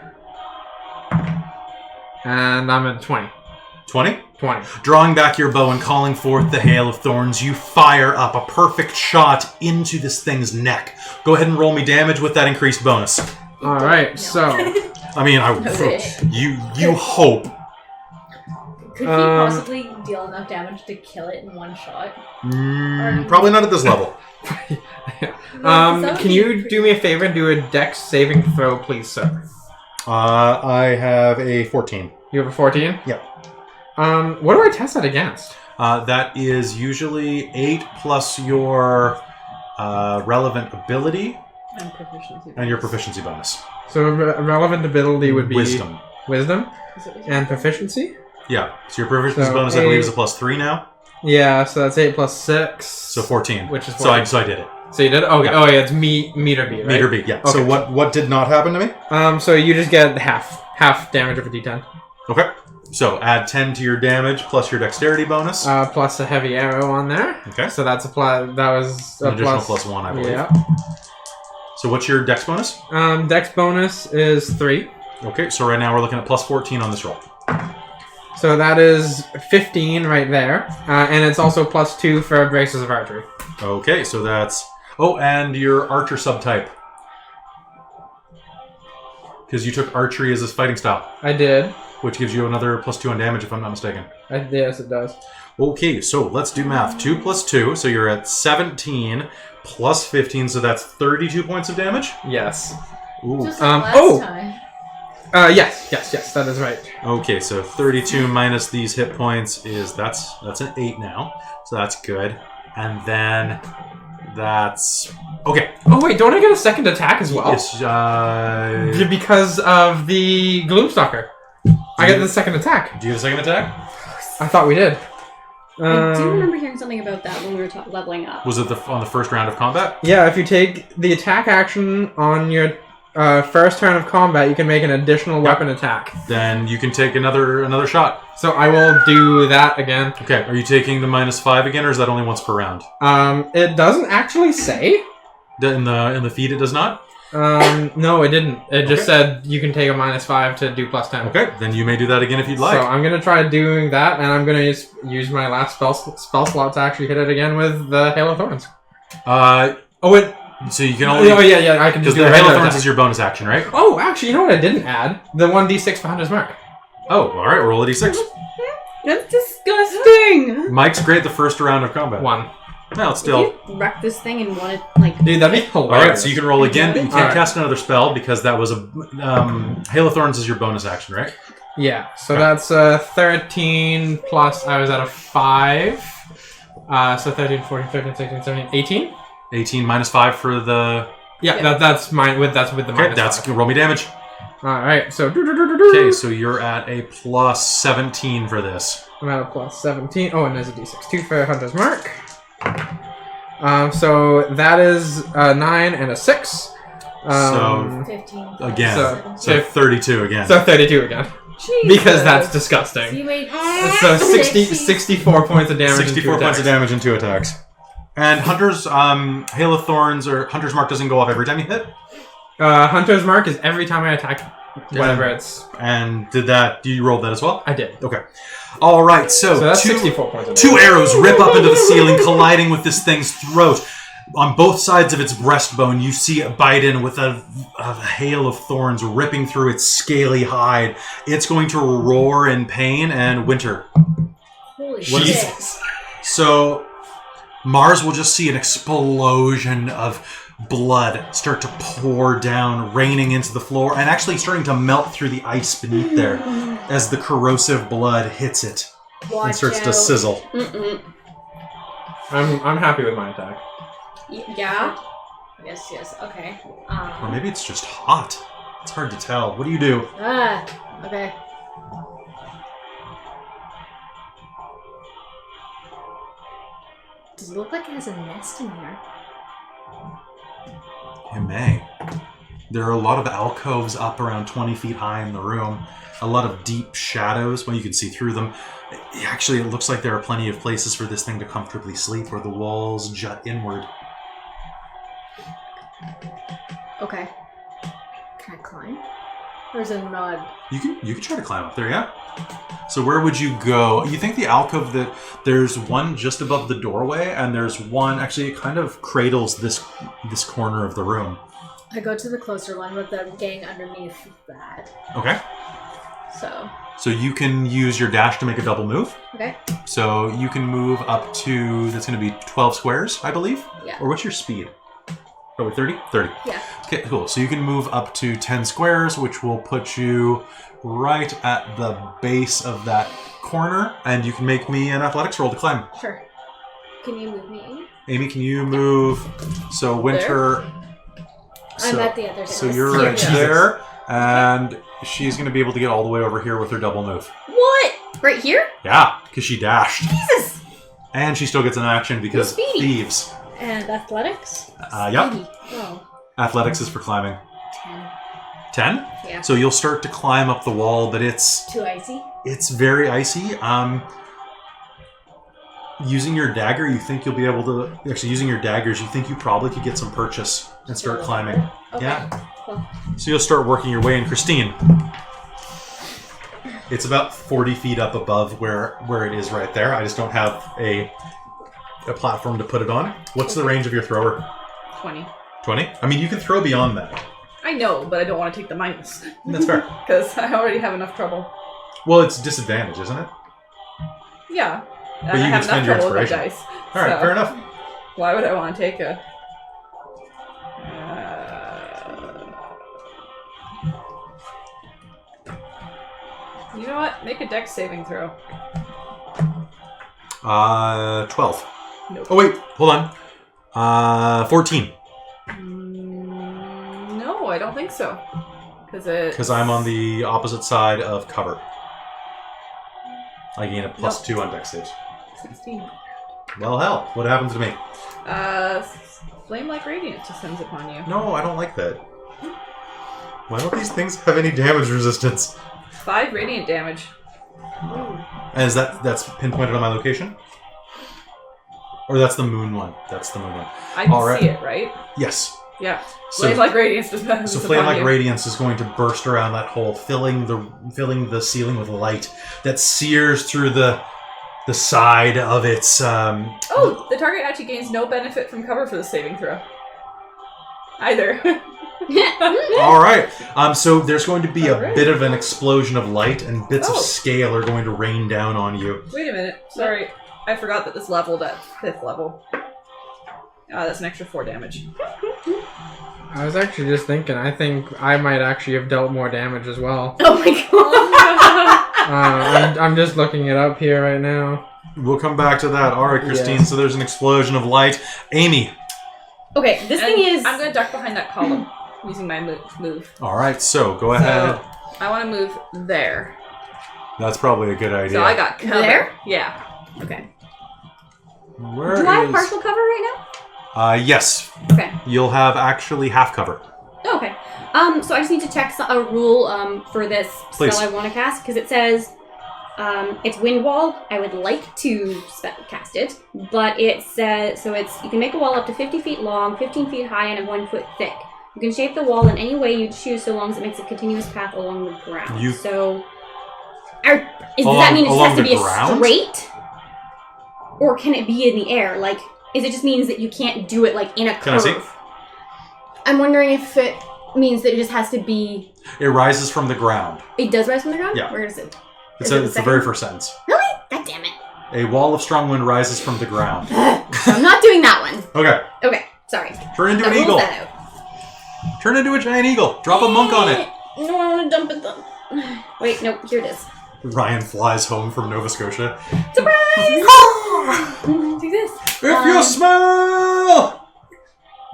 And I'm at 20. 20? 20. Drawing back your bow and calling forth the hail of thorns, you fire up a perfect shot into this thing's neck. Go ahead and roll me damage with that increased bonus. All right, so I mean, you hope. Could he possibly deal enough damage to kill it in one shot? Probably not at this level. Can you do me a favor and do a dex saving throw, please, sir? I have a 14. You have a 14? Yep. What do I test that against? That is usually 8 plus your relevant ability and your proficiency bonus. So relevant ability would be... Wisdom. Wisdom? And proficiency? Yeah. So your proficiency bonus, I believe, is a +3 now. Yeah, so that's 8 plus 6. So 14. Which is 14. So I did it. So you did it? Okay. Yeah. Oh, yeah, it's meter B, right? Meter B, yeah. Okay. So what did not happen to me? So you just get half damage of a d10. Okay. So add 10 to your damage plus your dexterity bonus. Plus a heavy arrow on there. Okay. So that's that was an additional +1, I believe. Yeah. So what's your dex bonus? Dex bonus is 3. Okay, so right now we're looking at +14 on this roll. So that is 15 right there. And it's also +2 for braces of archery. Okay, so that's... Oh, and your archer subtype. Because you took archery as his fighting style. I did. Which gives you another +2 on damage, if I'm not mistaken. Yes, it does. Okay, so let's do math. 2 plus 2, so you're at 17 plus 15, so that's 32 points of damage? Yes. Ooh. Just like last time. Yes, that is right. Okay, so 32 minus these hit points is... That's an 8 now, so that's good. And then that's... Okay. Oh, wait, don't I get a second attack as well? Yes, because of the Gloomstalker. I get the second attack. Do you have a second attack? I thought we did. I do remember hearing something about that when we were leveling up. Was it on the first round of combat? Yeah, if you take the attack action on your first turn of combat, you can make an additional weapon attack. Then you can take another shot. So I will do that again. Okay, are you taking the -5 again, or is that only once per round? It doesn't actually say. In the feed, it does not? No, it didn't. It just said you can take a -5 to do +10. Okay, then you may do that again if you'd like. So I'm going to try doing that, and I'm going to use my last spell slot to actually hit it again with the Hail of Thorns. So you can only... Oh, yeah, I can just do the the Hail of Thorns is your bonus action, right? Oh, actually, you know what I didn't add? The 1d6 for Hunter's Mark. Oh, alright, roll a d6. That's disgusting! Mike's great the first round of combat. 1. No, it's still... If you wreck this thing and want to, like... Dude, that'd be hilarious. Alright, so you can roll again, but you can't Alright. cast another spell because that was a... Hail of Thorns is your bonus action, right? Yeah, so that's 13 plus, I was at a 5. So 13, 14, 15, 16, 17, 18? 18 -5 for the... Yeah, that's mine. That's with the Okay, minus that's... 5. Roll me damage. Alright, so... Okay, so you're at a +17 for this. I'm at a +17. Oh, and there's a d6. 2 for Hunter's Mark. So that is a 9 and a 6. So 15. again, So 32 again. So 32 again. Jesus. Because that's So disgusting. you made So 64 points of damage. 64 points of damage and 2 attacks. And Hunter's Hail of Thorns or Hunter's Mark doesn't go off every time you hit. Hunter's Mark is every time I attack whatever it's. And you rolled that as well? I did. Okay. All right. So that's 64 points of damage. 2 arrows rip up into the ceiling, colliding with this thing's throat. On both sides of its breastbone, you see it bite in with a hail of thorns ripping through its scaly hide. It's going to roar in pain, and Winter. Holy Jesus. shit. So Mars will just see an explosion of blood start to pour down, raining into the floor, and actually starting to melt through the ice beneath there as the corrosive blood hits it and starts to sizzle. I'm happy with my attack. Yeah? Yes, okay. Or maybe it's just hot. It's hard to tell. What do you do? Okay. Does it look like it has a nest in here? It may. There are a lot of alcoves up around 20 feet high in the room. A lot of deep shadows when you can see through them. Actually, it looks like there are plenty of places for this thing to comfortably sleep where the walls jut inward. Okay. Can I climb? Or is it not? You can try to climb up there, yeah? So where would you go? You think the alcove there's one just above the doorway, and there's one actually it kind of cradles this corner of the room. I go to the closer one with the gang underneath that. Okay. So you can use your dash to make a double move. Okay. So you can move up to, that's going to be 12 squares, I believe? Yeah. Or what's your speed? Oh, 30? 30. Yeah. Okay, cool. So you can move up to 10 squares, which will put you right at the base of that corner, and you can make me an athletics roll to climb. Sure. Can you move me, Amy? Amy, can you move? So Winter... I'm at the other So side. you're right there, and she's going to be able to get all the way over here with her double move. What? Right here? Yeah, because she dashed. Jesus! And she still gets an action because Speedy. thieves. And athletics? Yep. Oh. Athletics is for climbing. 10. 10? Yeah. So you'll start to climb up the wall, but it's Too icy? very icy. Using your dagger, you think you'll be able to... Actually, using your daggers, you think you probably could get some purchase and start climbing. Okay. Yeah. Cool. So you'll start working your way in. Christine. It's about 40 feet up above where it is right there. I just don't have a platform to put it on. What's the range of your thrower? 20. 20? I mean, you can throw beyond that. I know, but I don't want to take the minus. That's fair. Because I already have enough trouble. Well, it's disadvantage, isn't it? Yeah. But And you I can have spend enough your trouble with inspiration. my dice. All right, So, fair enough. Why would I want to take a... You know what? Make a dex saving throw. 12. Nope. Oh, wait. Hold on. 14. No, I don't think so. Because I'm on the opposite side of cover. I gain a +2 on dex saves. 16. Well, hell. What happens to me? Flame-like radiance descends upon you. No, I don't like that. Why don't these things have any damage resistance? 5 radiant damage. And is that's pinpointed on my location? Or that's the moon one? That's the moon one. I can All right. see it, right? Yes. Yeah. So, Flame-like radiance descends so upon flame-like you. radiance is going to burst around that hole, filling the ceiling with light that sears through the side of its. Oh, the target actually gains no benefit from cover for the saving throw. Either. All right. So there's going to be a Alright. bit of an explosion of light, and bits of Oh. scale are going to rain down on you. Wait a minute. Sorry. I forgot that this leveled at 5th level. That's an extra 4 damage. I was actually just thinking, I think I might actually have dealt more damage as well. Oh my god! I'm just looking it up here right now. We'll come back to that. All right, Christine. Yeah. So there's an explosion of light. Amy. Okay, this And thing is... I'm going to duck behind that column using my move. All right. So go ahead. So I want to move there. That's probably a good idea. So I got cover. There? Yeah. Okay. Where Do I have is- partial cover right now? Yes. Okay. You'll have actually half cover. Oh, okay. So I just need to check a rule for this Please. spell I want to cast, because it says it's wind wall. I would like to cast it, but it says you can make a wall up to 50 feet long, 15 feet high, and 1 foot thick. You can shape the wall in any way you choose, so long as it makes a continuous path along the ground. Does that mean it just along has to the be ground? a straight, or can it be in the air? Like, is it just means that you can't do it like in a curve? Can I see? I'm wondering if it means that it just has to be. It rises from the ground. It does rise from the ground? Yeah. Where is it? It's Is it the the very second? first sentence. Really? God damn it. A wall of strong wind rises from the ground. I'm not doing that one. Okay. Okay, sorry. Turn into That an rules eagle. that out. Turn into a giant eagle. Drop a monk on it. No, I want to dump it though. Wait, nope, here it is. Ryan flies home from Nova Scotia. Surprise! Do this. If you smell!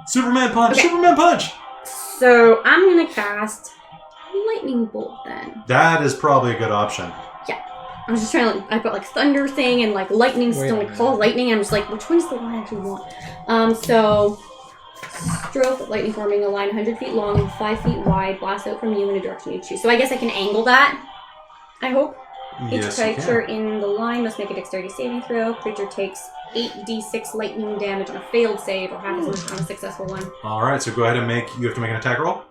Superman punch! Okay. Superman punch! So I'm going to cast Lightning Bolt then. That is probably a good option. I was just trying to, I put like thunder thing and like lightning, Wait a still like minute. call lightning. And I'm just like, which one's the one I actually want? So stroke lightning forming a line 100 feet long and 5 feet wide, blast out from you in a direction you choose. So I guess I can angle that. I hope. Each Yes, you creature can. in the line must make a dexterity saving throw. Creature takes 8d6 lightning damage on a failed save, or half as much on a successful one. Alright, so go ahead and you have to make an attack roll?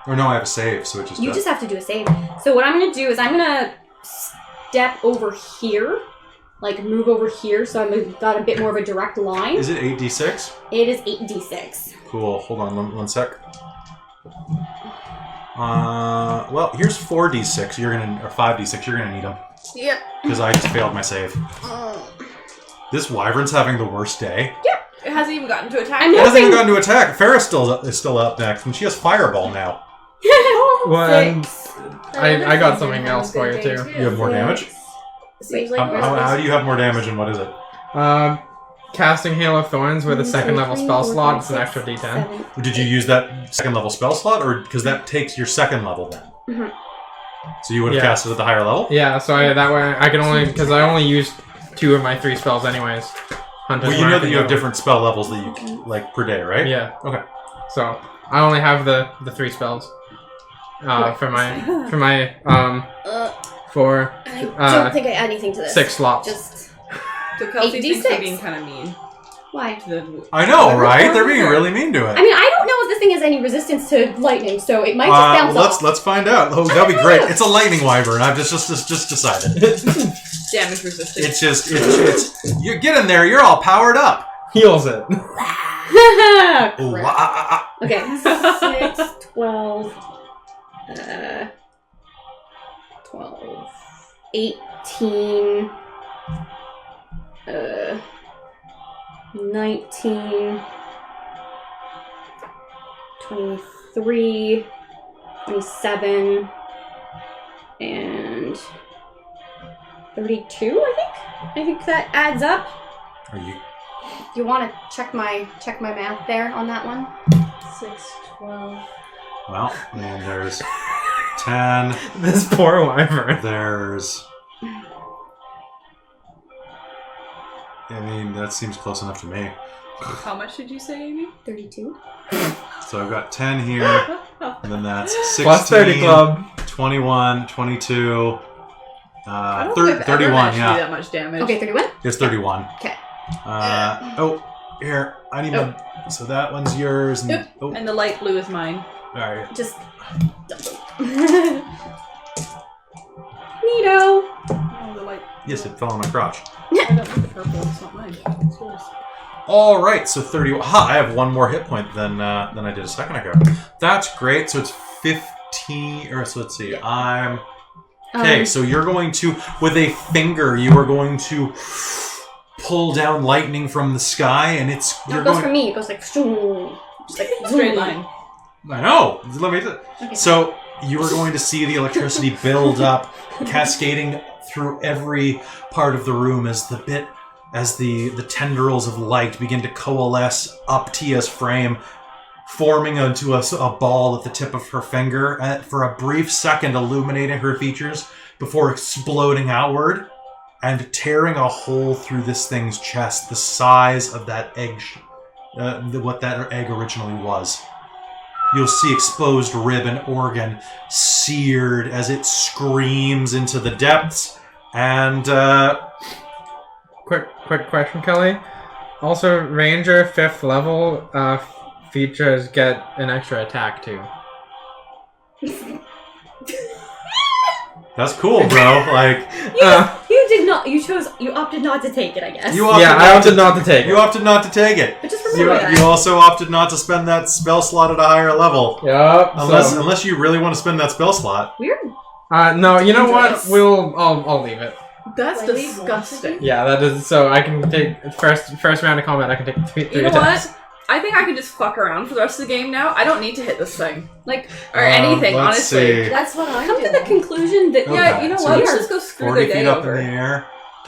Or no, I have a save, so it just You just have to do a save. So what I'm going to do is I'm going to step over here, like move over here, so I've got a bit more of a direct line. Is it 8d6? It is 8d6. Cool, hold on one sec. Well, here's 4d6. You're gonna or 5d6. You're gonna need them Yep. because I just failed my save. This wyvern's having the worst day. It hasn't even gotten to attack. I'm It not- hasn't even gotten to attack. Farrah's is still up next, and she has fireball now. Well, and Another I got thing something to have else a for good you day, too. You have more damage. Seems Wait, like How do you have more damage, and what is it? Casting Hail of Thorns with a second level spell slot. It's an extra D10. 7. Did you use that second level spell slot, or because that takes your second level then? Mhm. So you would have Yeah. cast it at the higher level. Yeah, so that way I can only because I only used 2 of my 3 spells anyways. Hunter's Well, you know Mark that and you have Heal. different spell levels that you can, like per day, right? Yeah. Okay. So I only have the 3 spells. For my for I don't think I add anything to this. 6 slots. Just So Kelsey thinks 8d6. we're being kind of mean. why? To the, I know, Whatever right? form They're being you're- really mean to it. I mean, I don't know if this thing has any resistance to lightning, so it might just bounce off. Let's find out. Oh, that'd be great. It's a lightning wyvern. I've just decided. damage resistant. It's you get in there. You're all powered up. Heals it. Ooh, Crap. Okay, 6, 12, 12, 18, 19, 23, 27, and 32, I think? I think that adds up. Are you? You want to check my math there on that one? 6, 12. Well, I mean, there's 10. This poor wyvern. There's. I mean, that seems close enough to me. How much did you say, Amy? 32. So I've got 10 here, and then that's 16, Plus 30 club. 21, 22, I don't think I've ever 31, managed to do yeah. that much damage. Okay, 31? It's 31. Okay. Here, I need my... So that one's yours, and... Yep. Oh, And the light blue is mine. alright. Just. Neato. Oh, the light. Yes, it fell on my crotch. I don't need the purple. It's not mine. It's yours. Alright, so 30... Ha! I have one more hit point than I did a second ago. That's great, so it's 15... Or, so let's see, I'm... Okay, so you're going to... With a finger, you are going to... pull down lightning from the sky, and it's... No, You're it goes going... for me. It goes like. Zoom. Just like Straight line. I know. Let me. Okay. So you are going to see the electricity build up, cascading through every part of the room as the tendrils of light begin to coalesce up Teah's frame, forming into a ball at the tip of her finger, and for a brief second illuminating her features before exploding outward and tearing a hole through this thing's chest, the size of that egg, what that egg originally was. You'll see exposed rib and organ seared as it screams into the depths. And, Quick question, Kelly. Also, Ranger 5th level features get an extra attack too. that's cool, bro. Like, You did not. You opted not to take it, I guess. you opted Yeah, I opted not to take You it. opted not to take it. But just You, remember that. you also opted not to spend that spell slot at a higher level. Yup. Unless you really want to spend that spell slot. Weird. No, you know what? Dangerous. I'll leave it. That's Like, disgusting. Yeah, that is. So I can take first round of combat. I can take three You know attacks. what? I think I can just fuck around for the rest of the game now. I don't need to hit this thing. Like, or anything, let's honestly. see. That's what I'm Come to doing. the conclusion that Yeah, Okay, you know so what? it's Let's just go screw 40 their feet day up in the over. air.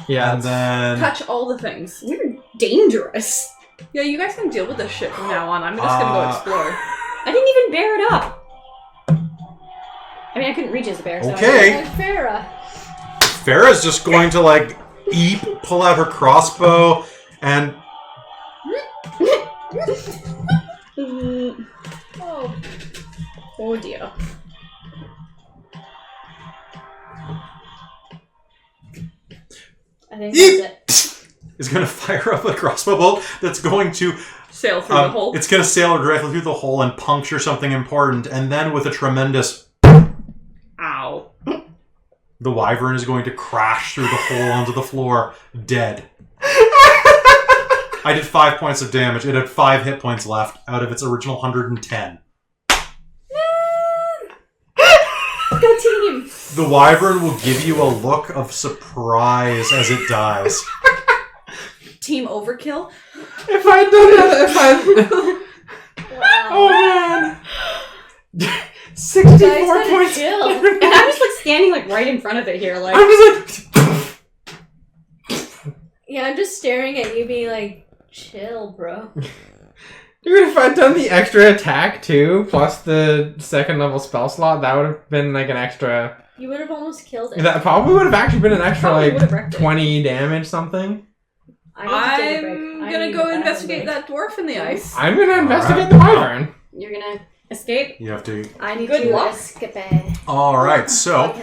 Yeah. And then... Touch all the things. we're dangerous. Yeah, you guys can deal with this shit from now on. I'm just gonna go explore. I didn't even bear it up. I mean, I couldn't reach as a bear. So Okay. Like Farrah. Farrah's just going to, like, pull out her crossbow, and... Oh. Oh dear. I think Yeep. that's it. is going to fire up a crossbow bolt that's going to... Sail through the hole. It's going to sail directly through the hole and puncture something important, and then with a tremendous... Ow. The wyvern is going to crash through the hole onto the floor, dead. I did 5 points of damage. It had 5 hit points left out of its original 110. go team! The wyvern will give you a look of surprise as it dies. Team overkill. If I'd done it, Wow. oh man, 64 points. Kill. And I'm just like standing like right in front of it here, like. I'm just like, Yeah, I'm just staring at you being like, chill, bro. dude, if I'd done the extra attack too, plus the second level spell slot, that would have been like an extra. You would have almost killed it. That probably would have actually been an extra Probably like would've wrecked it. 20 damage something. I need to take a break. I'm I gonna need go a investigate break. that dwarf in the ice. I'm gonna investigate the wyvern. You're gonna escape. You have to. I need Good to luck. escape. All right, so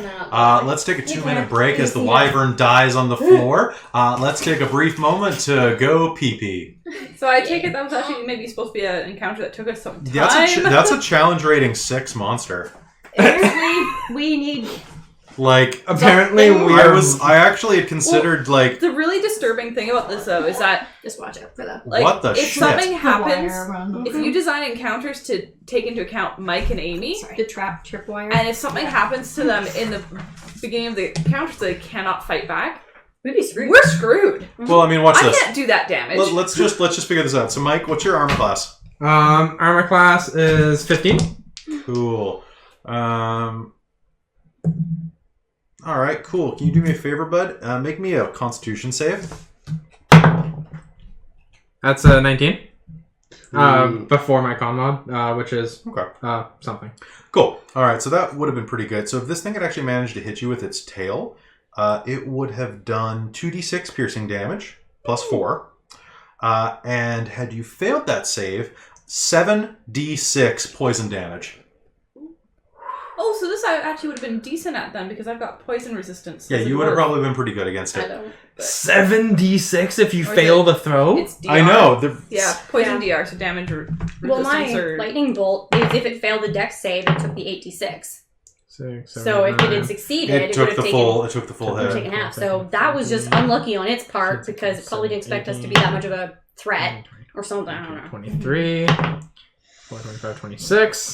let's take a 2-minute break as the wyvern dies on the floor. Let's take a brief moment to go pee-pee. So I take it that was actually maybe supposed to be an encounter that took us some time. That's a challenge rating 6 monster. Apparently, we need. Like, Apparently, I actually had considered, like, The really disturbing thing about this, though, is that Just watch out for that. like, what the if shit? something happens, Wire if you design encounters to take into account Mike and Amy, The tripwire. and if something happens to them in the beginning of the encounter, so they cannot fight back, We'd be screwed. we're screwed. Well, I mean, watch I this. can't do that damage. Let's just figure this out. So, Mike, what's your armor class? Armor class is 15. Cool. All right, cool. Can you do me a favor, bud? Make me a Constitution save. That's 19. Ooh. Before my con mod, which is Okay. something. Cool. All right, so that would have been pretty good. So if this thing had actually managed to hit you with its tail, it would have done 2d6 piercing damage plus 4. And had you failed that save, 7d6 poison damage. Oh, so this I actually would have been decent at then because I've got poison resistance. Yeah, as a you would have dwarf. probably been pretty good against I it. don't. 7d6 if you Or is fail it- the throw? It's DR. I know. Yeah, poison DR, so damage resistance Well, my or... lightning bolt is if it failed the dex save, it took the 8d6. 6, So if it had succeeded, it would have taken. It took the full Would have hit. taken half. So that was just unlucky on its part because it probably didn't expect us to be that much of a threat or something. I don't know. 23, 4, 25, 26,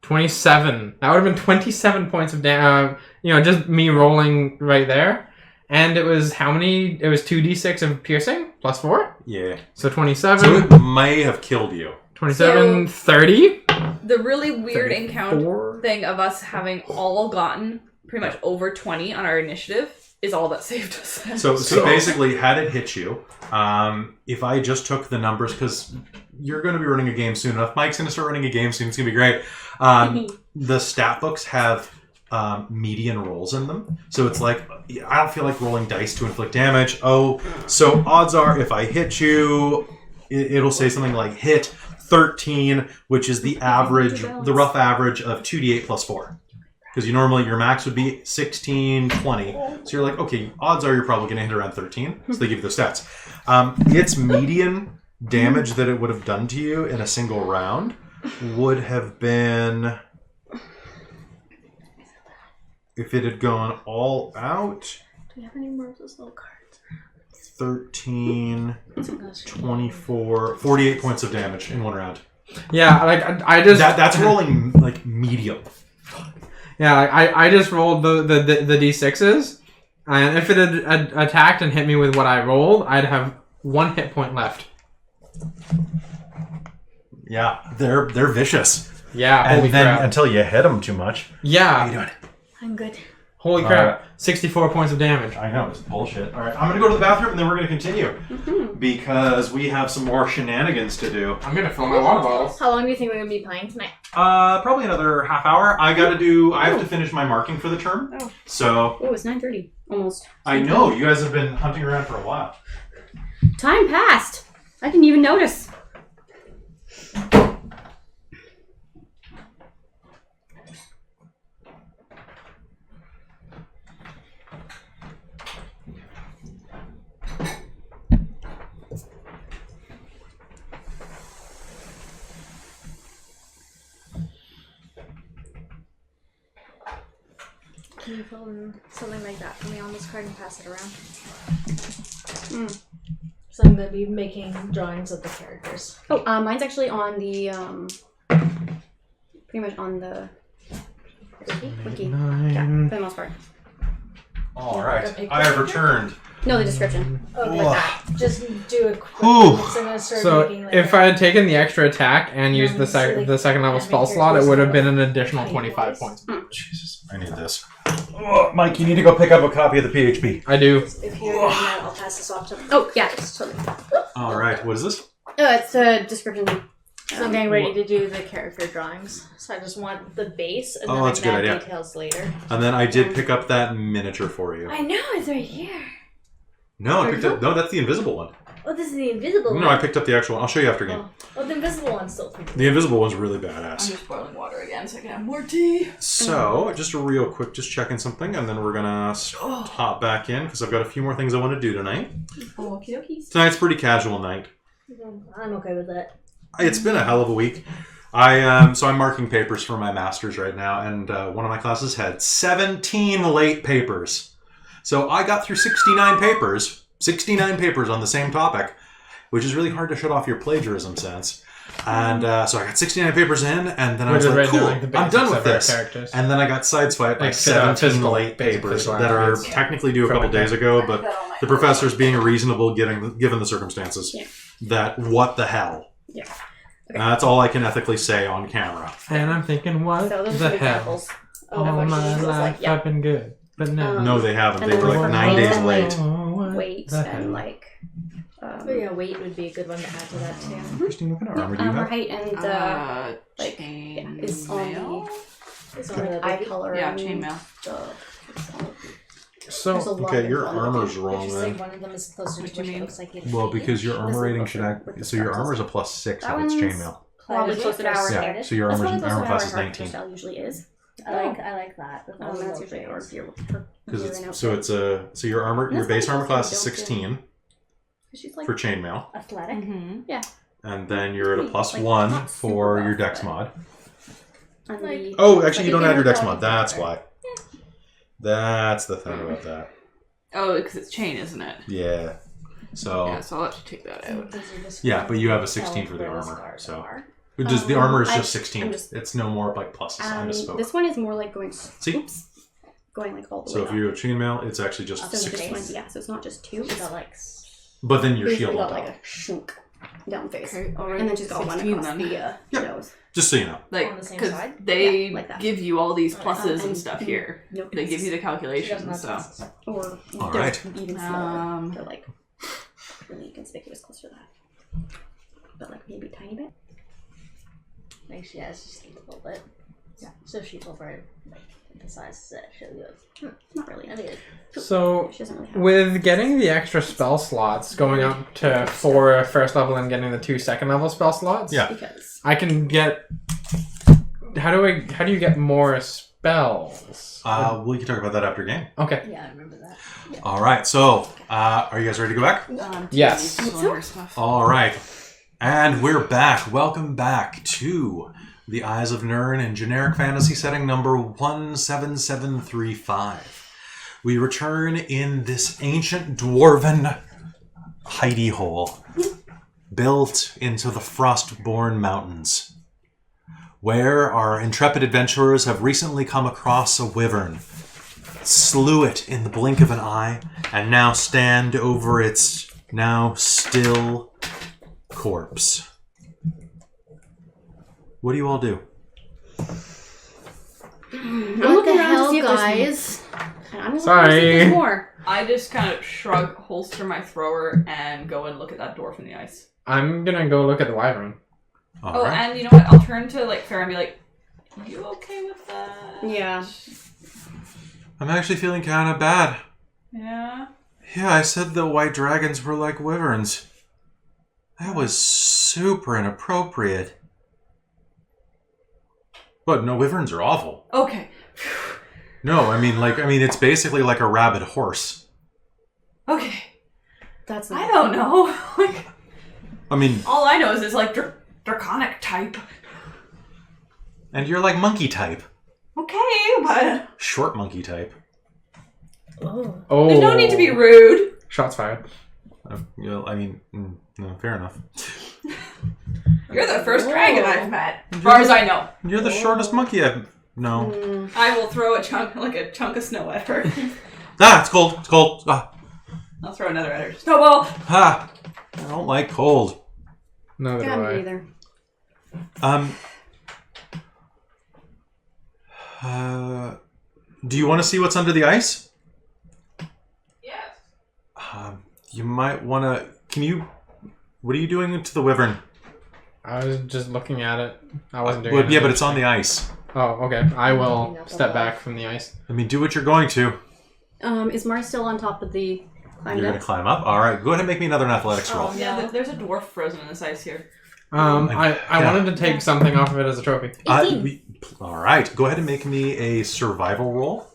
27. That would have been 27 points of damage. Just me rolling right there. And it was how many? It was 2d6 of piercing plus 4. Yeah. So 27. So it may have killed you. 27, 30. The really weird 34. encounter thing of us having all gotten pretty much over 20 on our initiative is all that saved us. So basically, had it hit you, if I just took the numbers, because you're going to be running a game soon enough, Mike's going to start running a game soon, it's going to be great. The stat books have median rolls in them. So it's like, I don't feel like rolling dice to inflict damage. Oh, so odds are if I hit you, it'll say something like hit 13, which is the average, the rough average of 2d8 plus 4. Because your max would be 16, 20. So you're like, okay, odds are you're probably going to hit around 13. So they give you those stats. Its median damage that it would have done to you in a single round would have been, if it had gone all out, Do we have any more of those little cards? 13, 24, 48 points of damage in one round. Yeah, I just... That's rolling, like, medium. Yeah, I just rolled the d6s, and if it had attacked and hit me with what I rolled, I'd have 1 hit point left. Yeah, they're vicious. Yeah, And holy then crap. until you hit them too much. How you Yeah, doing? I'm good. holy crap. 64 points of damage. I know, it's bullshit. All right, I'm going to go to the bathroom and then we're going to continue. Because we have some more shenanigans to do. I'm going to fill my water bottles. How long do you think we're going to be playing tonight? Probably another half hour. I have to finish my marking for the term. Oh. So, Oh, it's 9:30 almost. I know, you guys have been hunting around for a while. Time passed. I didn't even notice. Can you fill in something like that for me on this card and pass it around? So I'm going to be making drawings of the characters. Oh, mine's actually on the pretty much on the Wiki. Yeah, 9. for the most part. All right. I have returned. No, the description. Okay, Ugh. just do a quick Whew. one. So I'm gonna start So making, like, if I had taken the extra attack and used the so, like, second level spell slot, it would have been an additional 25 points. Jesus, I need this. Oh, Mike, you need to go pick up a copy of the PHP. I do. If you're doing that, I'll pass this off to Oh, yeah, it's totally. All right. What is this? Oh, it's a description. So I'm getting ready to do the character drawings. So I just want the base and Oh, then that's a good add idea. details later. And then I did pick up that miniature for you. I know, it's right here. No, I picked up. No, that's the invisible one. Oh, this is the invisible one. No, I picked up the actual one. I'll show you after game. Oh, the invisible one's still pretty good. The invisible one's really I'm badass. just boiling water again so I can have more tea. So, just a real quick, just checking something, and then we're gonna hop back in because I've got a few more things I want to do tonight. Okie dokies. Tonight's a pretty casual night. I'm okay with that. It's been a hell of a week. So I'm marking papers for my master's right now, and one of my classes had 17 late papers. So I got through 69 papers on the same topic, which is really hard to shut off your plagiarism sense. And so I got 69 papers in, and then I was like, cool, I'm done with this. And then I got sideswiped by 17 late papers that are technically due a couple days ago, but the professor's being reasonable given the circumstances. Yeah. That what the hell? Yeah. Okay. That's all I can ethically say on camera. And I'm thinking, what So those the are hell? examples. All what my she was life like, yeah. I've been good, but now. No, they haven't. And They then were like like 9 days weight late. Weight the and hell? like. Oh yeah, weight would be a good one to add to that too. Christine, what kind of armor do you Armor have? height and like chain is on mail? It's the only like, the eye biggie. color. Yeah, and chainmail. There's a So, lot Okay, of your info on the armor's big. wrong Just say then. one of them is closer What to do what you it mean? looks like. Well, because your armor This rating is should closer act. with So the your stars. armor is a +6 That if it's one's chainmail. Probably closer to our Yeah. head. So your That's armor probably closer to class our is heart 19. style usually is. I like that. With all the That's little usually our shades. Because gear and it's so outfit. it's a so your armor your That's base probably armor class is closer to 16 She's like for chainmail, Athletic. Mm-hmm. and then you're at a Like, +1 not for super your buff, dex but- mod. on the- Oh, actually, you Like, don't add your dex it's mod. That's why. That's the thing about that. Oh, because it's chain, isn't it? Yeah. So Yeah, so I'll have to take that out. yeah, but you have a 16 for the armor. So just the armor is just 16. I'm just- It's no more like pluses. I misspoke. This one is more like going. See? Oops. Going like all the So way if up. you have chainmail, it's actually just So this 16. one, yeah. So it's not just two. She got like But then your Basically shield on got like top. a shunk down face, Okay, alright. and then she's got one 16 across then. the Yeah. nose. Just so you know. Like, On the same because side? they Yeah, like that. give you all these pluses and and- stuff and here. No, They give you the she doesn't calculations, have so. glasses. or All they're right. even smaller. Um, They're like really conspicuous close to that, but like maybe a tiny bit. Like she has just a little bit. Yeah. So she's over like the size that she'll go. Not really. I think so She doesn't really have. with getting the extra spell slots, going up to 4 first level and getting the 2 second level spell slots, Yeah. Because I can get. How do you get more spells? We can talk about that after game. Okay. yeah, I remember that. All right. So, are you guys ready to go back? Yes. Still in her stuff. All right. And we're back. Welcome back to The Eyes of Nirn in generic fantasy setting number 17735. We return in this ancient dwarven hidey hole built into the Frostborn Mountains, where our intrepid adventurers have recently come across a wyvern, slew it in the blink of an eye, and now stand over its now still corpse. What do you all do? I'm What looking the around to hell, see if there's guys? I'm Sorry. looking to see if there's more. I just kind of shrug, holster my thrower, and go and look at that dwarf in the ice. I'm gonna go look at the wyvern. All Oh, right. and you know what? I'll turn to like Farrah and be like, "You okay with that?" Yeah. I'm actually feeling kind of bad. Yeah. Yeah, I said the white dragons were like wyverns. That was super inappropriate. But no, wyverns are awful. Okay. No, I mean, it's basically like a rabid horse. Okay. That's I don't know. Like, I mean, all I know is it's like draconic type. and you're like monkey type. Okay, but Short monkey type. Oh. there's no need to be rude. Shots fired. No, fair enough. You're the first dragon I've met, as far as I know. You're the shortest monkey I've... No. I will throw a chunk of snow at her. It's cold. It's cold. I'll throw another at her. Snowball! I don't like cold. Neither do Yeah, I. me either. Do you want to see what's under the ice? Yes. You might want to... What are you doing to the wyvern? I was just looking at it. I wasn't doing Well, anything. yeah, but it's on the ice. Oh, okay. I will Clean up step above. back from the ice. I mean, do what you're going to. Is Mars still on top of the climbed You're up? going to climb up? All right, go ahead and make me another athletics roll. Oh. Yeah, No. there's a dwarf frozen in this ice here. I Yeah. wanted to take something off of it as a trophy. 18. All right, go ahead and make me a survival roll.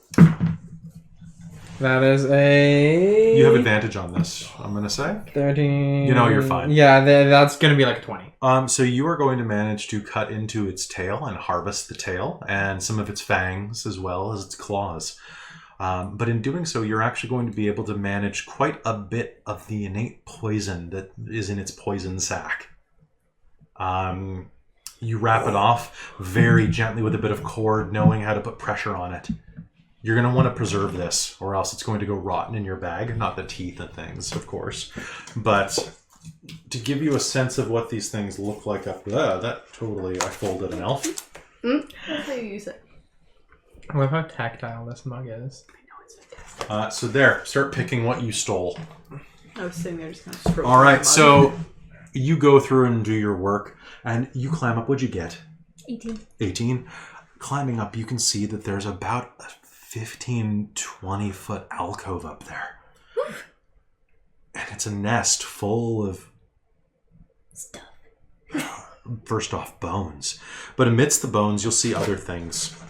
That is a... You have advantage on this, I'm going to say. 13... You know you're fine. Yeah, that's going to be like a 20. So you are going to manage to cut into its tail and harvest the tail and some of its fangs as well as its claws. But in doing so, you're actually going to be able to manage quite a bit of the innate poison that is in its poison sac. You wrap it off very gently with a bit of cord, knowing how to put pressure on it. You're going to want to preserve this, or else it's going to go rotten in your bag. Not the teeth and things, of course. But to give you a sense of what these things look like up there, that totally... I folded an elf. That's how you use it. I love how tactile this mug is. So there, start picking what you stole. I was sitting there just kind of stroking All my right, mug. so you go through and do your work, and you climb up. What'd you get? 18. 18. Climbing up, you can see that there's about a 15, 20-foot alcove up there. And it's a nest full of... Stuff. First off, bones. But amidst the bones, you'll see other things.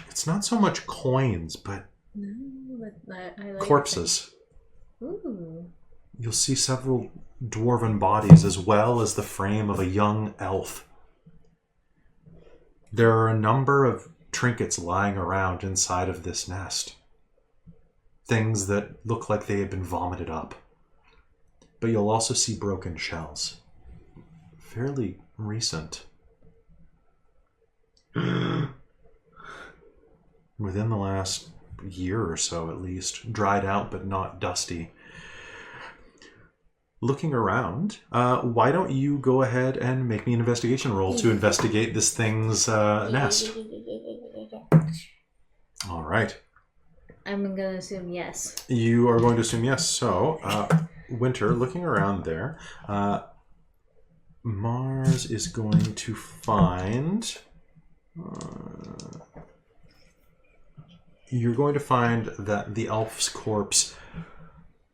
It's not so much coins, but No, but I like corpses. Ooh. You'll see several dwarven bodies as well as the frame of a young elf. There are a number of trinkets lying around inside of this nest. Things that look like they had been vomited up. But you'll also see broken shells. Fairly recent. Within the last year or so, at least. Dried out, but not dusty. Looking around, why don't you go ahead and make me an investigation roll to investigate this thing's nest? All right. I'm gonna assume yes. You are going to assume yes. So, Winter, looking around there, Mars is going to find... you're going to find that the elf's corpse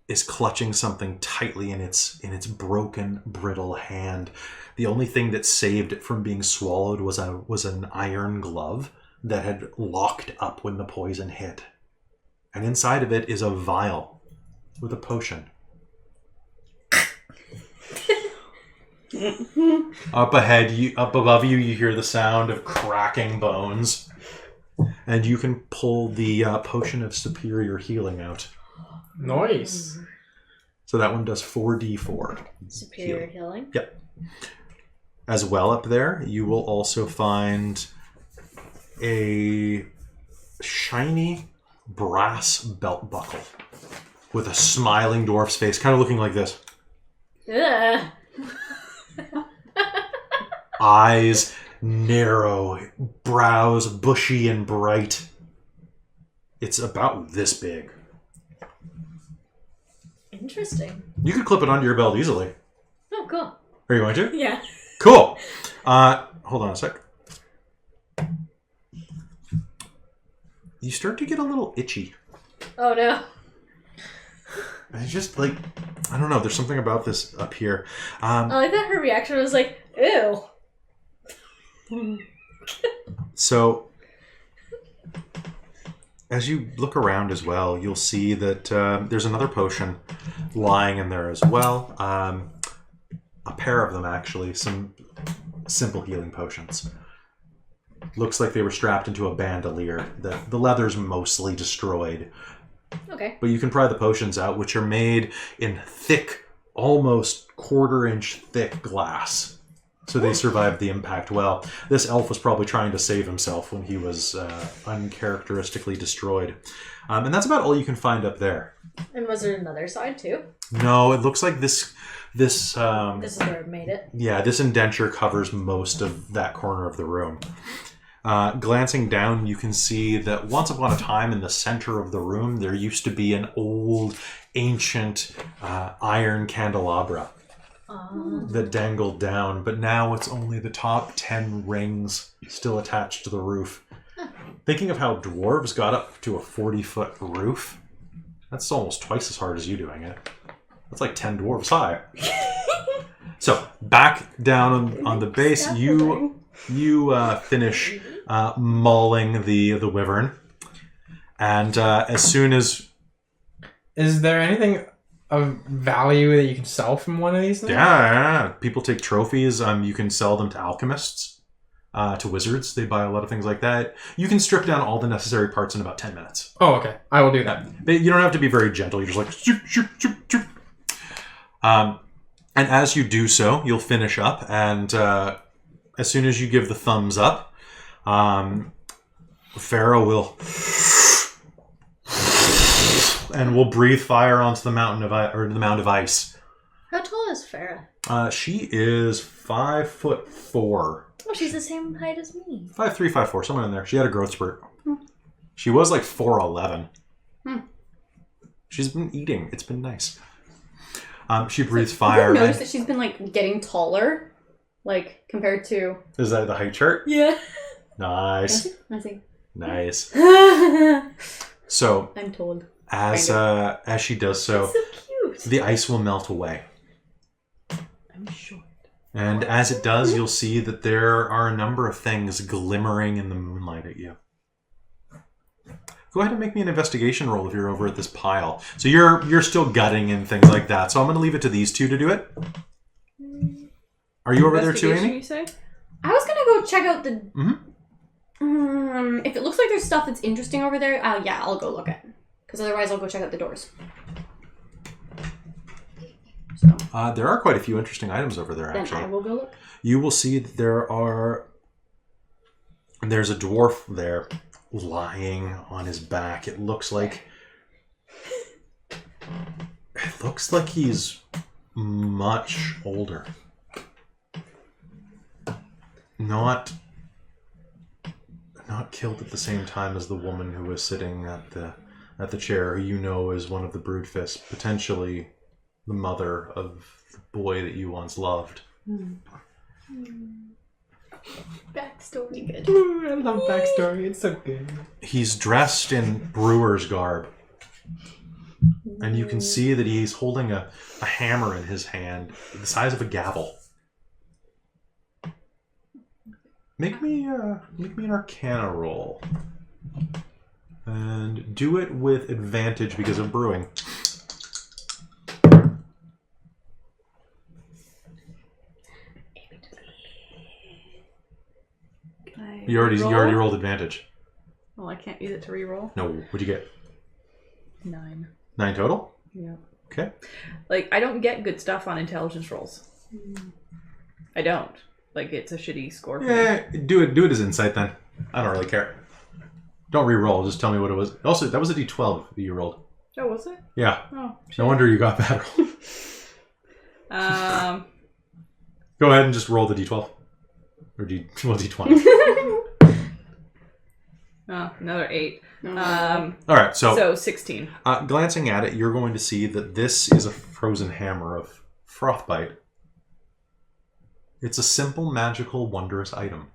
is clutching something tightly in its broken, brittle hand. The only thing that saved it from being swallowed was an iron glove that had locked up when the poison hit. And inside of it is a vial with a potion. Up above you, you hear the sound of cracking bones. And you can pull the potion of superior healing out. Nice. So that one does 4d4. Superior healing. Yep. As well up there, you will also find a shiny brass belt buckle with a smiling dwarf's face, kind of looking like this. Ugh. Eyes narrow, brows bushy and bright. It's about this big. Interesting. You could clip it onto your belt easily. Oh, cool. Are you going to? Yeah. Cool. Hold on a sec. You start to get a little itchy. Oh no. It's just like, I don't know, there's something about this up here. I like that her reaction was like, ew. So, as you look around as well, you'll see that there's another potion lying in there as well. A pair of them, actually. Some simple healing potions. Looks like they were strapped into a bandolier. The leather's mostly destroyed. Okay. But you can pry the potions out, which are made in thick, almost quarter-inch thick glass. So they survived the impact well. This elf was probably trying to save himself when he was uncharacteristically destroyed. And that's about all you can find up there. And was there another side too? No, it looks like this This is where it made it. yeah, this indenture covers most of that corner of the room. Glancing down, you can see that once upon a time in the center of the room, there used to be an old, ancient iron candelabra that dangled down, but now it's only the top 10 rings still attached to the roof. Thinking of how dwarves got up to a 40-foot roof, that's almost twice as hard as you doing it. That's like 10 dwarves high. So, back down on the base, you finish mauling the wyvern. And as soon as... Is there anything of value that you can sell from one of these things? Yeah. People take trophies. You can sell them to alchemists, to wizards. They buy a lot of things like that. You can strip down all the necessary parts in about 10 minutes. Oh, okay. I will do that. You don't have to be very gentle. You're just like... Shoop, shoop, shoop, shoop. And as you do so, you'll finish up. And as soon as you give the thumbs up, Pharaoh will... and we'll breathe fire onto the mound of ice. How tall is Farah? She is 5'4". Oh, she's the same height as me. 5'3", 5'4", somewhere in there. She had a growth spurt. She was like 4'11". She's been eating. It's been nice. She breathes fire. Have you noticed that she's been like getting taller, like compared to? Is that the height chart? Yeah. Nice. I see. Nice. So I'm told. as she does so, That's so cute. the ice will melt away. I'm short. And as it does, you'll see that there are a number of things glimmering in the moonlight at you. Go ahead and make me an investigation roll if you're over at this pile. So you're still gutting and things like that. So I'm going to leave it to these two to do it. Are you over there too, Investigation, Amy? you say? I was gonna go check out the. Mm-hmm. If it looks like there's stuff that's interesting over there, yeah, I'll go look at it. Because otherwise, I'll go check out the doors. So There are quite a few interesting items over there, then actually. I will go look. You will see that there's a dwarf there lying on his back. It looks like he's much older. Not killed at the same time as the woman who was sitting at the chair, who you know is one of the broodfists, potentially the mother of the boy that you once loved. Backstory good. I love backstory. It's so good. He's dressed in brewer's garb. And you can see that he's holding a hammer in his hand, the size of a gavel. Make me an Arcana roll. And do it with advantage because of brewing. You already rolled advantage. Well, I can't use it to reroll. No, what'd you get? 9. 9 total? Yeah. Okay. Like, I don't get good stuff on intelligence rolls. I don't. Like, it's a shitty score for me. Yeah, do it as insight then. I don't really care. Don't re-roll, just tell me what it was. Also, that was a d12 that you rolled. Oh, was it? Yeah. Oh, shit. No wonder you got bad roll. Go ahead and just roll the d12. Or d20. Oh, another 8. Alright, So 16. Glancing at it, you're going to see that this is a frozen hammer of Frostbite. It's a simple, magical, wondrous item.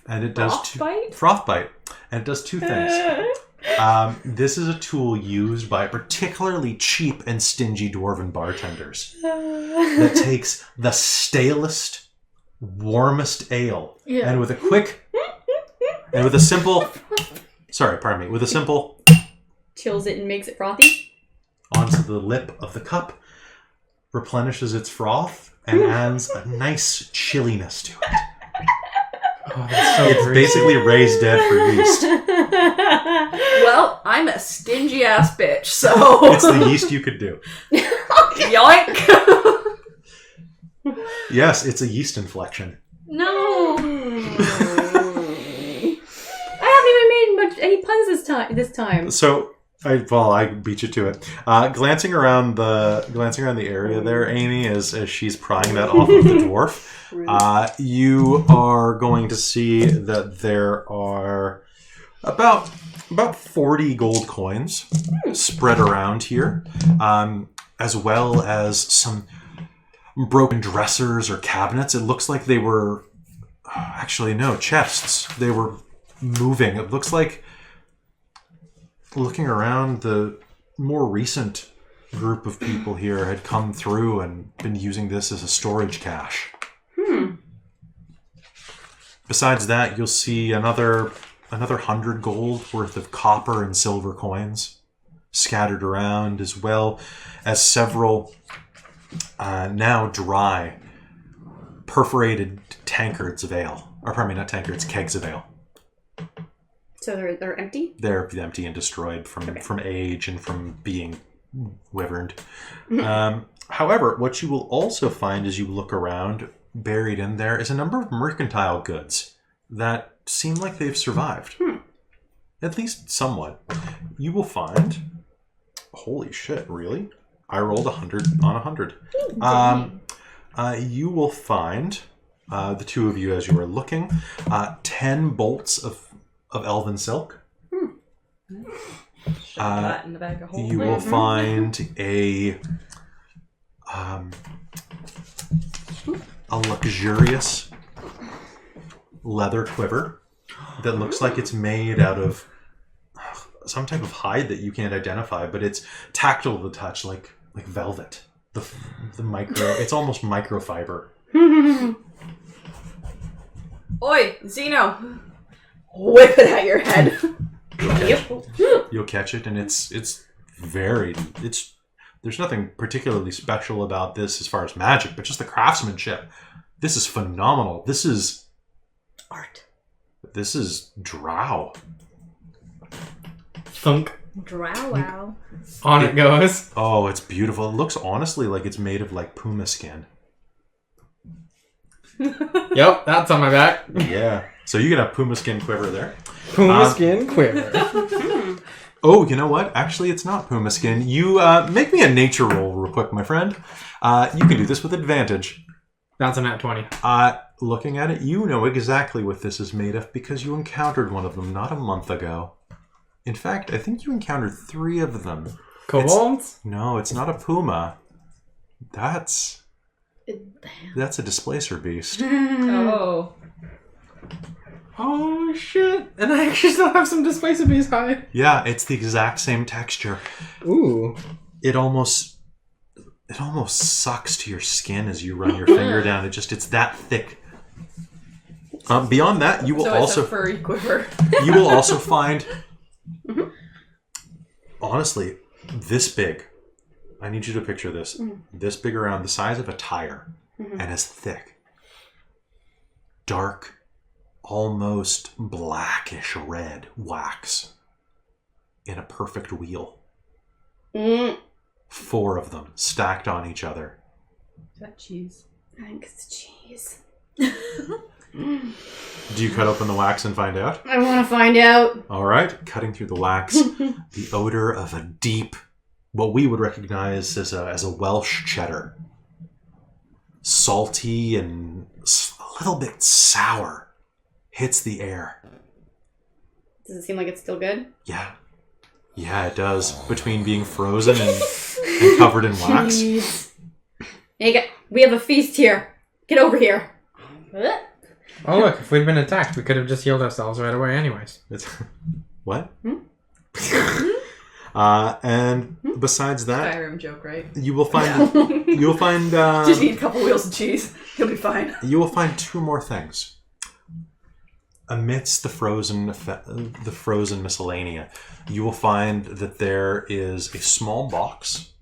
And it does Frostbite. And it does two things. This is a tool used by particularly cheap and stingy dwarven bartenders that takes the stalest, warmest ale and with a simple Chills it and makes it frothy. onto the lip of the cup, replenishes its froth, and adds a nice chilliness to it. Oh, that's so It's greasy. basically raised dead for yeast. Well, I'm a stingy ass bitch, so... It's the yeast you could do. Yoink! Yes, it's a yeast inflection. No. I haven't even made any puns this time. So, I beat you to it. Glancing around the area there, Amy, as she's prying that off of the dwarf, you are going to see that there are about 40 gold coins spread around here, as well as some broken dressers or cabinets. It looks like they were actually no chests. They were moving. It looks like, looking around, the more recent group of people here had come through and been using this as a storage cache. Besides that, you'll see another 100 gold worth of copper and silver coins scattered around, as well as several now dry perforated tankards of ale. Or pardon me, not tankards, kegs of ale. So they're empty? They're empty and destroyed from age and from being wyverned. However, what you will also find as you look around, buried in there, is a number of mercantile goods that seem like they've survived. At least somewhat. You will find... Holy shit, really? I rolled 100 on 100. You will find, the two of you as you are looking, 10 bolts of elven silk. Shove that in the bag of holding. You will find a luxurious leather quiver that looks like it's made out of some type of hide that you can't identify, but it's tactile to the touch, like velvet. The micro, it's almost microfiber. Oi, Zeno! Whip it at your head. You'll catch it, and it's very. There's nothing particularly special about this as far as magic, but just the craftsmanship. This is phenomenal. This is Art. This is drow. Thunk. Drow wow. On it goes. Oh, it's beautiful. It looks honestly like it's made of like puma skin. Yep, that's on my back. Yeah. So you get a puma skin quiver there. Puma skin quiver. Oh, you know what? Actually, it's not puma skin. You make me a nature roll real quick, my friend. You can do this with advantage. That's a nat 20. Looking at it, you know exactly what this is made of because you encountered one of them not a month ago. In fact, I think you encountered 3 of them. Kobolds? No, it's not a puma. That's a displacer beast. Oh. Oh shit! And I actually still have some Displacer Beast hide. Yeah, it's the exact same texture. Ooh. It almost sucks to your skin as you run your finger down. It's that thick. Beyond that, you will It's also a furry quiver. you will also find, honestly, this big. I need you to picture this. This big, around the size of a tire, and as thick. Dark, almost blackish red wax in a perfect wheel. 4 of them stacked on each other. Is that cheese? I think it's cheese. Do you cut open the wax and find out? I want to find out. All right, cutting through the wax, the odor of a deep, what we would recognize as a Welsh cheddar. Salty and a little bit sour hits the air. Does it seem like it's still good? Yeah. Yeah, it does. Between being frozen and covered in wax. Jeez. We have a feast here. Get over here. Oh look, if we'd been attacked, we could have just healed ourselves right away anyways. What? And besides that, Skyrim joke, right? you will find you'll find Just eat a couple wheels of cheese. You'll be fine. you will find 2 more things. Amidst the frozen miscellanea, you will find that there is a small box,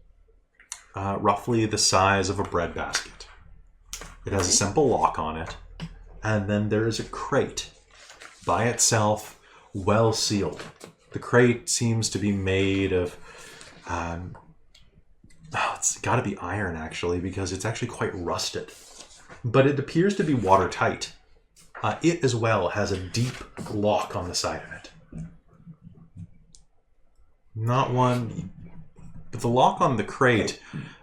roughly the size of a bread basket. It has a simple lock on it, and then there is a crate by itself, well sealed. The crate seems to be made of, it's got to be iron actually, because it's actually quite rusted. but it appears to be watertight. It as well has a deep lock on the side of it. Not one... But the lock on the crate,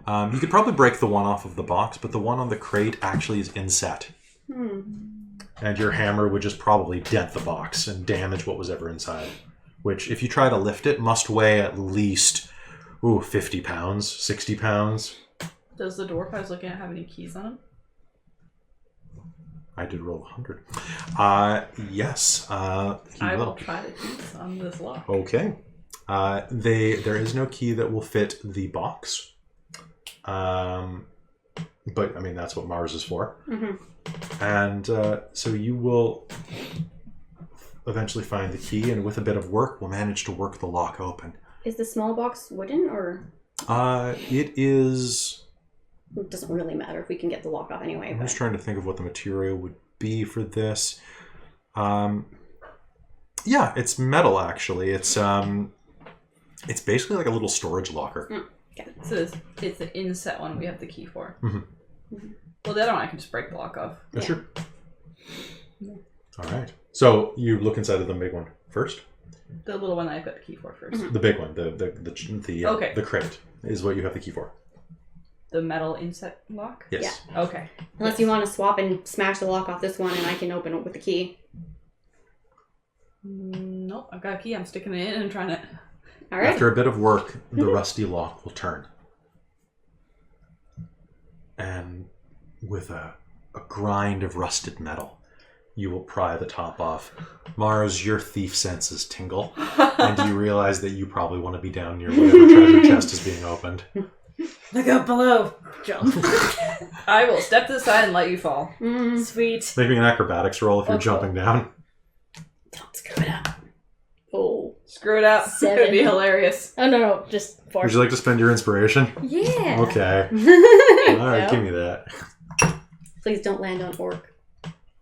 you could probably break the one off of the box, but the one on the crate actually is inset. And your hammer would just probably dent the box and damage what was ever inside. Which, if you try to lift it, must weigh at least 50 pounds, 60 pounds. Does the dwarf I was looking at have any keys on him? I did roll 100. Yes, he I will. will try the keys on this lock. Okay. There is no key that will fit the box. But, I mean, that's what Mars is for. And so you will eventually find the key, and with a bit of work, will manage to work the lock open. Is the small box wooden, or...? It is... It doesn't really matter if we can get the lock off anyway. I'm But... just trying to think of what the material would be for this. Yeah, it's metal, actually. It's basically like a little storage locker. Okay. So it's the inset one we have the key for. Mm-hmm. Well, the other one I can just break the lock off. Yeah. Sure. All right. So you look inside of the big one first. The little one that I've got the key for first. The big one, the Okay. the crate is what you have the key for. The metal inset lock? Yes. Yeah. Okay. Unless you want to swap and smash the lock off this one, and I can open it with the key. Nope, I've got a key. I'm sticking it in and trying to... All right. After a bit of work, the rusty lock will turn. And with a grind of rusted metal, you will pry the top off. Mars, your thief senses tingle, and you realize that you probably want to be down near whatever treasure chest is being opened. Look up below. Jump. I will step to the side and let you fall. Sweet. Make me an acrobatics roll if you're Okay. jumping down. Don't screw it up. Oh. Screw it up. It's going to be 7. hilarious. Oh, no, just 4. Would you like to spend your inspiration? Yeah. Okay. All All right, give me that. Please don't land on orc.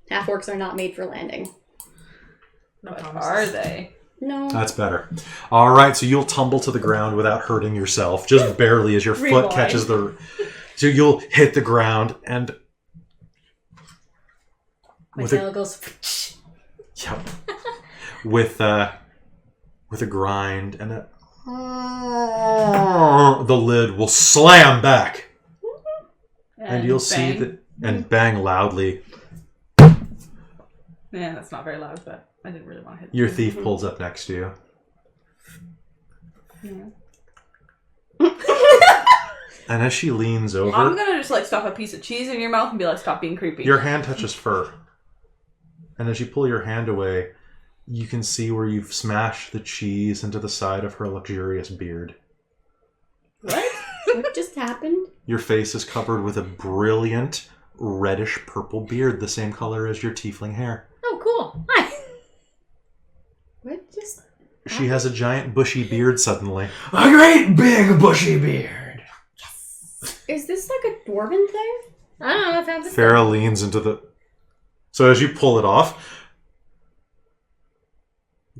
Half orcs are not made for landing. No What promises. are they? No. That's better. All right, so you'll tumble to the ground without hurting yourself, just barely as your foot Rewind. catches the... So you'll hit the ground and... My with a- tail goes... Yep. With a grind and a... The lid will slam back. And you'll see bang. that... And bang loudly. Yeah, that's not very loud, but I didn't really want to hit it. Your thief pulls up next to you. Yeah. And as she leans over... I'm going to just like stuff a piece of cheese in your mouth and be like, stop being creepy. Your hand touches fur. And as you pull your hand away, you can see where you've smashed the cheese into the side of her luxurious beard. What? What just happened? Your face is covered with a brilliant reddish purple beard, the same color as your tiefling hair. Oh, cool. Hi. What just... She has a giant bushy beard suddenly. A great big bushy beard. Is this like a dwarven thing? I don't know. I found this. Farah leans into the... So as you pull it off...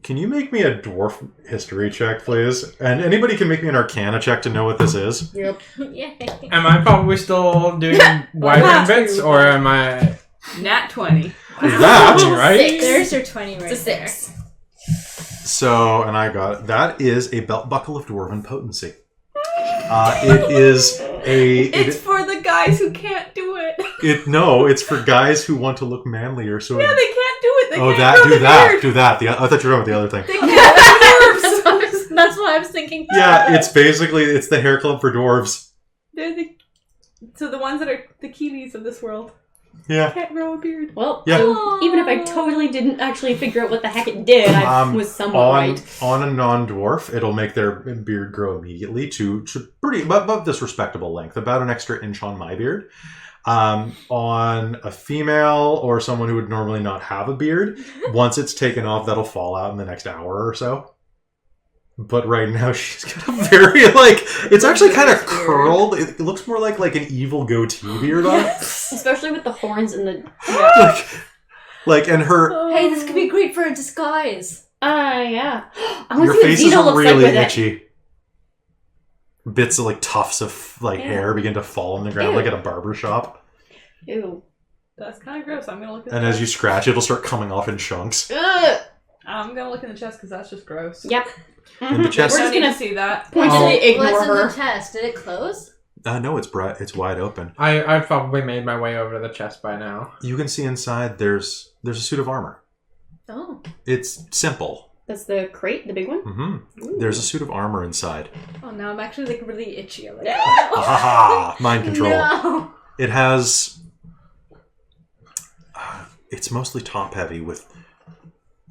Can you make me a dwarf history check, please? And anybody can make me an arcana check to know what this is. Yep. Yay. Am I probably still doing wyvern bits, or am I... Nat 20. That, right? There's your 20 right It's a there. 6. So, and I got it. That is a belt buckle of dwarven potency. It is a... It's for the guys who can't do it. No, it's for guys who want to look manlier. So Yeah, they can't do it. They oh, can't that grow do the that, beard. do that. I thought you were talking about the other thing. They can't do dwarves. That's what I was thinking. Yeah, it's the hair club for dwarves. They're so the ones that are the Kiwis of this world Yeah. can't grow a beard. Well, Yeah. so even if I totally didn't actually figure out what the heck it did, I was somewhat right. On a non-dwarf, it'll make their beard grow immediately to pretty above this respectable length, about an extra inch on my beard. On a female or someone who would normally not have a beard, once it's taken off, that'll fall out in the next hour or so. But right now, she's got a very, it's actually kind of curled. It looks more like an evil goatee beard on it. Especially with the horns and the... And her... Hey, this could be great for a disguise. yeah. I want Your to see face what is Zeno looks like really with it. itchy. Bits of tufts of hair begin to fall on the ground Ew. like at a barber shop. Ew. That's kind of gross. I'm gonna look. And as you scratch, it'll start coming off in chunks. Ugh. I'm gonna look in the chest because that's just gross. Yep. In the chest. We're just just gonna gonna see that. Pointedly ignore What's in her. the test? Did it close? No, it's wide open. I've probably made my way over to the chest by now. You can see inside. There's a suit of armor. Oh. It's simple. That's the crate, the big one? Mm-hmm. There's a suit of armor inside. Oh, now I'm actually like really itchy. I'm like, Ah, mind control. No. It has. It's mostly top heavy with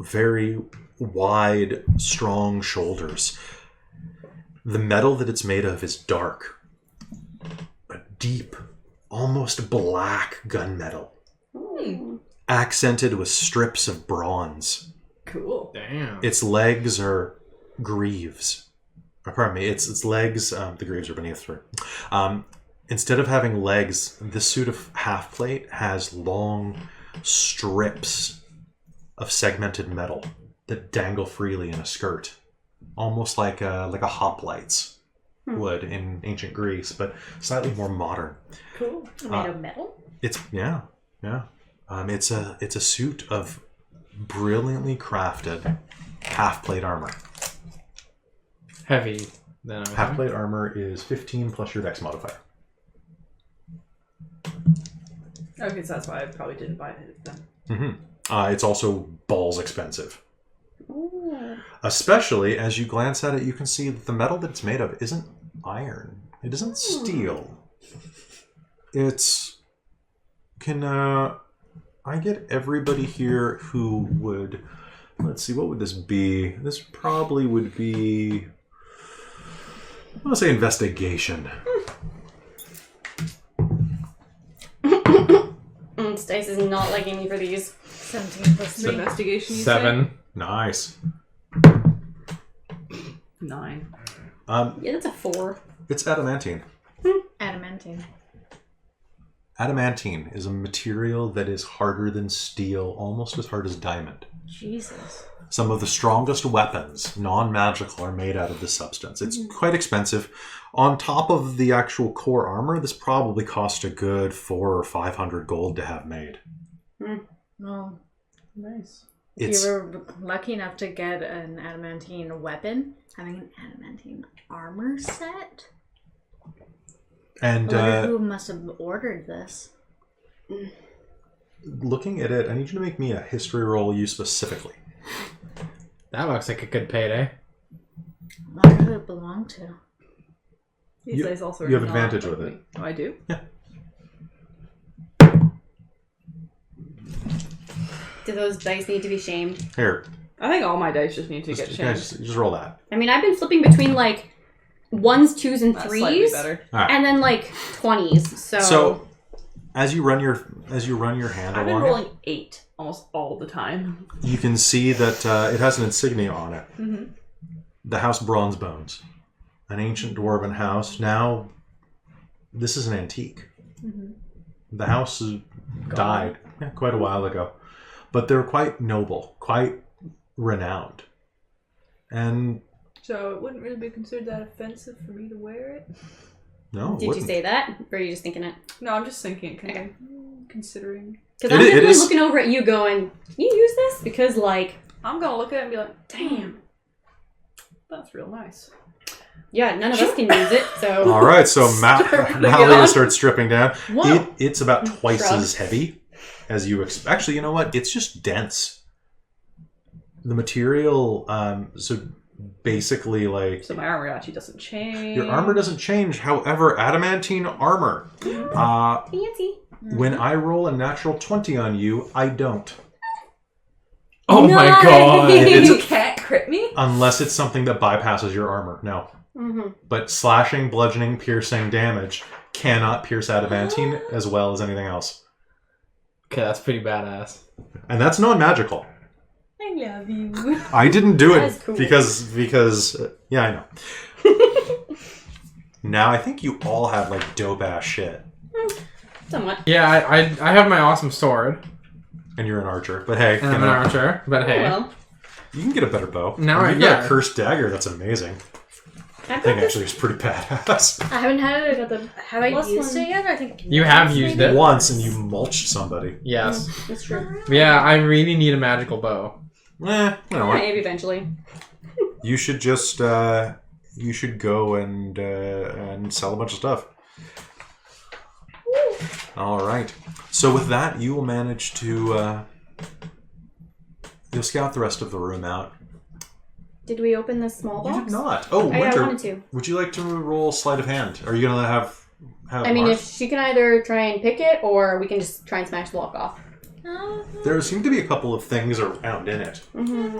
very wide, strong shoulders. The metal that it's made of is dark. A deep, almost black gunmetal. Accented with strips of bronze. Cool. Damn. Its legs are greaves. Pardon me, its legs, the greaves are beneath her. Instead of having legs, this suit of half plate has long strips of segmented metal that dangle freely in a skirt, almost like a hoplites would in ancient Greece, but slightly more modern. Cool. Made of metal? It's it's a suit of brilliantly crafted half plate armor. Heavy. Then Half plate armor is 15 plus your dex modifier. Okay, so that's why I probably didn't buy it then. Mm-hmm. It's also balls expensive. Ooh. Especially as you glance at it, you can see that the metal that it's made of isn't iron. It isn't steel. It's... Can I get everybody here who would... Let's see, what would this be? This probably would be... I'm going to say investigation. This dice is not liking me for these. 17 plus 3. Investigation, you 7. Nice. say? 9. Yeah, that's a 4. It's adamantine. Adamantine. Adamantine is a material that is harder than steel, almost as hard as diamond. Jesus. Some of the strongest weapons, non-magical, are made out of this substance. It's quite expensive. On top of the actual core armor, this probably cost a good 400 or 500 gold to have made. Well, Nice. if you were lucky enough to get an adamantine weapon, having an adamantine armor set? And I wonder who must have ordered this. looking at it, I need you to make me a history roll, you specifically. That looks like a good payday. I wonder who it belonged to. These days also you have are not advantage like with it. me. Oh, I do? Yeah. Do those dice need to be shamed? Here. I think all my dice just need to get Just, changed. just roll that. I mean, I've been flipping between like 1s, 2s, and That's slightly 3s, better. All right. and then like 20s. So, as you run your hand I've been along rolling 8 almost all the time. it, you can see that it has an insignia on it. Mm-hmm. The House Bronzebones, an ancient dwarven house. Now, this is an antique. Mm-hmm. The house died quite a while ago, but they're quite noble, quite renowned, and So it wouldn't really be considered that offensive for me to wear it? no, it did you wouldn't. say that, or are you just thinking it? No, I'm just thinking, considering. Because I'm It definitely is- looking over at you, going, "Can you use this?" Because like, I'm going to look at it and be like, damn, that's real nice. yeah, none of us can use it. So All right, so Putting it Malia on. starts stripping down. Whoa. It's about twice Shrug. as heavy as you expect. Actually, you know what? It's just dense. The material, so basically, like, So my armor actually doesn't change. your armor doesn't change. However, adamantine armor, fancy. when I roll a natural 20 on you, I don't. Oh my Nice. god! You can't crit me? Unless it's something that bypasses your armor. No. Mm-hmm. But slashing, bludgeoning, piercing damage cannot pierce adamantine as well as anything else. Okay, that's pretty badass. And that's non-magical. I love you. I didn't do That it is cool. because yeah, I know. Now I think you all have like dope ass shit, Somewhat. Yeah, I have my awesome sword, and you're an archer. But hey, and I'm an archer, but hey. Well, you can get a better bow. Now And I- you've got yeah. a cursed dagger. That's amazing. I think actually it's pretty badass. I haven't had it. Have I Plus used one. it yet? I think You have used it. Once, and you mulched somebody. Yes. That's true. Yeah, I really need a magical bow. You know what? Maybe eventually. You should just you should go and sell a bunch of stuff. All right. So with that, you will manage to you'll scout the rest of the room out. Did we open the small box? You did not. Oh, I Winter. wanted to. Would you like to roll sleight of hand? Are you gonna have I mean, Mark? if she can either try and pick it, or we can just try and smash the lock off. There seem to be a couple of things around in it. Mm-hmm.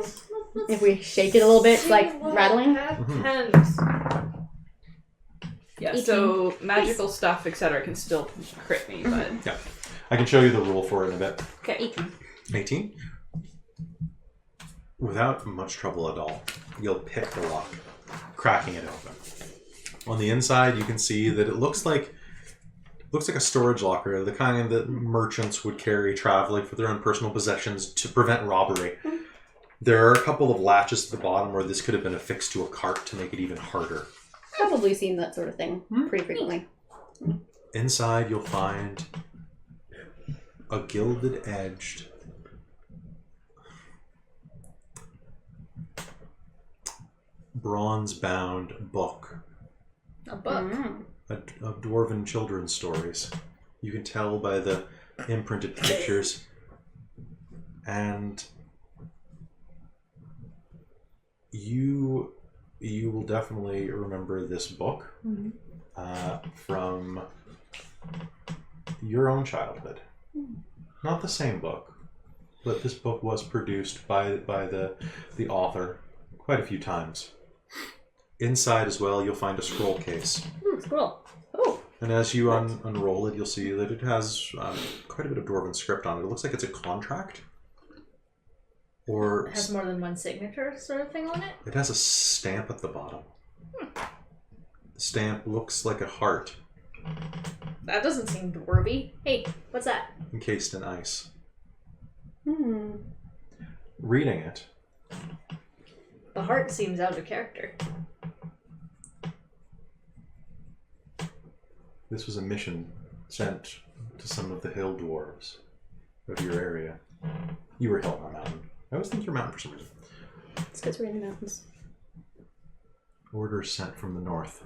If we shake it a little bit, it's like rattling. Tens. Yeah, 18. so magical stuff, etc., can still crit me, but Yeah, I can show you the rule for it in a bit. okay. 18. Without much trouble at all, you'll pick the lock, cracking it open. On the inside, you can see that it looks like a storage locker, the kind that merchants would carry traveling for their own personal possessions to prevent robbery. There are a couple of latches at the bottom where this could have been affixed to a cart to make it even harder. Probably seen that sort of thing pretty frequently. Inside, you'll find a gilded-edged bronze-bound book. A book. Mm. Of dwarven children's stories. You can tell by the imprinted pictures. And you will definitely remember this book from your own childhood. Not the same book, but this book was produced by the author quite a few times. Inside as well, you'll find a scroll case. Ooh, scroll. Oh. And as you unroll it, you'll see that it has quite a bit of dwarven script on it. It looks like it's a contract. Or It has more than one signature sort of thing on it. it has a stamp at the bottom. The stamp looks like a heart That doesn't seem dwarvy. Hey, what's that? encased in ice. Hmm. Reading it, The heart seems out of character. this was a mission sent to some of the hill dwarves of your area. You were hill, not mountain. I always think you're mountain for some reason. It's because we're in the mountains. Orders sent from the north.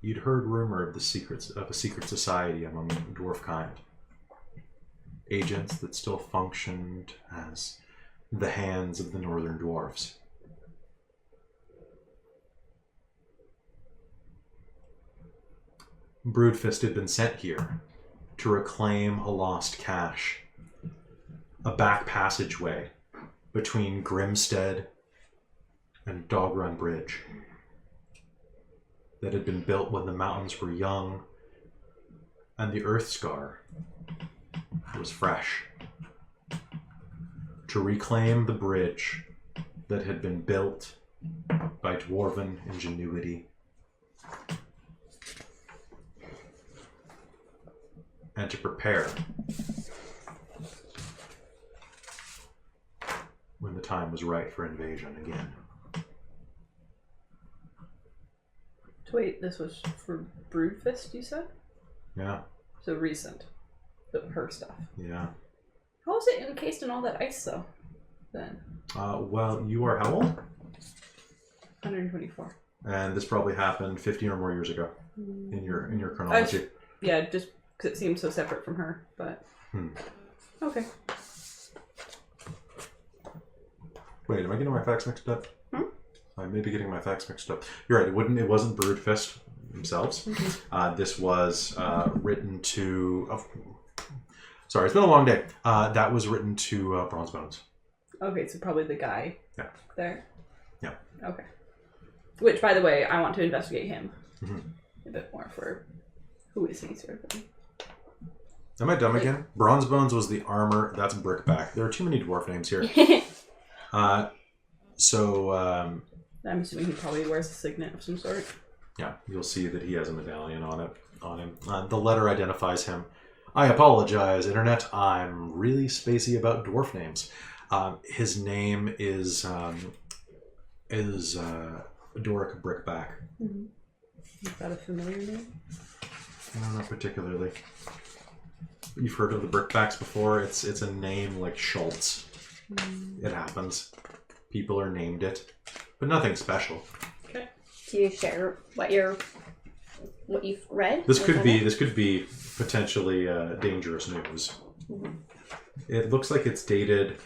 You'd heard rumor of a secret society among dwarf kind. Agents that still functioned as the hands of the northern dwarves. Broodfist had been sent here to reclaim a lost cache, a back passageway between Grimstead and Dogrun Bridge that had been built when the mountains were young and the earth scar was fresh. To reclaim the bridge that had been built by dwarven ingenuity and to prepare when the time was right for invasion again. Wait, this was for Broodfist, you said? Yeah, So recent. Her stuff. yeah. How was it encased in all that ice, though? Then Well, you are how old? 124. And this probably happened 15 or more years ago in your chronology. Yeah, just because it seemed so separate from her, but okay. Wait, am I getting my facts mixed up? I may be getting my facts mixed up. You're right. It wasn't Broodfist themselves. This was written to. Sorry, it's been a long day. That was written to Bronzebones. Okay, so probably the guy. Yeah. There. Yeah. Okay. Which, by the way, I want to investigate him a bit more for who is he, sort of thing. Am I dumb again? Bronzebones was the armor. That's Brickback. There are too many dwarf names here. I'm assuming he probably wears a signet of some sort. Yeah, you'll see that he has a medallion on him. The letter identifies him. I apologize, Internet. I'm really spacey about dwarf names. His name is Dork Brickback. Mm-hmm. Is that a familiar name? No, not particularly. You've heard of the Brickbacks before? It's a name like Schultz. It happens. People are named it, but nothing special. Okay. Do you share what you've read? This could be potentially dangerous news. Mm-hmm. It looks like it's dated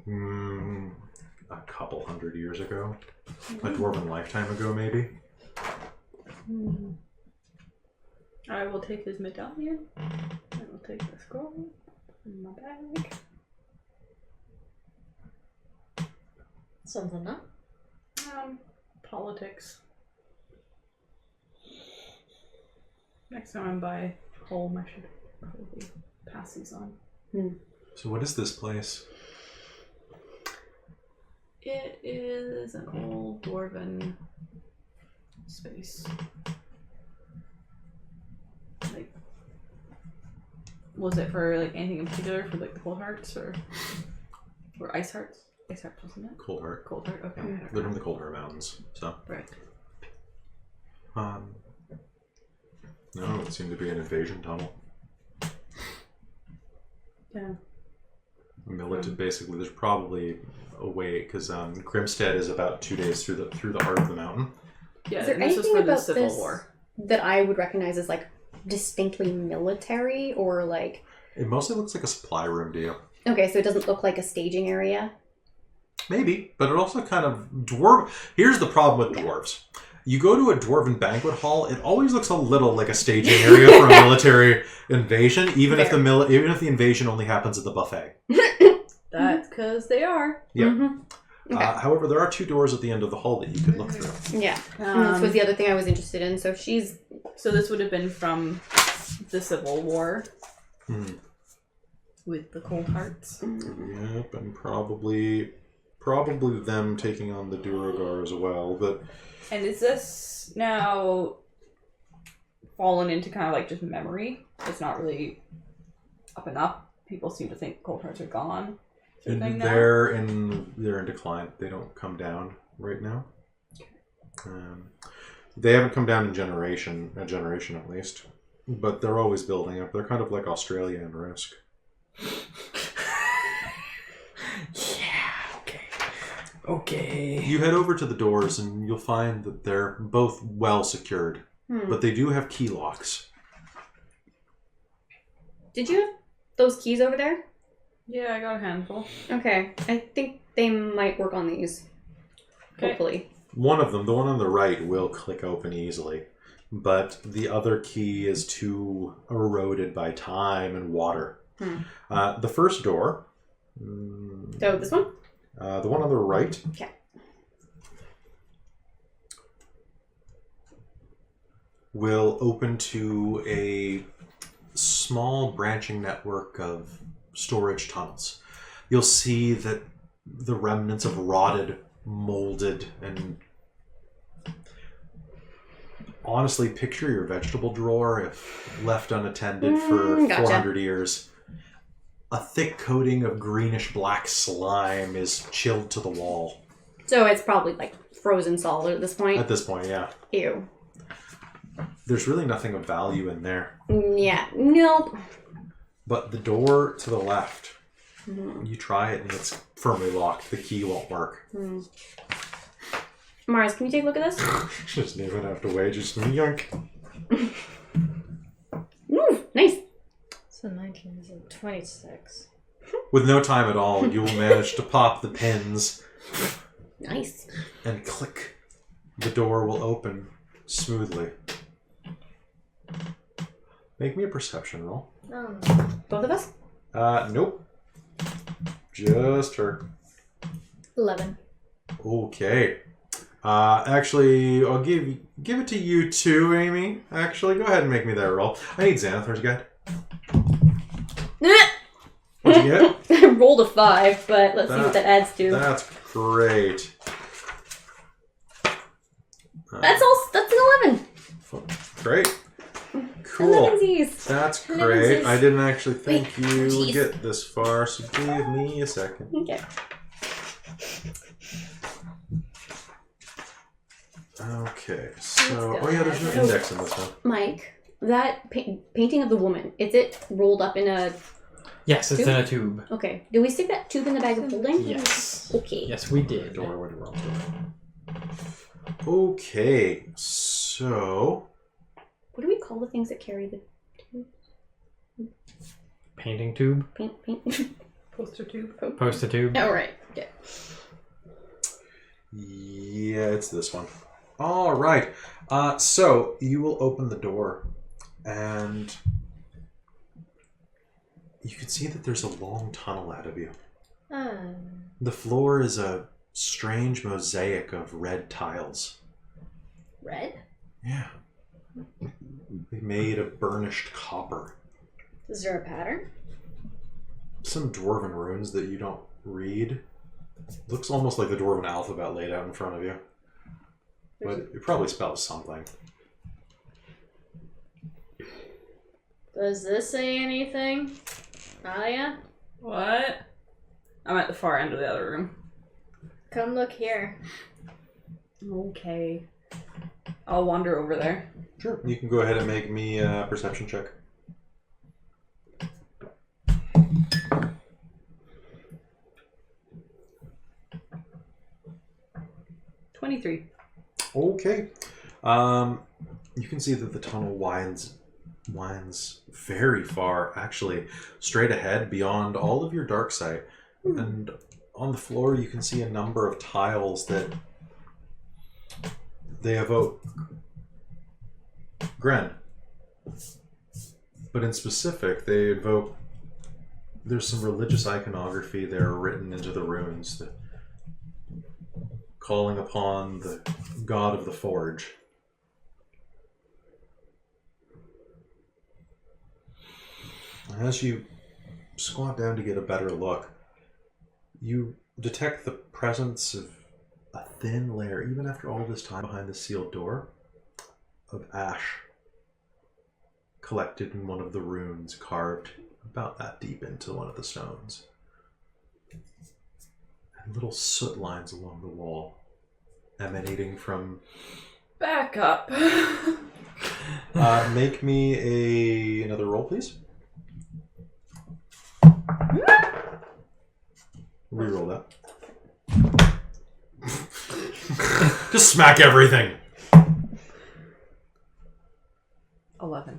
a couple hundred years ago, a dwarven lifetime ago, maybe. I will take his medallion. I will take the scroll in my bag. Something, huh? Politics. Next time I'm by home, I should probably pass these on. So what is this place? It is an old dwarven space. Like, was it for like anything in particular for like the cold hearts or ice hearts? Ice hearts, wasn't it? Cold Heart. Cold heart. Okay. They're from the Cold Heart Mountains, so. Right. No, it seemed to be an invasion tunnel. Yeah. Basically, there's probably a way because Grimstead is about 2 days through the heart of the mountain. Yeah. Is there this was anything for the about Civil this War. that I would recognize as like distinctly military or like? It mostly looks like a supply room deal. Okay, so it doesn't look like a staging area. Maybe, but it also kind of dwarf. Here's the problem with dwarves. You go to a dwarven banquet hall, it always looks a little like a staging area for a military invasion, even if the invasion only happens at the buffet. That's because they are. Yep. Mm-hmm. Okay. However, there are 2 doors at the end of the hall that you could look through. Yeah, and this was the other thing I was interested in. So So this would have been from the Civil War with the Cold Hearts. Yep, and probably them taking on the Duergar as well. But And is this now fallen into kind of like just memory? It's not really up and up. People seem to think Cold Hearts are gone. they're in decline. They don't come down right now. They haven't come down in a generation at least. But they're always building up. They're kind of like Australia and Risk. Okay. You head over to the doors and you'll find that they're both well secured. But they do have key locks. Did you have those keys over there? Yeah, I got a handful. Okay, I think they might work on these. Okay. Hopefully. One of them, the one on the right, will click open easily. But the other key is too eroded by time and water. The first door... So this one? The one on the right. Okay. Will open to a small branching network of storage tunnels. You'll see that the remnants of rotted, molded, and honestly, picture your vegetable drawer if left unattended for Gotcha. 400 years. A thick coating of greenish-black slime is chilled to the wall. So it's probably like frozen solid at this point. At this point, yeah. Ew. There's really nothing of value in there. Yeah. Nope. But the door to the left, you try it and it's firmly locked. The key won't work. Mars, can you take a look at this? Just didn't even have to wait. Just yoink. Ooh, nice. So 19 is 26. With no time at all, you will manage to pop the pins Nice. and click. The door will open smoothly. Make me a perception roll. Both of us? Nope. Just her. 11. Okay. Actually, I'll give it to you too, Amy. Actually, go ahead and make me that roll. I need Xanathar's guide. What'd you get? I rolled a 5, but let's see what that adds to. That's great. That's an 11. Great. Cool. Elevensies. That's great. Elevensies. I didn't actually think Wait, you would jeez. get this far, so give me a second. Okay. Okay, so... Let's go. Oh yeah, there's no index in this one. Mike, that painting of the woman, is it rolled up in a... Yes, it's in a tube. Okay. Do we stick that tube in the bag of holding? Yes. Okay. Yes, we did. Door, where did wrong door? Okay, so... What do we call the things that carry the Painting tube. paint? Poster tube. Poster tube. Oh, right. Okay. Yeah, it's this one. All right. So you will open the door, and you can see that there's a long tunnel out of you. The floor is a strange mosaic of red tiles. Red? Yeah. Made of burnished copper. Is there a pattern? Some dwarven runes that you don't read. Looks almost like the dwarven alphabet laid out in front of you. But it probably spells something. Does this say anything? Alia? What? I'm at the far end of the other room. Come look here. Okay. I'll wander over there. Sure. You can go ahead and make me a perception check. $23. Okay. You can see that the tunnel winds very far, actually, straight ahead beyond all of your dark sight. And on the floor you can see a number of tiles that they evoke Gren. But in specific, they evoke... There's some religious iconography there written into the runes that calling upon the god of the forge. As you squat down to get a better look, you detect the presence of a thin layer, even after all this time behind the sealed door, of ash collected in one of the runes carved about that deep into one of the stones. And little soot lines along the wall emanating from... Back up. Make me another roll, please. Reroll that. Just smack everything. 11.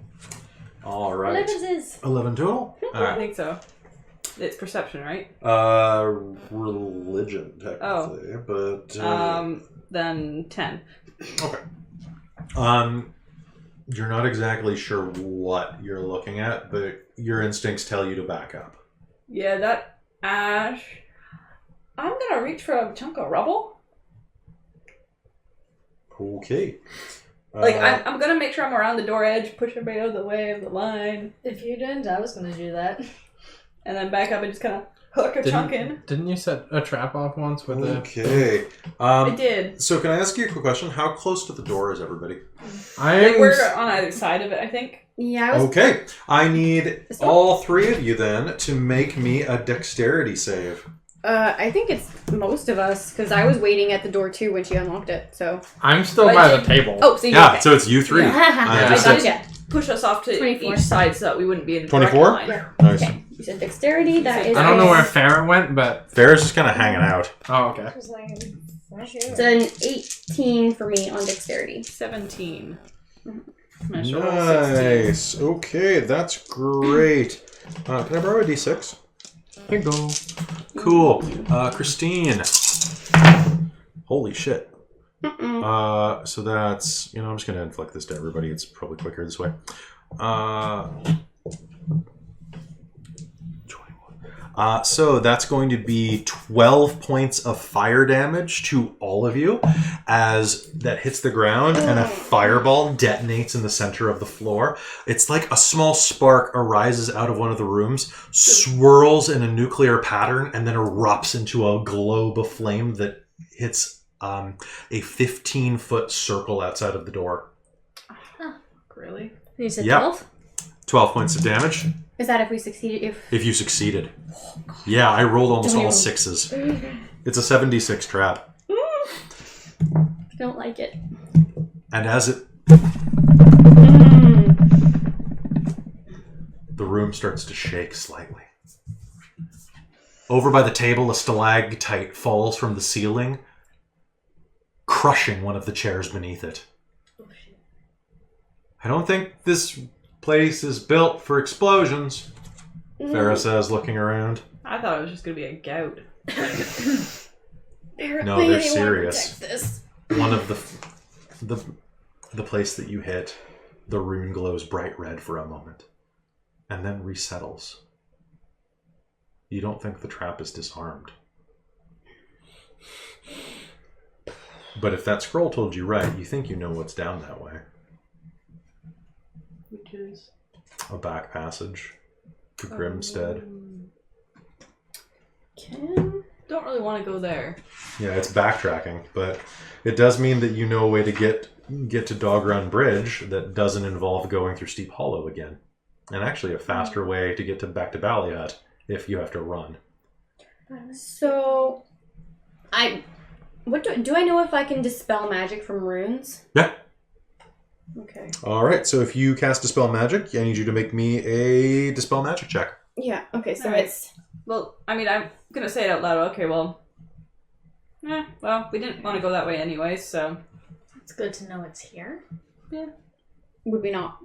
All right. 11s. 11 total? All I right. think so. It's perception, right? Religion, technically, but... Then 10. Okay. You're not exactly sure what you're looking at, but your instincts tell you to back up. Yeah, that ash. I'm gonna reach for a chunk of rubble. Okay. I'm gonna make sure I'm around the door edge, push everybody out of the way of the line, If you didn't, I was gonna do that. and then back up and just kind of hook a chunk in. Didn't you set a trap off once with Okay. I did. So can I ask you a quick question? How close to the door is everybody? We're on either side of it, I think. Yeah, I was... Okay. I need This one? all three of you then to make me a dexterity save. I think it's most of us, because I was waiting at the door too when she unlocked it, so... I'm still But by you- the table. Oh, so you Yeah, okay. so it's you three. I just got said- it. Push us off to 24. each side so that we wouldn't be in a direct 24? line. Yeah. Nice. Okay. You said dexterity, that is... I don't know where Farrah went, but... Farrah's just kind of hanging out. Oh, okay. Just like, It's an 18 for me on dexterity. 17. I'm gonna show roll 16. Nice. Okay, that's great. Can I borrow a d6? Here you go. Cool. Christine. Holy shit. So that's, I'm just going to inflict this to everybody. It's probably quicker this way. 21. So that's going to be 12 points of fire damage to all of you as that hits the ground and a fireball detonates in the center of the floor. It's like a small spark arises out of one of the rooms, swirls in a nuclear pattern, and then erupts into a globe of flame that hits a 15-foot circle outside of the door. Really? You said Yep. 12? 12 points of damage. Is that if we succeeded? If you succeed. Yeah, I rolled almost all 6s. It's a 76 trap. Don't like it. And as it... The room starts to shake slightly. Over by the table, a stalactite falls from the ceiling, crushing one of the chairs beneath it. I don't think this place is built for explosions, Farah says, looking around. I thought it was just going to be a gout. No, they're serious. One of the place that you hit, the rune glows bright red for a moment, and then resettles. You don't think the trap is disarmed. But if that scroll told you right, you think you know what's down that way. Which is? A back passage to Grimstead. Don't really want to go there. Yeah, it's backtracking, but it does mean that you know a way to get to Dog Run Bridge that doesn't involve going through Steep Hollow again. And actually a faster way to get back to Ballyhut if you have to run. So, do I know if I can dispel magic from runes? Yeah. Okay. Alright, so if you cast Dispel Magic, I need you to make me a Dispel Magic check. Yeah, okay, so Alright. it's... Well, I mean, I'm going to say it out loud. Okay, well, we didn't want to go that way anyway, so... It's good to know it's here. Yeah. Would we not?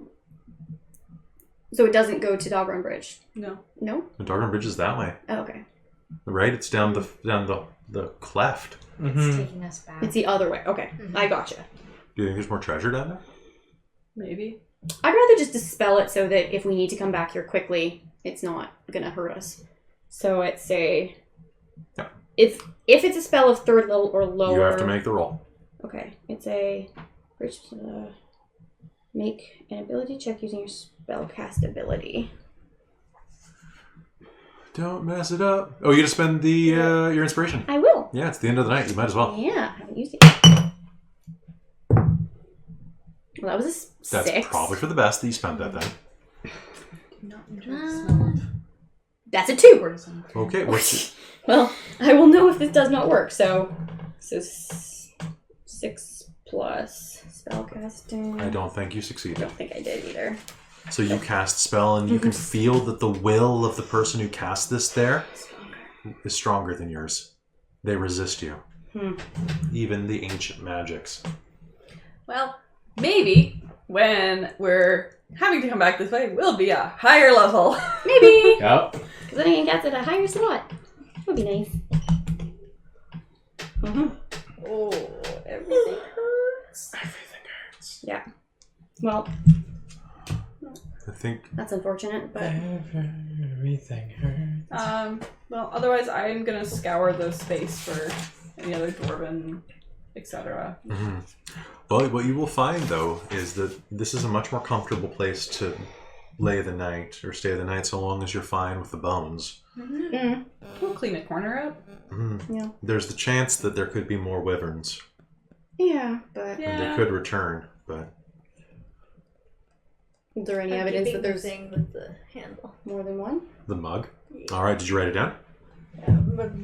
So it doesn't go to Dog Run Bridge? No. No? The Dog Run Bridge is that way. Oh, okay. Right? It's down the cleft. It's taking us back. It's the other way. Okay, I gotcha. Do you think there's more treasure down there? Maybe. I'd rather just dispel it so that if we need to come back here quickly, it's not gonna hurt us. So it's a... Yeah. If it's a spell of 3rd level or lower... You have to make the roll. Okay, it's a... Make an ability check using your spellcast ability. Don't mess it up. Oh, you gotta spend the your inspiration. I will. Yeah, it's the end of the night. You might as well. Yeah, I haven't used it. Well, that was a That's 6. probably for the best that you spent that then. Not enjoy the smell of That's a 2. poison. Okay, what's Well, I will know if this does not work. So 6 plus spellcasting. I don't think you I succeeded. don't think I did either. So you cast spell, and you can feel that the will of the person who cast this there is stronger than yours. They resist you. Even the ancient magics. Well, maybe when we're having to come back this way, we'll be a higher level. Maybe. Yep. Because then I can get at a higher slot. That would be nice. Oh, everything hurts. Everything hurts. Yeah. Well, I think that's unfortunate, but... Everything hurts. Well, otherwise I'm gonna scour the space for any other dwarven, etc. But what you will find, though, is that this is a much more comfortable place to lay the night or stay the night, so long as you're fine with the bones. We'll clean a corner up. Yeah. There's the chance that there could be more wyverns, Yeah, but... Yeah. and they could return. But Is there any evidence that there's thing with the handle. more than one? the mug. All right, did you write it down?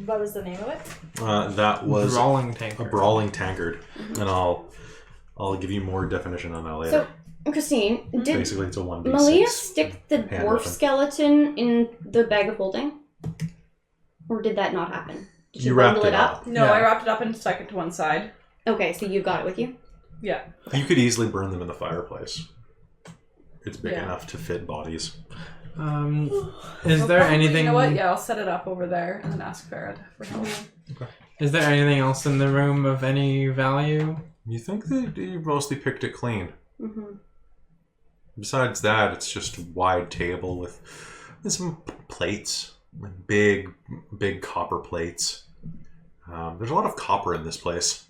What was the name of it? That was Brawling tank. a brawling tankard, and I'll give you more definition on that later. So, Christine, did Basically, it's a 1d6. Malia stick the hand dwarf weapon. skeleton in the bag of holding? Or did that not happen? Did You bundle wrapped it up. No, Yeah. I wrapped it up and stuck it to one side. Okay, so you've got it with you? Yeah. You could easily burn them in the fireplace. It's big Yeah. enough to fit bodies. Is there anything? You know what? Yeah, I'll set it up over there and then ask Farad for help. Is there anything else in the room of any value? You think that you mostly picked it clean. Mm-hmm. Besides that, it's just a wide table with some plates, like big copper plates. There's a lot of copper in this place.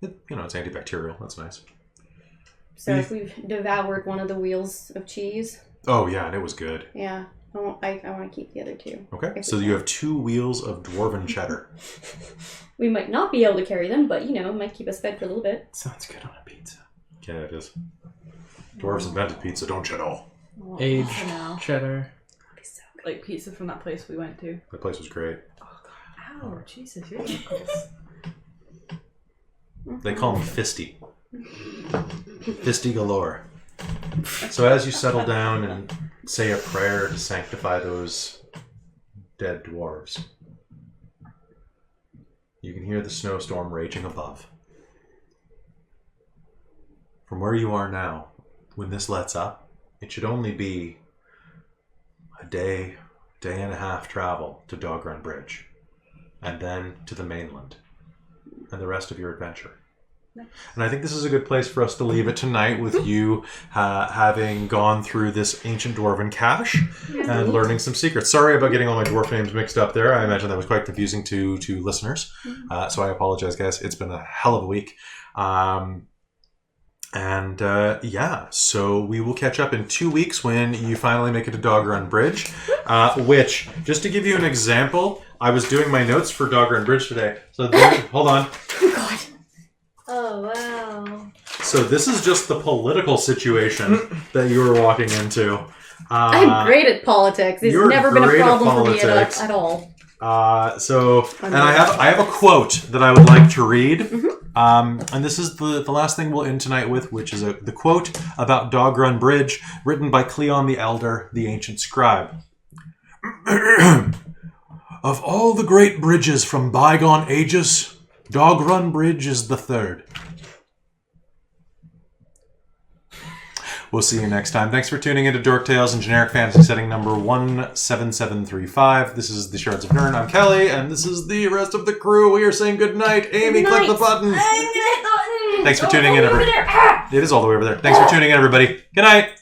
It's antibacterial. That's nice. So if we've devoured one of the wheels of cheese, Oh yeah, and it was good. yeah, I want to keep the other 2. Okay, If so we you can. have 2 wheels of dwarven cheddar. We might not be able to carry them, but, it might keep us fed for a little bit. Sounds good on a pizza. Yeah, it is. Dwarves invented pizza, don't you know? Well, Aged pizza now. cheddar. Like pizza from that place we went to. That place was great. Ow, Jesus, you're close. They call them fisty. Fisty galore. So as you settle down and say a prayer to sanctify those dead dwarves, you can hear the snowstorm raging above. From where you are now, when this lets up, it should only be a day and a half travel to Dogrun Bridge, and then to the mainland, and the rest of your adventure. And I think this is a good place for us to leave it tonight, with you having gone through this ancient dwarven cache and learning some secrets. Sorry about getting all my dwarf names mixed up there. I imagine that was quite confusing to listeners. So I apologize, guys. It's been a hell of a week. So we will catch up in 2 weeks when you finally make it to Dogrun Bridge, which, just to give you an example, I was doing my notes for Dogrun Bridge today. So hold on. Oh, God. Oh, wow. So this is just the political situation that you were walking into. I'm great at politics. It's you're never been a great at problem for me politics. at all. And I have a quote that I would like to read. And this is the last thing we'll end tonight with, which is the quote about Dogrun Bridge, written by Cleon the Elder, the ancient scribe. Of all the great bridges from bygone ages, Dogrun Bridge is the third. We'll see you next time. Thanks for tuning into Dork Tales and Generic Fantasy Setting number 17735. This is the Shards of Nirn. I'm Kelly, and this is the rest of the crew. We are saying good night. Amy, click the button. I'm gonna hit the button. Thanks for tuning in, everybody. It is all the way over there. Thanks for tuning in, everybody. Good night.